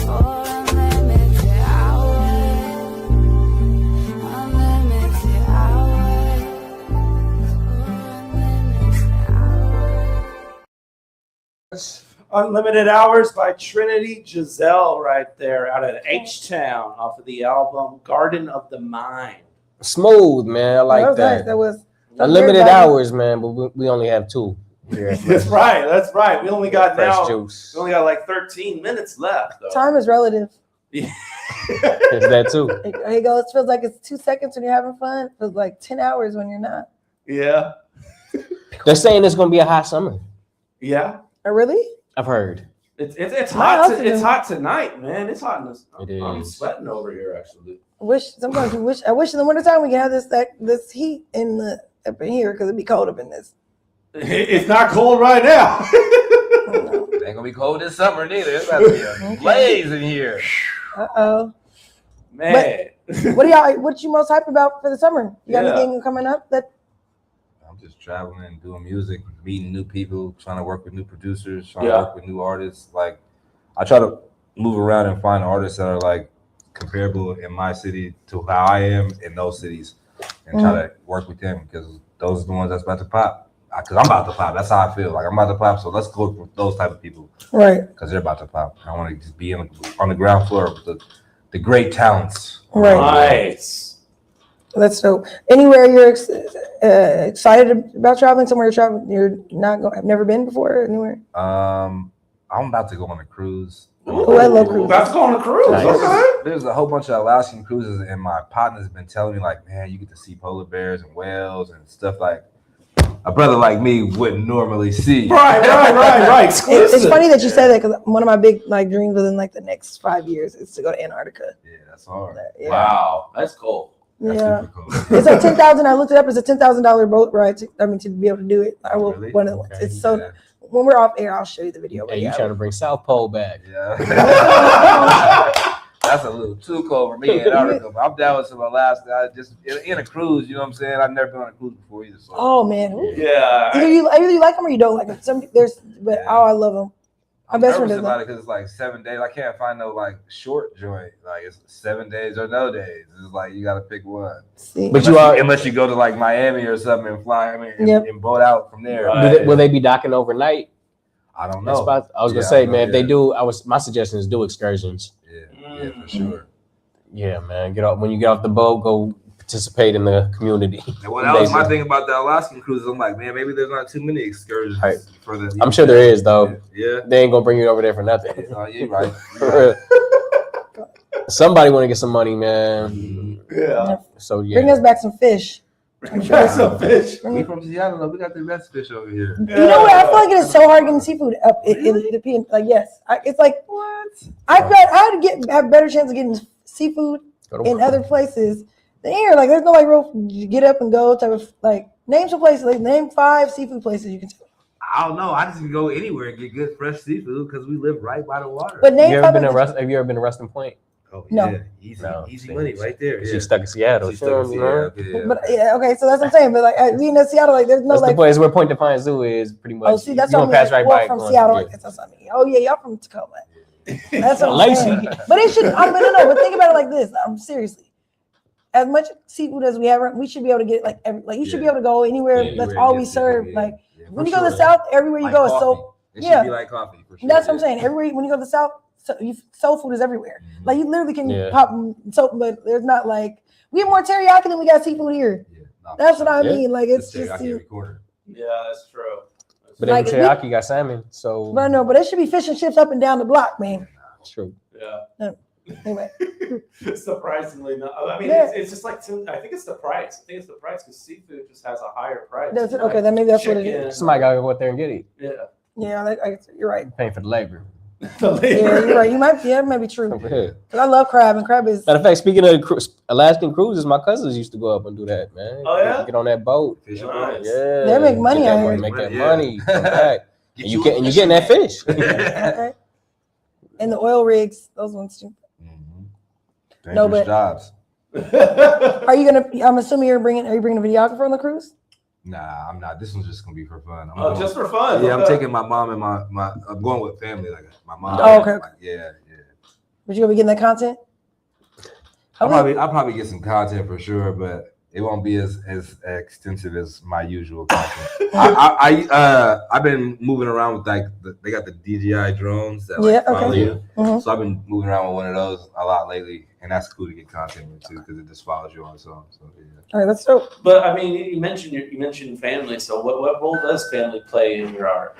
For unlimited hours. Unlimited hours. Unlimited Hours by Trinity Giselle right there out of H-Town off of the album Garden of the Mind. Smooth, man. I like that. Nice. That was Unlimited hours, man, but we only have 2. Here. That's right. We only got Fresh Juice. We only got like 13 minutes left. Though. time is relative. Yeah. It's that too. It goes. Feels like it's 2 seconds when you're having fun. It feels like 10 hours when you're not. Yeah. They're saying it's gonna be a hot summer. Yeah. Oh, really? I've heard. It's hot. It's hot tonight, man. It's hot in this. It I'm is. sweating over here actually. I wish in the wintertime we can have this heat up in here because it'd be cold up in this. It's not cold right now. It ain't gonna be cold this summer neither. It's about to be a blaze in here. Man. But, what you most hyped about for the summer? You got Yeah. anything coming up that? I'm just traveling and doing music, meeting new people, trying to work with new producers, trying to Yeah. work with new artists. Like, I try to move around and find artists that are like comparable in my city to how I am in those cities, and try to work with them because those are the ones that's about to pop. Because I'm about to pop. That's how I feel. Like I'm about to pop. So let's go with those type of people, Right. Because they're about to pop. I want to just be on the ground floor with the great talents. Right. Nice. That's dope. Anywhere you're excited about traveling? Somewhere you're have never been before? Anywhere? I'm about to go on a cruise. Oh, I love cruises. About to go on a cruise. Nice. Okay. There's a whole bunch of Alaskan cruises, and my partner's been telling me, like, man, you get to see polar bears and whales and stuff like a brother like me wouldn't normally see. Right. It's funny that you said that because one of my big dreams within the next 5 years is to go to Antarctica. Yeah, that's hard. Yeah. Wow, that's cool. That's super cool. It's like $10,000. I looked it up. It's a $10,000 boat ride. To be able to do it. I will. Really? One of the ones. It's so. When we're off air, I'll show you the video. Hey, you trying to bring South Pole back? Yeah. That's a little too cold for me in Antarctica. I'm down with some Alaska. I just in a cruise, you know what I'm saying? I've never been on a cruise before either. So. Oh man. Yeah. Either you like them or you don't like them. I love them. I'm My best friend nervous does about that. it because it's like 7 days. I can't find no short joint. Like it's 7 days or no days. It's like you got to pick one. See. But unless you go to like Miami or something and fly. And boat out from there. Will they be docking overnight? I don't know. I was gonna say, man, if they do, my suggestion is do excursions. Yeah, for sure. Yeah, man. When you get off the boat, go participate in the community. Well, that was my thing about the Alaskan cruises. I'm like, man, maybe there's not too many excursions for the. I'm sure there is though. Yeah. They ain't gonna bring you over there for nothing. You're right. Somebody want to get some money, man. Yeah. So yeah. Bring us back some fish. Some fish. We from Seattle, though. We got the best fish over here. You know what? I feel like it is so hard getting seafood up in the PN. Like yes, it's like what? I have better chance of getting seafood in other places than here. Like there's no real get up and go type of name some places. Name 5 seafood places you can tell. I don't know. I just can go anywhere and get good fresh seafood because we live right by the water. But have you ever been to Ruston Point? Oh, no. Yeah. Easy money right there. She's stuck in Seattle. She's stuck in Seattle. Yeah. But okay, so that's what I'm saying. But being in Seattle, there's no that's the place where Point Defiance Zoo is pretty much. Oh, see, that's you what pass right by from Seattle. I guess that's what I mean. Oh yeah, y'all from Tacoma. That's what I'm saying. But it should. No. But think about it like this. Seriously, as much seafood as we have, we should be able to get you should be able to go anywhere. That's all we serve. When you go to the South, everywhere you go is so. It should be like coffee for sure. That's what I'm saying. Everywhere when you go to the South. Soul food is everywhere. Like you literally can pop soap, but there's not we have more teriyaki than we got seafood here. That's what I mean. Like it's just Yeah, that's true. But every teriyaki got salmon, so. But no, but it should be fish and chips up and down the block, man. True. Yeah. Anyway. Surprisingly, no. I mean, it's just I think it's the price. I think it's the price because seafood just has a higher price. That's it. Okay, then maybe that's what it is. Somebody gotta go out there and get it. Yeah. Yeah, you're right. Paying for the labor. Yeah, you're right. It might be true. Because I love crab, and crab is. Matter of fact, speaking of Alaskan cruises, my cousins used to go up and do that, man. Oh yeah, get on that boat. Nice. Yeah, they make money out here. Make that money. Come back. And you getting that fish. Okay. And the oil rigs, those ones too. Mm-hmm. No, but jobs. Are you gonna? I'm assuming are you bringing a videographer on the cruise? Nah, I'm not. This one's just gonna be for fun. Just for fun. Yeah, I'm taking my mom and my. I'm going with family, like my mom. Oh, okay. Yeah. But you gonna be getting that content? I'll probably get some content for sure, but it won't be as extensive as my usual content. I've been moving around with they got the DJI drones that follow you. Mm-hmm. So I've been moving around with one of those a lot lately, and that's cool to get content with too because it just follows you on its own. So yeah. All right, that's dope. But I mean, you mentioned family. So what role does family play in your art?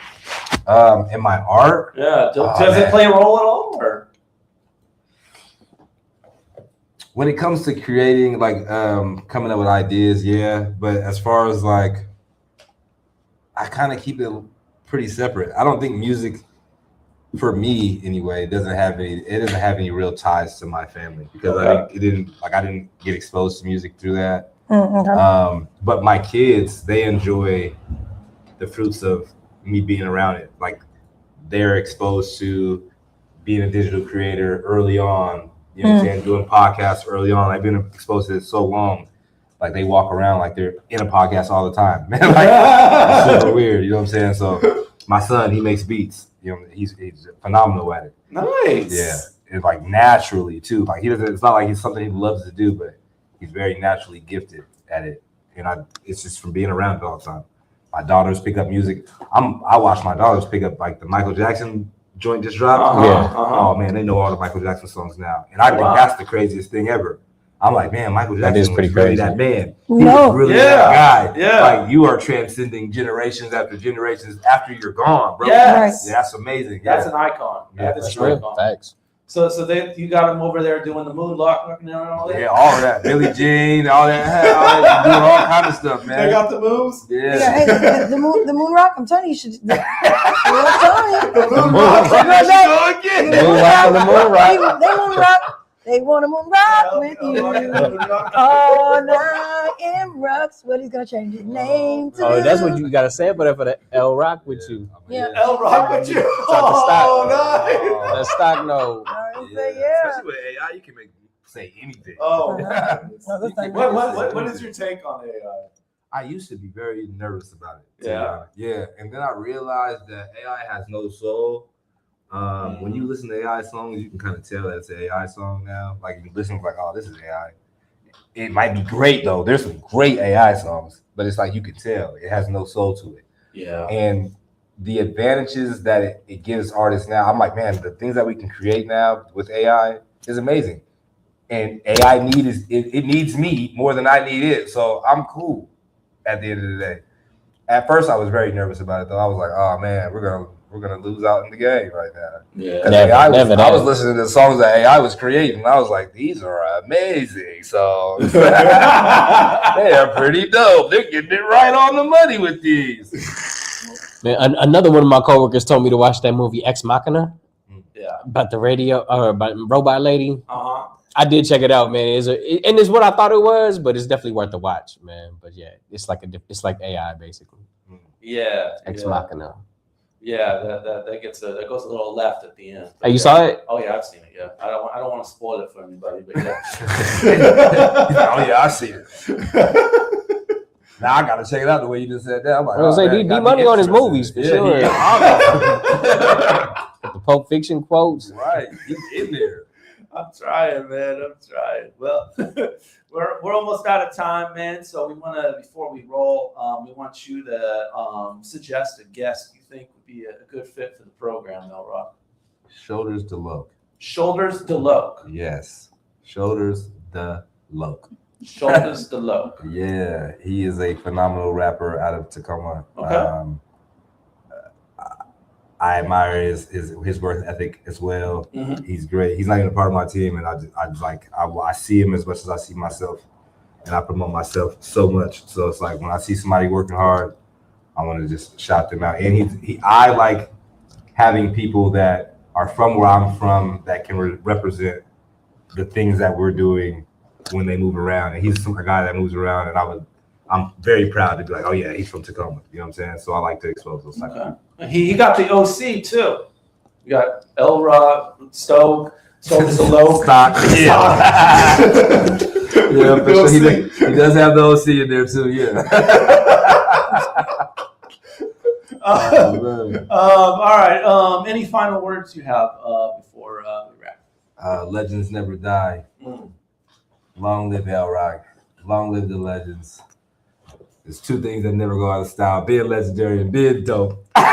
In my art? Yeah. Does it play a role at all, or? When it comes to creating, coming up with ideas, yeah. But as far as I kind of keep it pretty separate. I don't think music, for me anyway, doesn't have any real ties to my family because I didn't get exposed to music through that. Okay. But my kids, they enjoy the fruits of me being around it. Like they're exposed to being a digital creator early on. You know what I'm saying? Doing podcasts early on. I've been exposed to it so long. Like they walk around like they're in a podcast all the time. Man, it's super weird. You know what I'm saying? So my son, he makes beats. You know, he's phenomenal at it. Nice. Yeah. And naturally too. He doesn't. It's not like it's something he loves to do, but he's very naturally gifted at it. And it's just from being around it all the time. My daughters pick up music. I watch my daughters pick up the Michael Jackson joint just dropped. Oh man, they know all the Michael Jackson songs now, and I think that's the craziest thing ever. I'm like, man, Michael That Jackson is pretty was really crazy. that man. He No. was really that guy. Like you are transcending generations after generations after you're gone, bro. Yes. Yeah, that's amazing. That's an icon. Yeah, That is that's an real. icon. Facts. So you got him over there doing the moonwalk and all that. Yeah, all that. Billie Jean, all that, doing all kind of stuff, man. They got the moves. Yeah. Hey, the moon rock. I'm telling you, you should. I'm telling you. The moon rock. They moon rock. They want to moon rock with you. Oh, now M Rocks. What he's gonna change his name to? Oh, that's what you gotta say about it for the LROC with you. Yeah. LROC with you. The stock no. Especially with AI, you can say anything. Oh. No, what is your take on AI? I used to be very nervous about it. Yeah. Yeah. And then I realized that AI has no soul. When you listen to AI songs, you can kind of tell that it's an AI song now. Like you listen, like, oh, this is AI. It might be great though. There's some great AI songs, but it's like you can tell it has no soul to it. Yeah. And the advantages that it gives artists now, I'm like, man, the things that we can create now with AI is amazing. And AI it needs me more than I need it. So I'm cool at the end of the day. At first, I was very nervous about it though. I was like, oh man, we're gonna lose out in the game right now. Yeah. I was listening to the songs that AI was creating. I was like, these are amazing songs. They are pretty dope. They're getting it right on the money with these. Man, another one of my coworkers told me to watch that movie Ex Machina. Yeah. About the radio or about robot lady. Uh-huh. I did check it out, man. And it's what I thought it was, but it's definitely worth the watch, man. But yeah, it's like AI basically. Yeah. Ex Machina. Yeah, that goes a little left at the end. Hey, you saw it? Oh yeah, I've seen it. Yeah, I don't want to spoil it for anybody, but yeah. Oh yeah, I see it. Now I gotta check it out the way you just said that. I'm like, I was say D Money on his movies for sure. The Pulp Fiction quotes. Right, he's in there. I'm trying, man. I'm trying. Well, we're almost out of time, man. So we want to, before we roll, we want you to suggest a guest you think would be a good fit for the program, LROC. Shoulders to Loc. Shoulders to Loc. Yes, Shoulders the Loc. Shoulders to Loc. Yeah, he is a phenomenal rapper out of Tacoma. Okay. I admire his work ethic as well. Mm-hmm. He's great. He's not even a part of my team, and I see him as much as I see myself, and I promote myself so much. So it's like when I see somebody working hard, I want to just shout them out. And I like having people that are from where I'm from that can represent the things that we're doing when they move around. And he's a guy that moves around, and I'm very proud to be like, oh yeah, he's from Tacoma. You know what I'm saying? So I like to expose those type of people. He got the OC too. You got LROC, Stoke, Shoulders to Loc. Stock. Yeah. Yeah, for sure. He does have the OC in there too. Yeah. All right. Any final words you have before we wrap? Legends never die. Long live LROC. Long live the legends. There's two things that never go out of style: being legendary and being dope. Period.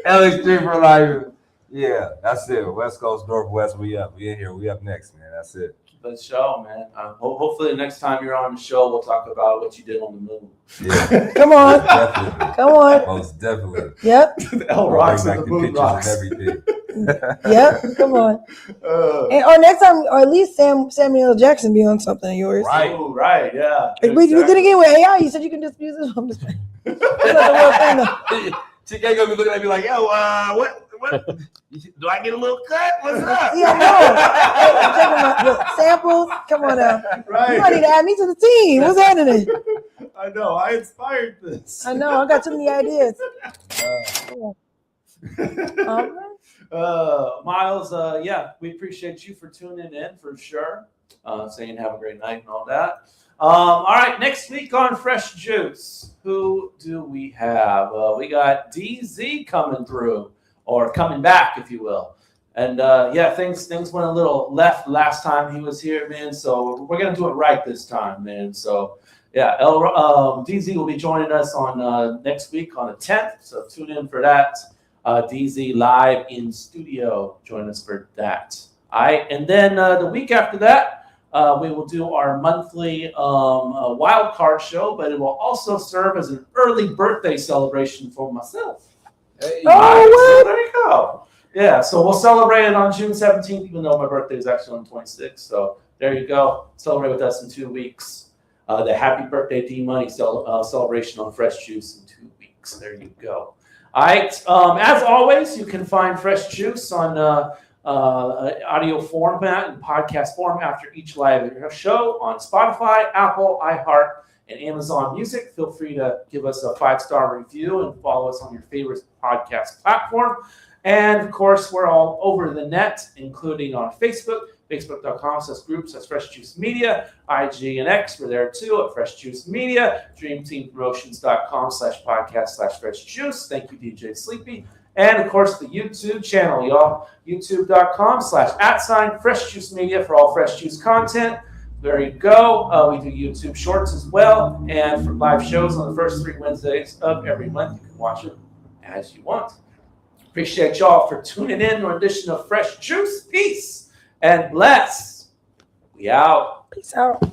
LX Street for life. Yeah, that's it. West Coast, Northwest, we up. We in here. We up next, man. That's it. For the show, man. Hopefully, next time you're on the show, we'll talk about what you did on the moon. Yeah. Come on. Definitely. Come on. Most definitely. Yep. LROC's Bring and back the moon pictures rocks. and everything. Yep. Come on. Or next time, or at least Samuel Jackson be on something of yours. Right. Oh, right. Yeah. But then again, with AI, you said you can just use it. I'm just saying. That's not the real thing, though. TK gonna be looking at me like, yo, what? Do I get a little cut? What's up? Yeah, no. Hey, I'm checking my samples. Come on now. Right. You might need to add me to the team. What's happening? I know. I inspired this. I know. I got too many ideas. Miles, yeah, we appreciate you for tuning in for sure. Saying have a great night and all that. All right, next week on Fresh Juice, who do we have? We got DZ coming through, or coming back, if you will. And yeah, things went a little left last time he was here, man. So we're gonna do it right this time, man. So yeah, DZ will be joining us on next week on the 10th. So tune in for that. DZ live in studio. Join us for that. All right, and then the week after that, we will do our monthly wild card show, but it will also serve as an early birthday celebration for myself. Hey. So there you go. Yeah, so we'll celebrate it on June 17th, even though my birthday is actually on the 26th. So there you go. Celebrate with us in 2 weeks. The Happy Birthday D Money celebration on Fresh Juice in 2 weeks. There you go. All right. As always, you can find Fresh Juice on audio format and podcast form after each live show on Spotify, Apple, iHeart, and Amazon Music. Feel free to give us a 5-star review and follow us on your favorite podcast platform. And of course, we're all over the net, including on Facebook, facebook.com/groups/Fresh Juice Media, IG and X, we're there too at Fresh Juice Media, dreamteampromotions.com/podcast/Fresh Juice. Thank you, DJ Sleepy. And of course, the YouTube channel, y'all, youtube.com/@Fresh Juice Media for all Fresh Juice content. There you go. We do YouTube Shorts as well. And for live shows on the first 3 Wednesdays of every month, you can watch it as you want. Appreciate y'all for tuning in to an edition of Fresh Juice. Peace and bless. We out. Peace out.